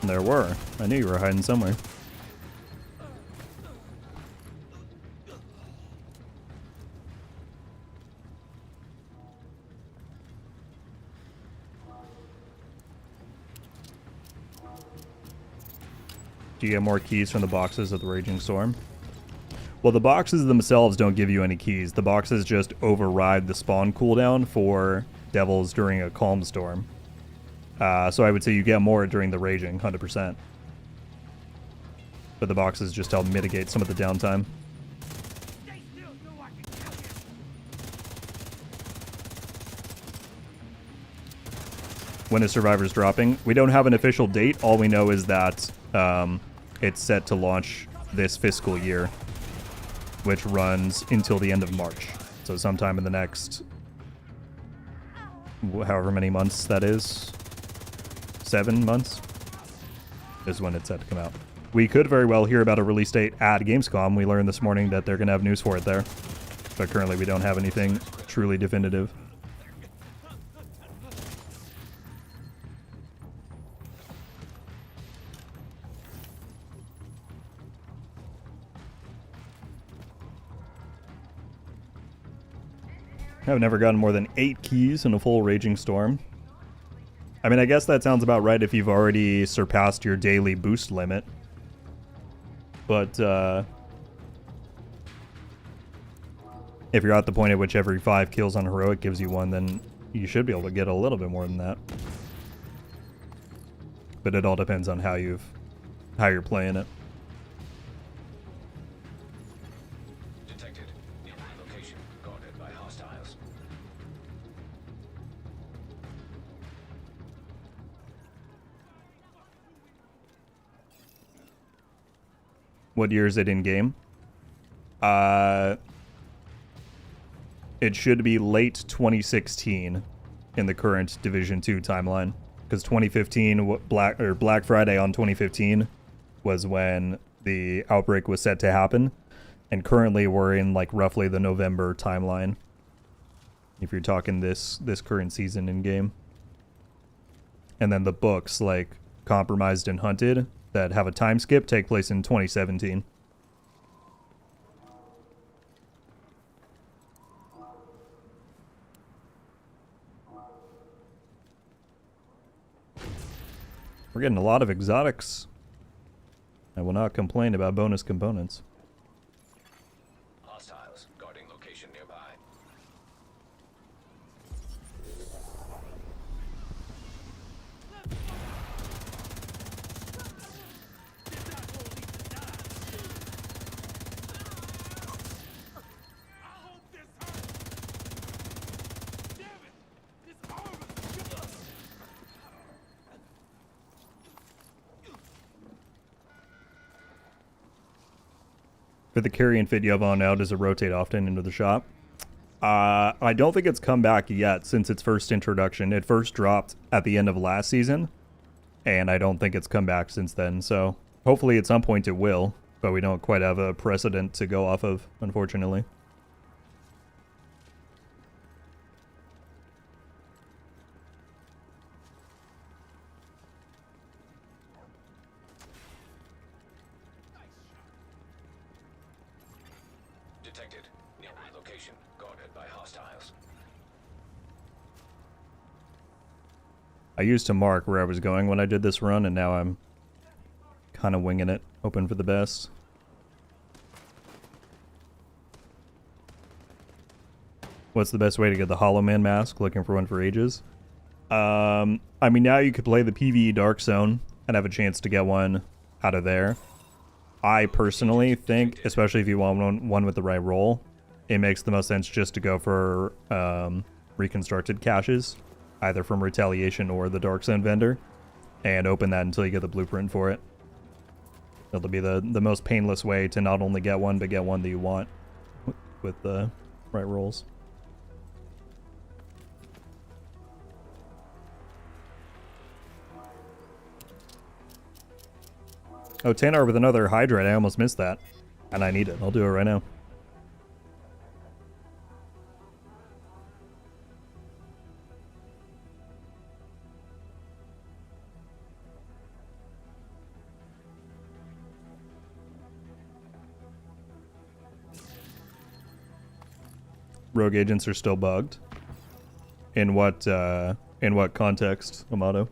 There were. I knew you were hiding somewhere. Do you get more keys from the boxes of the Raging Storm? Well, the boxes themselves don't give you any keys. The boxes just override the spawn cooldown for devils during a calm storm. So I would say you get more during the Raging, 100%. But the boxes just help mitigate some of the downtime. When is Survivors dropping? We don't have an official date. All we know is that it's set to launch this fiscal year, which runs until the end of March. So sometime in the next, however many months that is, 7 months, is when it's set to come out. We could very well hear about a release date at Gamescom. We learned this morning that they're going to have news for it there. But currently we don't have anything truly definitive. I've never gotten more than 8 keys in a full Raging Storm. I mean, I guess that sounds about right if you've already surpassed your daily boost limit. But, if you're at the point at which every 5 kills on Heroic gives you 1, then you should be able to get a little bit more than that. But it all depends on how you're playing it. Detected. Nearby location guarded by hostiles. What year is it in game? It should be late 2016 in the current Division 2 timeline, because 2015 Black Friday on 2015 was when the outbreak was set to happen, and currently we're in like roughly the November timeline. If you're talking this current season in game, and then the books like Compromised and Hunted that have a time skip take place in 2017. We're getting a lot of exotics. I will not complain about bonus components. Hostiles guarding location nearby. For the carrion fit you have on now, does it rotate often into the shop? I don't think it's come back yet since its first introduction. It first dropped at the end of last season, and I don't think it's come back since then. So hopefully at some point it will, but we don't quite have a precedent to go off of, unfortunately. Detected. Nearby location guarded by hostiles. I used to mark where I was going when I did this run, and now I'm kind of winging it, hoping for the best. What's the best way to get the Hollow Man mask? Looking for one for ages. I mean, now you could play the PvE Dark Zone and have a chance to get one out of there. I personally think, especially if you want one with the right role, it makes the most sense just to go for reconstructed caches, either from Retaliation or the Dark Zone vendor, and open that until you get the blueprint for it. It'll be the most painless way to not only get one, but get one that you want with the right roles. Oh, Tanar with another Hydrate. I almost missed that. And I need it. I'll do it right now. rogue agents are still bugged. In what context, Amato?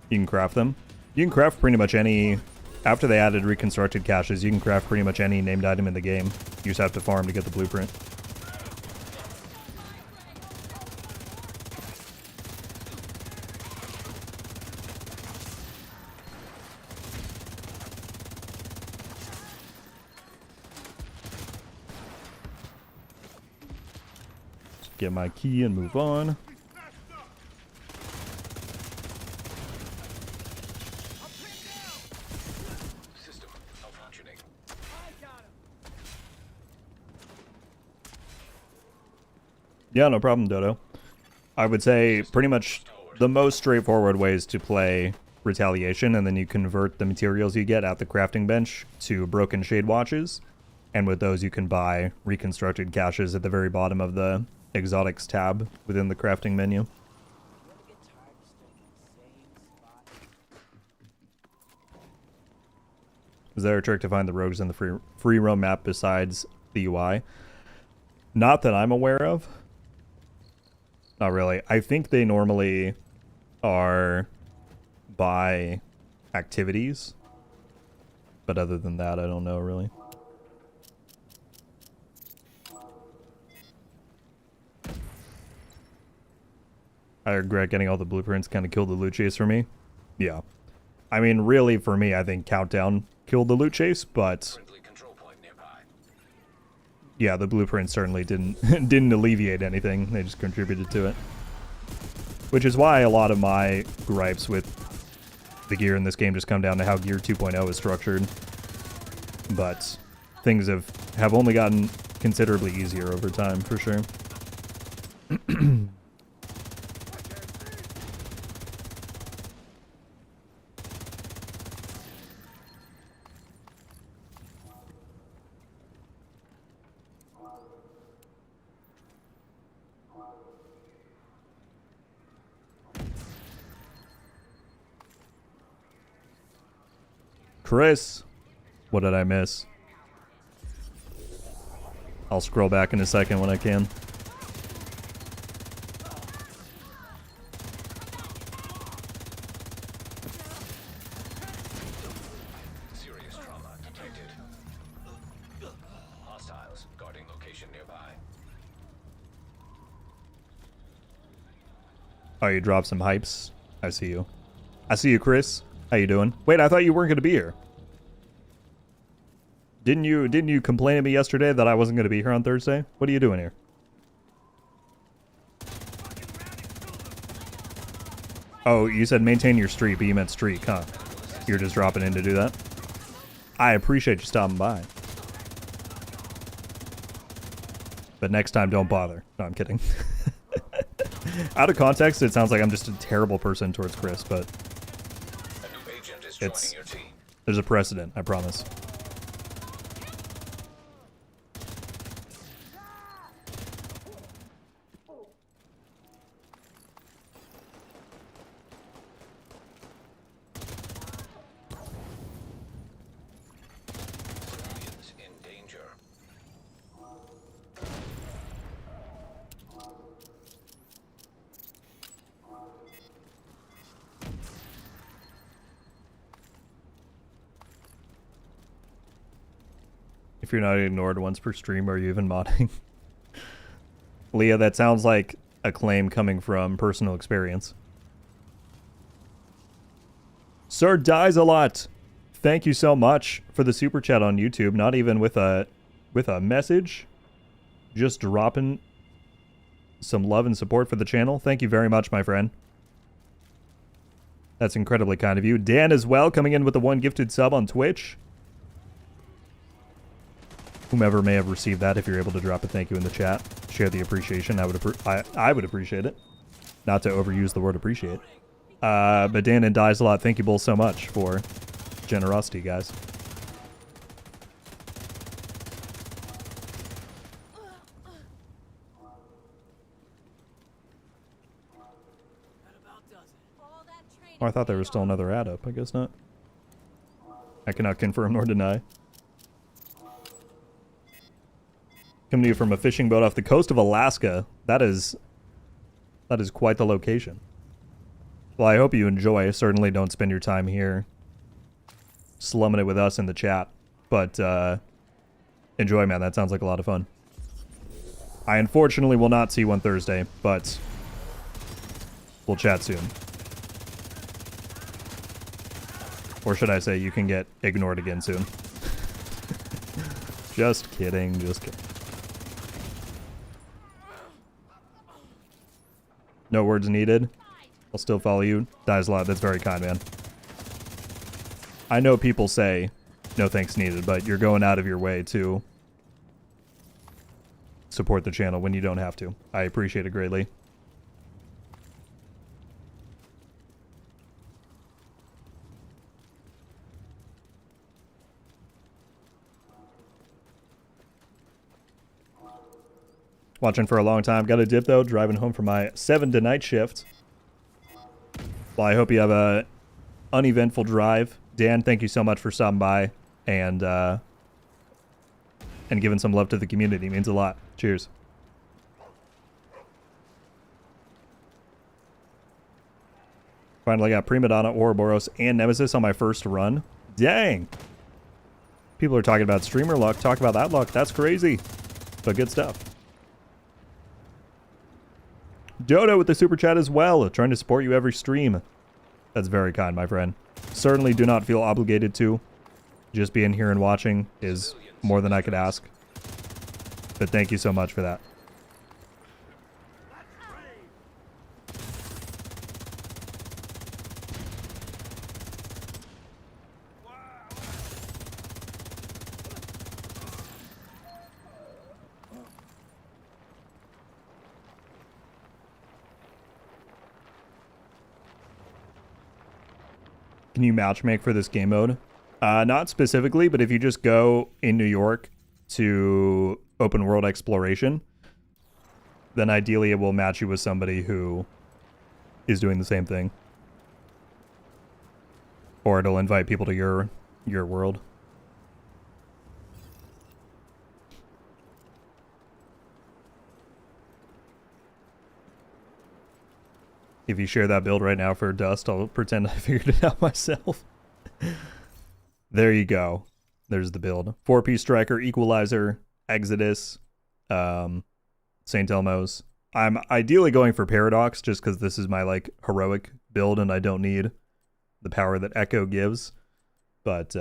You can craft them. You can craft pretty much any... After they added reconstructed caches, you can craft pretty much any named item in the game. You just have to farm to get the blueprint. Get my key and move on. System malfunctioning. Yeah, no problem, Dodo. I would say pretty much the most straightforward ways to play Retaliation, and then you convert the materials you get at the crafting bench to broken shade watches, and with those you can buy reconstructed caches at the very bottom of the exotics tab within the crafting menu. Is there a trick to find the rogues in the free roam map besides the UI? Not that I'm aware of. Not really. I think they normally are by activities. But other than that, I don't know really. I regret getting all the blueprints, kind of killed the loot chase for me. Yeah. I mean, really, for me, I think Countdown killed the loot chase, but... Friendly control point nearby. Yeah, the blueprints certainly didn't alleviate anything. They just contributed to it. Which is why a lot of my gripes with the gear in this game just come down to how Gear 2.0 is structured. But things have only gotten considerably easier over time, for sure. Chris, what did I miss? I'll scroll back in a second when I can. Serious trauma detected. Hostiles guarding location nearby. Oh, you dropped some hypes? I see you. I see you, Chris. How you doing? Wait, I thought you weren't going to be here. Didn't you complain to me yesterday that I wasn't going to be here on Thursday? What are you doing here? Oh, you said maintain your streak, but you meant streak, huh? You're just dropping in to do that? I appreciate you stopping by. But next time, don't bother. No, I'm kidding. Out of context, it sounds like I'm just a terrible person towards Chris, but A new agent is joining your team. there's a precedent, I promise. Civilians in danger. If you're not ignored once per stream, are you even modding? Leah, that sounds like a claim coming from personal experience. Sir Dies a Lot, thank you so much for the super chat on YouTube. Not even with a message, just dropping some love and support for the channel. Thank you very much, my friend. That's incredibly kind of you. Dan as well, coming in with the one gifted sub on Twitch. Whomever may have received that, if you're able to drop a thank you in the chat, share the appreciation. I would appreciate it. Not to overuse the word appreciate. But Dan and Dies a Lot, thank you both so much for generosity, guys. Oh, I thought there was still another ad up. I guess not. I cannot confirm nor deny. Coming to you from a fishing boat off the coast of Alaska. That is quite the location. Well, I hope you enjoy. Certainly don't spend your time here slumming it with us in the chat. But enjoy, man. That sounds like a lot of fun. I unfortunately will not see you on Thursday, but we'll chat soon. Or should I say you can get ignored again soon. Just kidding, just kidding. No words needed. I'll still follow you. Dies a lot. That's very kind, man. I know people say no thanks needed, but you're going out of your way to support the channel when you don't have to. I appreciate it greatly. Watching for a long time. Got a dip though, driving home from my 7 to night shift. Well, I hope you have a uneventful drive. Dan, thank you so much for stopping by and giving some love to the community. It means a lot. Cheers. Finally got Prima Donna, Ouroboros, and Nemesis on my first run. Dang! People are talking about streamer luck. Talk about that luck. That's crazy. But good stuff. Dodo with the super chat as well. Trying to support you every stream. That's very kind, my friend. Certainly do not feel obligated to. Just being here and watching is more than I could ask. But thank you so much for that. Can you matchmake for this game mode? Not specifically, but if you just go in New York to open world exploration, then ideally it will match you with somebody who is doing the same thing. Or it'll invite people to your world. If you share that build right now for Dust, I'll pretend I figured it out myself. There you go. There's the build. 4-piece striker, equalizer, Exodus, St. Elmo's. I'm ideally going for Paradox just because this is my like heroic build and I don't need the power that Echo gives. But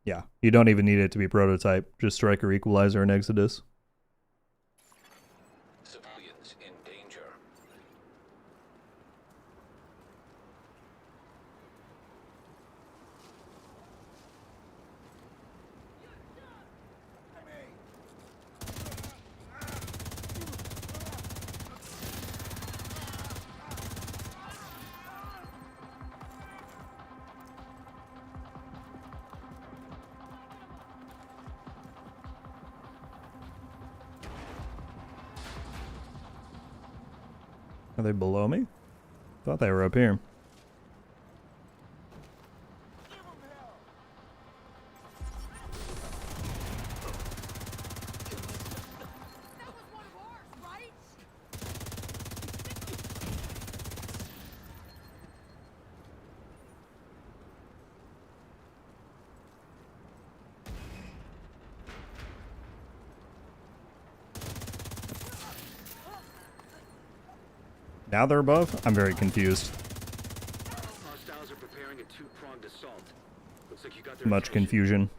yeah, you don't even need it to be prototype. Just striker, equalizer, and Exodus. Civilians in danger. Are they below me? Thought they were up here. Now they're above? I'm very confused. Hostiles are preparing a two-pronged assault. Looks like you got their Much attention. confusion.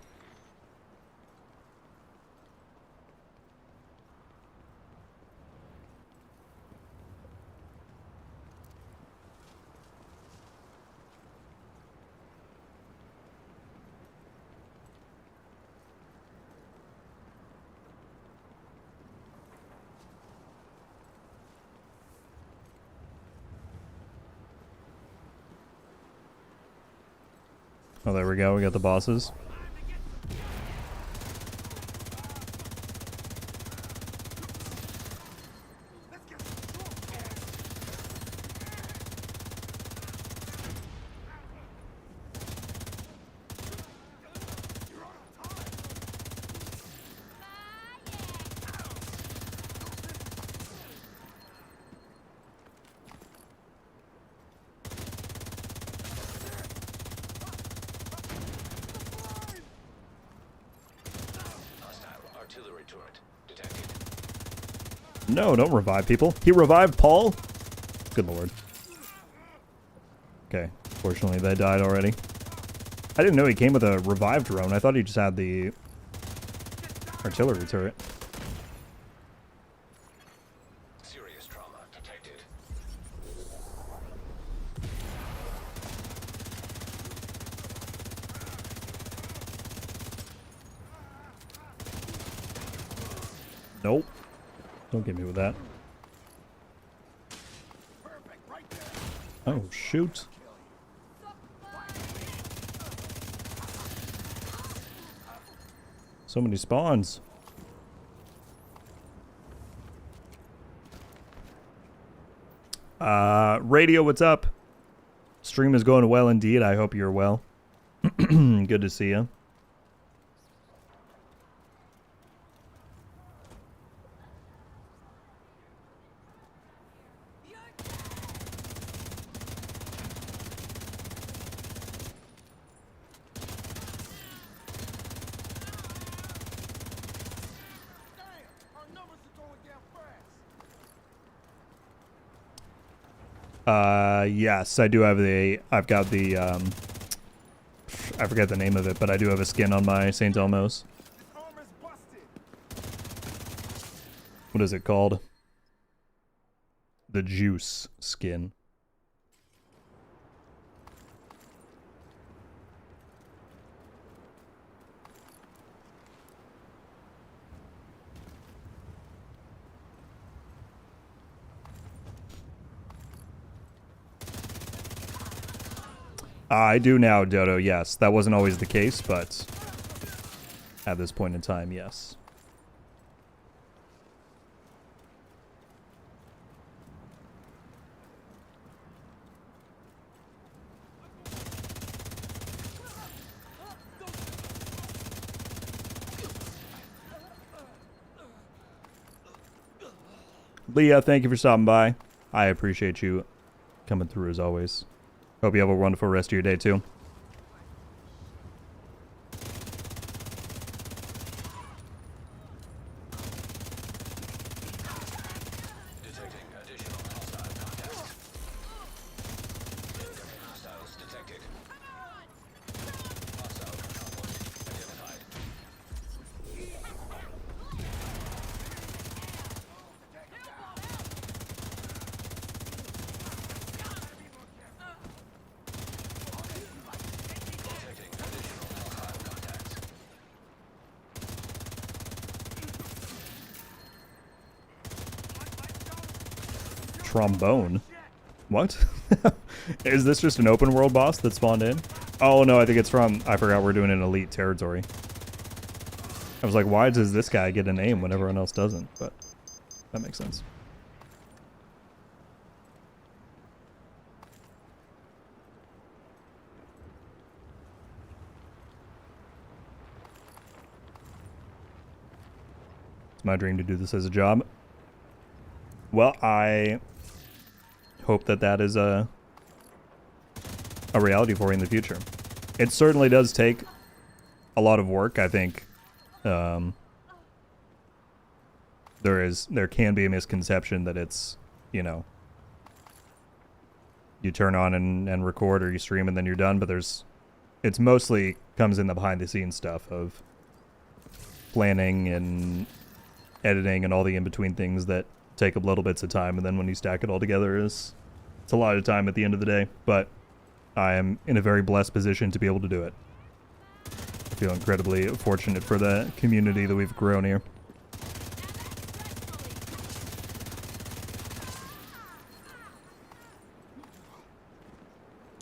Oh, there we go. We got the bosses. artillery turret detected. No, don't revive people. He revived Paul? Good lord. Okay, fortunately they died already. I didn't know he came with a revived drone. I thought he just had the artillery turret. Serious trauma detected. Nope. Don't get me with that. Oh, shoot. So many spawns. Radio, what's up? Stream is going well indeed. I hope you're well. Good to see you. Yes, I do have I've got the, I forget the name of it, but I do have a skin on my St. Elmo's. What is it called? The Juice skin. I do now, Dodo, yes. That wasn't always the case, but at this point in time, yes. Leah, thank you for stopping by. I appreciate you coming through as always. Hope you have a wonderful rest of your day, too. Detecting additional hostile contacts. Hostiles detected. Hostile control point identified. Detecting additional hostile contacts. Trombone? What? Is this just an open world boss that spawned in? Oh no, I think it's from, I forgot we're doing an elite territory. I was like, why does this guy get a name when everyone else doesn't? But that makes sense. It's my dream to do this as a job. Well, I hope that that is a reality for you in the future. It certainly does take a lot of work. I think there can be a misconception that it's, you know, you turn on and record or you stream and then you're done, but it's mostly comes in the behind the scenes stuff of planning and editing and all the in-between things that take up little bits of time, and then when you stack it all together it's a lot of time at the end of the day, but I am in a very blessed position to be able to do it. I feel incredibly fortunate for the community that we've grown here.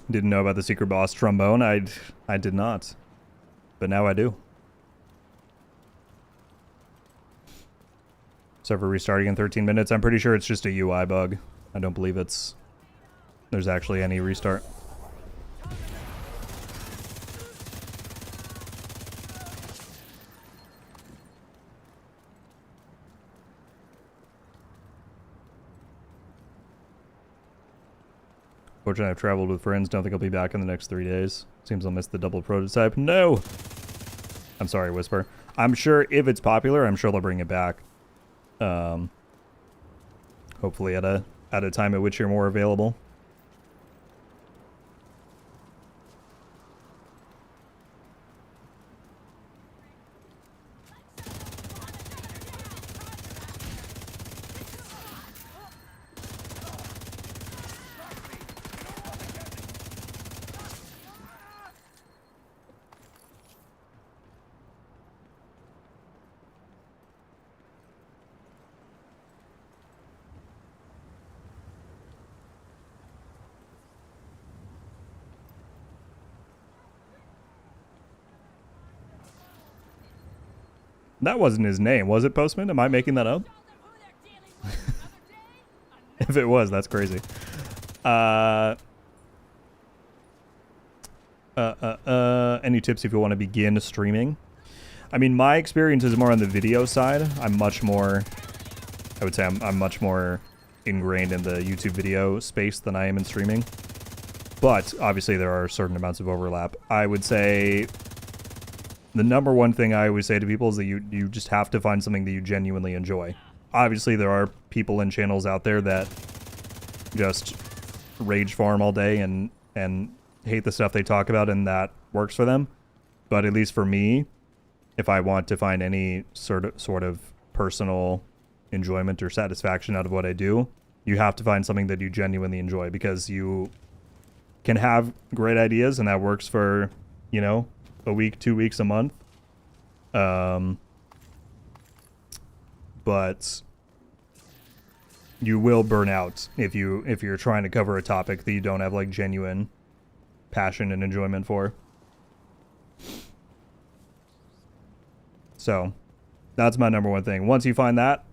Didn't know about the secret boss trombone. I did not, but now I do. Server restarting in 13 minutes. I'm pretty sure it's just a UI bug. I don't believe there's actually any restart. Fortunately, I've traveled with friends. Don't think I'll be back in the next 3 days. Seems I'll miss the double prototype. No! I'm sorry, Whisper. I'm sure if it's popular, I'm sure they'll bring it back. Hopefully at a time at which you're more available. That wasn't his name, was it, Postman? Am I making that up? If it was, that's crazy. Any tips if you want to begin streaming? I mean, my experience is more on the video side. I'm much more, I would say I'm much more ingrained in the YouTube video space than I am in streaming. But obviously there are certain amounts of overlap. I would say the number one thing I always say to people is that you just have to find something that you genuinely enjoy. Obviously there are people and channels out there that just rage farm all day and hate the stuff they talk about, and that works for them. But at least for me, if I want to find any sort of personal enjoyment or satisfaction out of what I do, you have to find something that you genuinely enjoy, because you can have great ideas and that works for, you know, a week, 2 weeks, a month. But you will burn out if you're trying to cover a topic that you don't have like genuine passion and enjoyment for. So that's my number one thing. Once you find that,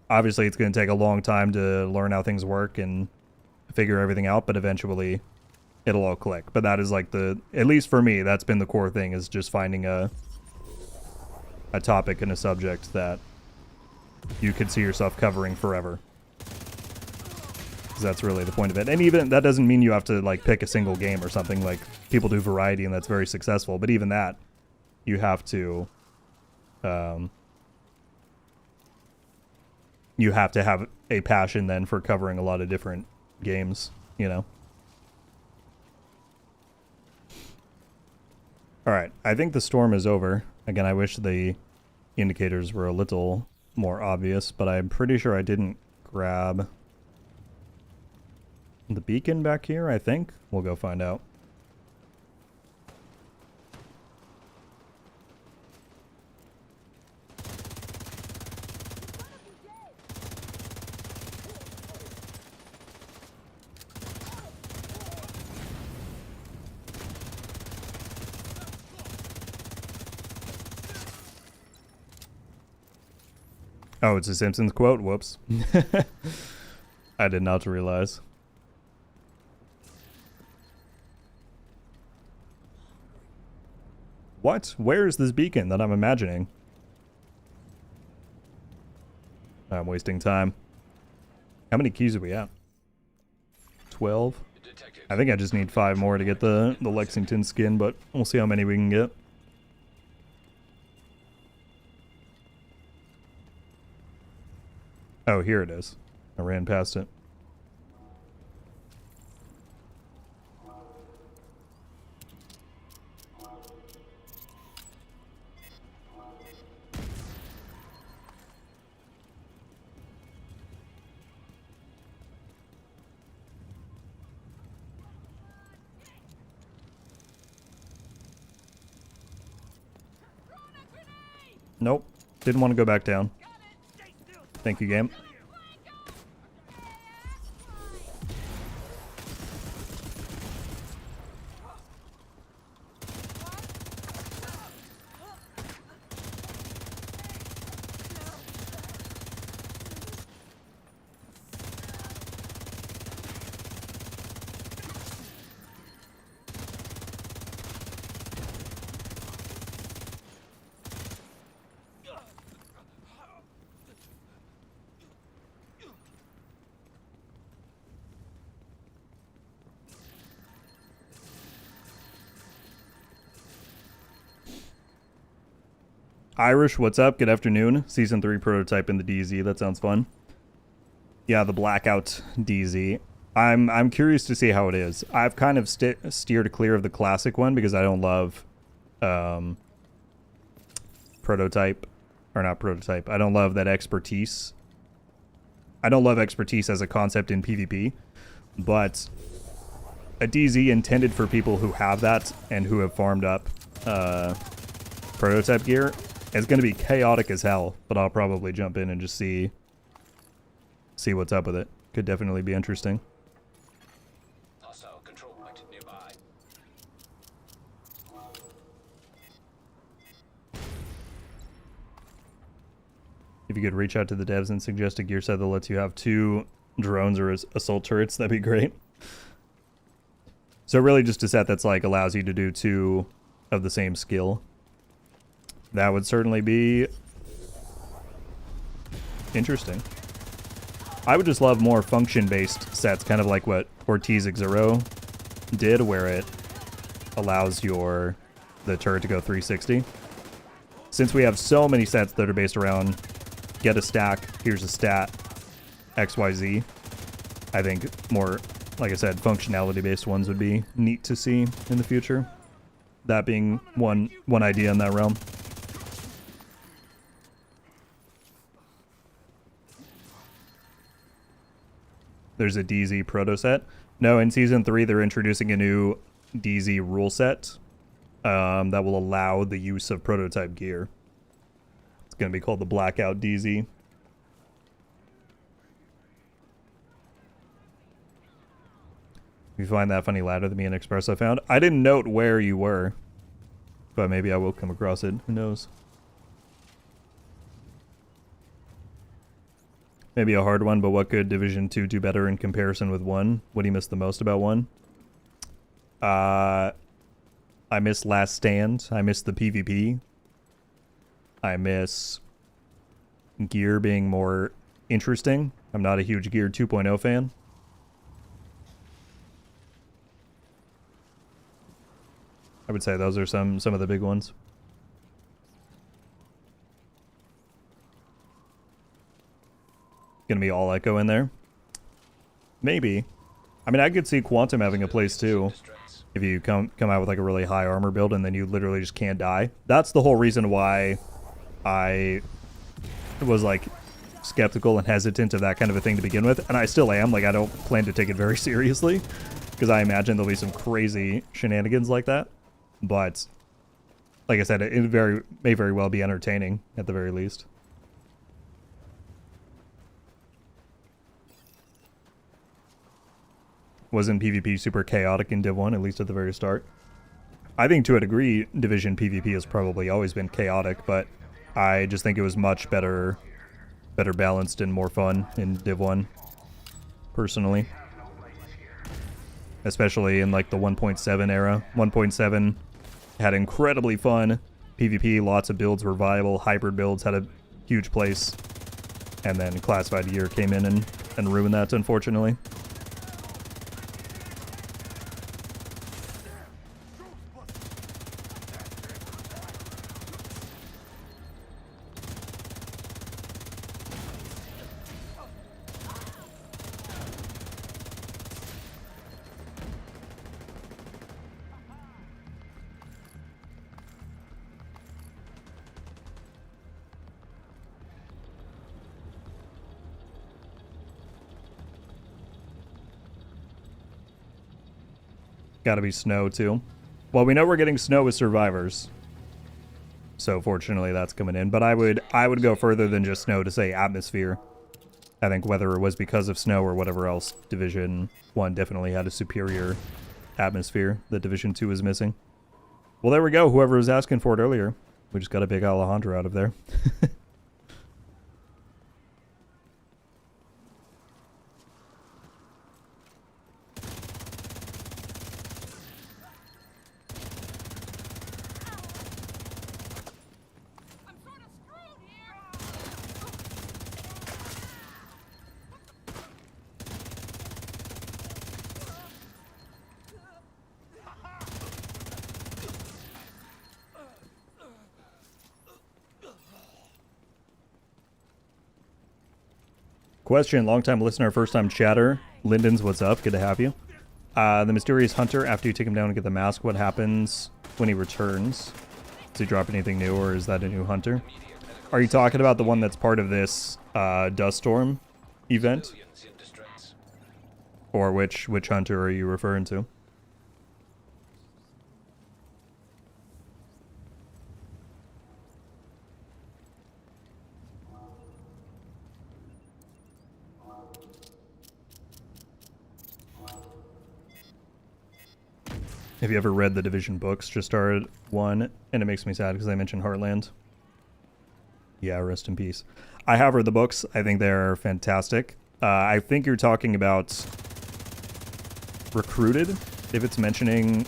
obviously it's going to take a long time to learn how things work and figure everything out, but eventually it'll all click. But that is like at least for me, that's been the core thing, is just finding a topic and a subject that you could see yourself covering forever. 'Cause that's really the point of it. And even that doesn't mean you have to like pick a single game or something. Like people do variety and that's very successful, but even that you have to have a passion then for covering a lot of different games, you know. Alright, I think the storm is over. Again, I wish the indicators were a little more obvious, but I'm pretty sure I didn't grab the beacon back here, I think. We'll go find out. Oh, it's a Simpsons quote? Whoops. I did not realize. What? Where is this beacon that I'm imagining? I'm wasting time. How many keys are we at? 12? Detective. I think I just need 5 more to get the Lexington skin, but we'll see how many we can get. Oh, here it is. I ran past it. Nope. Didn't want to go back down. Thank you, game. Irish, what's up? Good afternoon. Season 3 prototype in the DZ. That sounds fun. Yeah, the Blackout DZ. I'm curious to see how it is. I've kind of steered clear of the classic one because I don't love prototype. Or not prototype. I don't love that expertise. I don't love expertise as a concept in PvP. But a DZ intended for people who have that and who have farmed up prototype gear is going to be chaotic as hell, but I'll probably jump in and just see what's up with it. Could definitely be interesting. Hostile control point nearby. If you could reach out to the devs and suggest a gear set that lets you have 2 drones or assault turrets, that'd be great. So really just a set that's like allows you to do 2 of the same skill. That would certainly be interesting. I would just love more function-based sets, kind of like what Ortiz Xero did, where it allows the turret to go 360. Since we have so many sets that are based around get a stack, here's a stat, XYZ, I think more, like I said, functionality-based ones would be neat to see in the future. That being one idea in that realm. There's a DZ proto set. No, in Season 3, they're introducing a new DZ rule set that will allow the use of prototype gear. It's going to be called the Blackout DZ. If you find that funny ladder that me and Expresso found, I didn't note where you were, but maybe I will come across it. Who knows? Maybe a hard one, but what could Division 2 do better in comparison with 1? What do you miss the most about 1? I miss Last Stand. I miss the PvP. I miss gear being more interesting. I'm not a huge Gear 2.0 fan. I would say those are some of the big ones. Gonna be all echo in there? Maybe. I mean, I could see Quantum having a place too. If you come out with like a really high armor build and then you literally just can't die. That's the whole reason why I was like skeptical and hesitant of that kind of a thing to begin with. And I still am. Like, I don't plan to take it very seriously because I imagine there'll be some crazy shenanigans like that. But like I said, it may very well be entertaining at the very least. Wasn't PvP super chaotic in Div 1, at least at the very start? I think to a degree, Division PvP has probably always been chaotic, but I just think it was much better balanced and more fun in Div 1, personally. Especially in like the 1.7 era. 1.7 had incredibly fun PvP, lots of builds were viable, hybrid builds had a huge place, and then Classified Gear came in and ruined that, unfortunately. Gotta be snow too. Well, we know we're getting snow with survivors, so fortunately that's coming in. But I would go further than just snow to say atmosphere. I think whether it was because of snow or whatever else, Division 1 definitely had a superior atmosphere that Division 2 is missing. Well, there we go. Whoever was asking for it earlier, we just got a big Alejandro out of there. Question, long-time listener, first-time chatter. Lyndon's, what's up? Good to have you. The mysterious hunter, after you take him down and get the mask, what happens when he returns? Does he drop anything new, or is that a new hunter? Are you talking about the one that's part of this dust storm event? Or which hunter are you referring to? Have you ever read the Division books? Just started one, and it makes me sad because I mentioned Heartland. Yeah, rest in peace. I have read the books. I think they're fantastic. I think you're talking about Recruited, if it's mentioning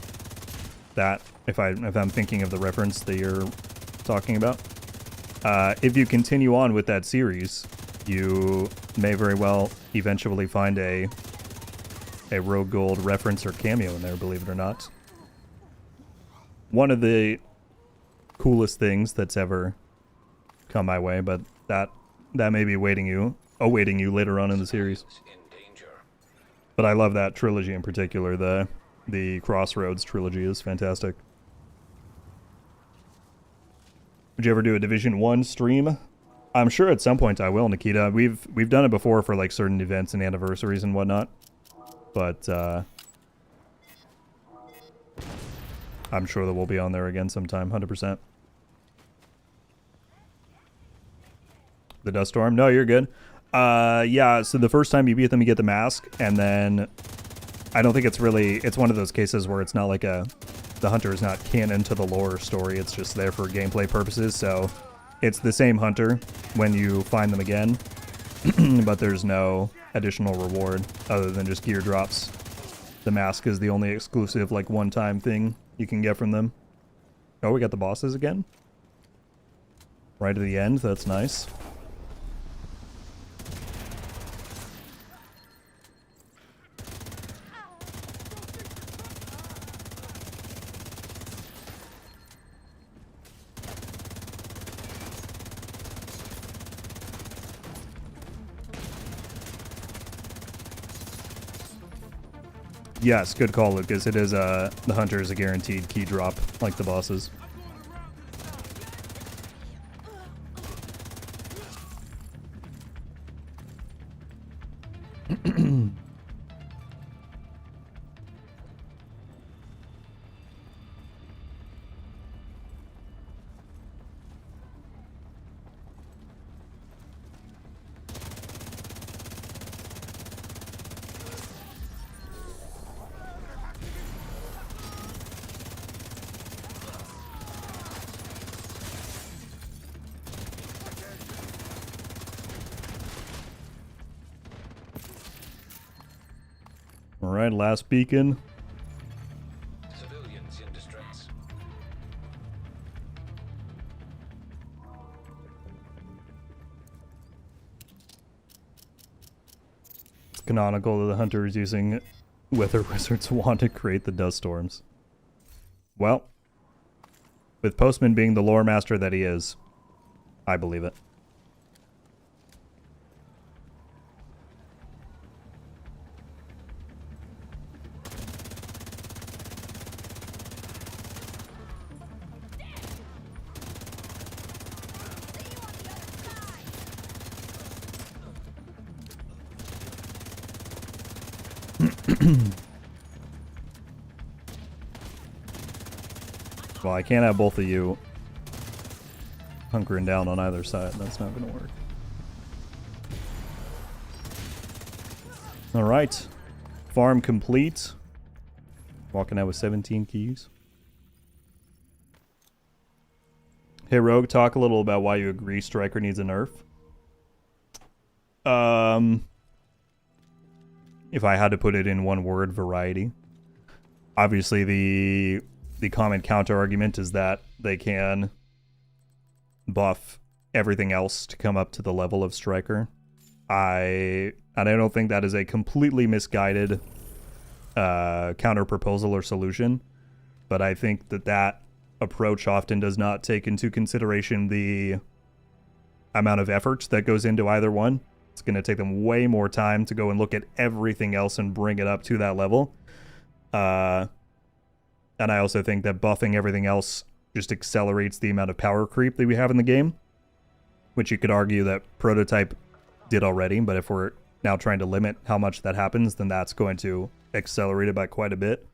that, if I'm thinking of the reference that you're talking about. If you continue on with that series, you may very well eventually find a Rogue Gold reference or cameo in there, believe it or not. One of the coolest things that's ever come my way, but that may be awaiting you later on in the series. But I love that trilogy in particular. The Crossroads trilogy is fantastic. Would you ever do a Division 1 stream? I'm sure at some point I will, Nikita. We've done it before for like certain events and anniversaries and whatnot. But I'm sure that we'll be on there again sometime, 100%. The dust storm? No, you're good. Yeah, so the first time you beat them, you get the mask, and then I don't think it's one of those cases where it's not like the hunter is not canon to the lore story. It's just there for gameplay purposes, so it's the same hunter when you find them again, but there's no additional reward other than just gear drops. The mask is the only exclusive, like, one-time thing you can get from them. Oh, we got the bosses again? Right at the end, that's nice. Yes, good call, Lucas. It is, the hunter is a guaranteed key drop, like the bosses. Alright, last beacon. Civilians in distress. It's canonical that the hunter is using Weather Wizard's wand to create the dust storms. Well, with Postman being the lore master that he is, I believe it. Well, I can't have both of you hunkering down on either side. That's not going to work. Alright. Farm complete. Walking out with 17 keys. Hey, Rogue, talk a little about why you agree Striker needs a nerf. If I had to put it in one word, variety. Obviously, the common counter argument is that they can buff everything else to come up to the level of Striker. I don't think that is a completely misguided counter proposal or solution, but I think that approach often does not take into consideration the amount of effort that goes into either one. It's going to take them way more time to go and look at everything else and bring it up to that level. And I also think that buffing everything else just accelerates the amount of power creep that we have in the game, which you could argue that Prototype did already, but if we're now trying to limit how much that happens, then that's going to accelerate it by quite a bit.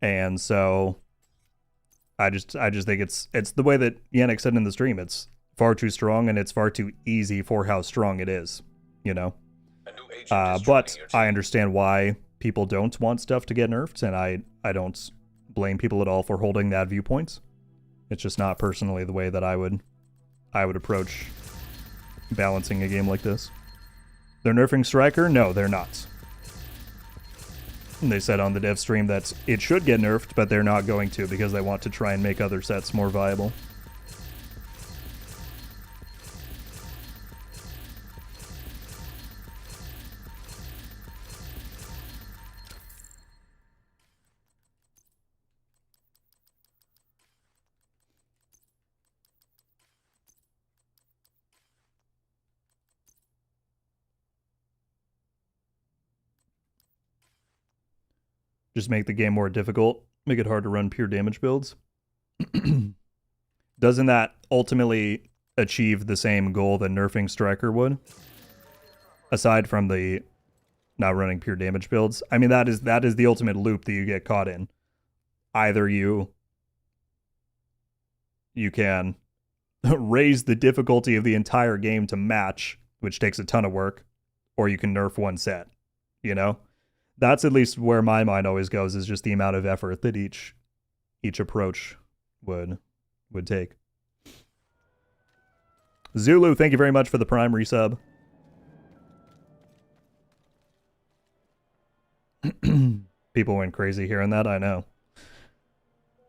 And so I just think it's the way that Yannick said in the stream. It's far too strong, and it's far too easy for how strong it is, you know? A new agent is joining But your team. I understand why people don't want stuff to get nerfed, and I don't blame people at all for holding that viewpoint. It's just not personally the way that I would approach balancing a game like this. They're nerfing Striker? No, they're not. They said on the dev stream that it should get nerfed, but they're not going to because they want to try and make other sets more viable. Just make the game more difficult, make it hard to run pure damage builds. Doesn't that ultimately achieve the same goal that nerfing Striker would? Aside from the not running pure damage builds. I mean, that is the ultimate loop that you get caught in. Either you can raise the difficulty of the entire game to match, which takes a ton of work, or you can nerf one set, you know? That's at least where my mind always goes, is just the amount of effort that each approach would take. Zulu, thank you very much for the Prime resub. People went crazy hearing that, I know.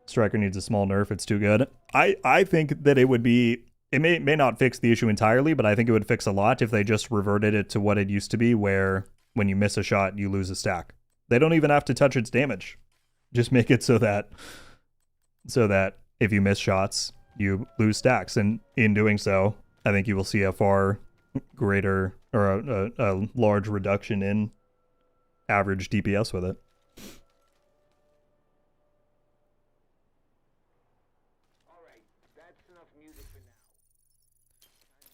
Striker needs a small nerf, it's too good. I think that it would be... It may not fix the issue entirely, but I think it would fix a lot if they just reverted it to what it used to be, where when you miss a shot, you lose a stack. They don't even have to touch its damage. Just make it so that if you miss shots, you lose stacks. And in doing so, I think you will see a far greater, or a large reduction in average DPS with it.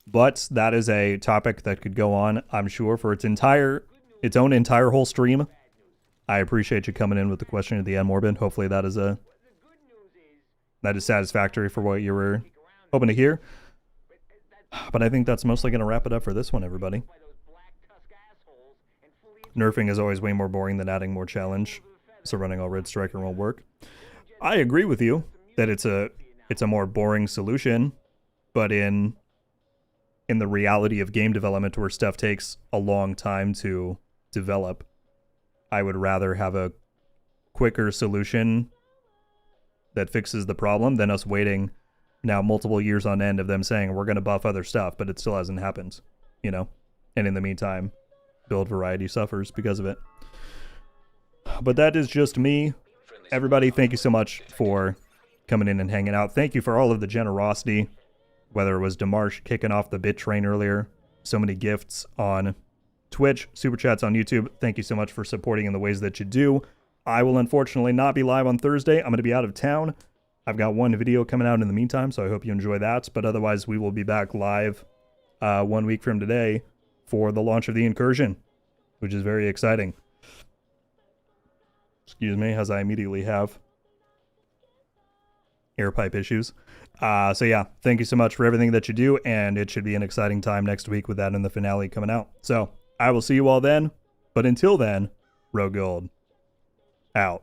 But that is a topic that could go on, I'm sure, for its own entire whole stream. I appreciate you coming in with the question at the end, Morbid. Hopefully that is satisfactory for what you were hoping to hear. But I think that's mostly going to wrap it up for this one, everybody. Nerfing is always way more boring than adding more challenge, so running all red Striker won't work. I agree with you that it's a more boring solution, but in the reality of game development where stuff takes a long time to develop, I would rather have a quicker solution that fixes the problem than us waiting now multiple years on end of them saying we're going to buff other stuff, but it still hasn't happened, you know? And in the meantime, build variety suffers because of it. But that is just me. Everybody, thank you so much for coming in and hanging out. Thank you for all of the generosity, whether it was Demarsh kicking off the bit train earlier, so many gifts on Twitch, Super Chats on YouTube. Thank you so much for supporting in the ways that you do. I will unfortunately not be live on Thursday. I'm going to be out of town. I've got one video coming out in the meantime, so I hope you enjoy that. But otherwise, we will be back live 1 week from today for the launch of the Incursion, which is very exciting. Excuse me, as I immediately have air pipe issues. So yeah, thank you so much for everything that you do, and it should be an exciting time next week with that and the finale coming out. So I will see you all then, but until then, Rogue Gold out.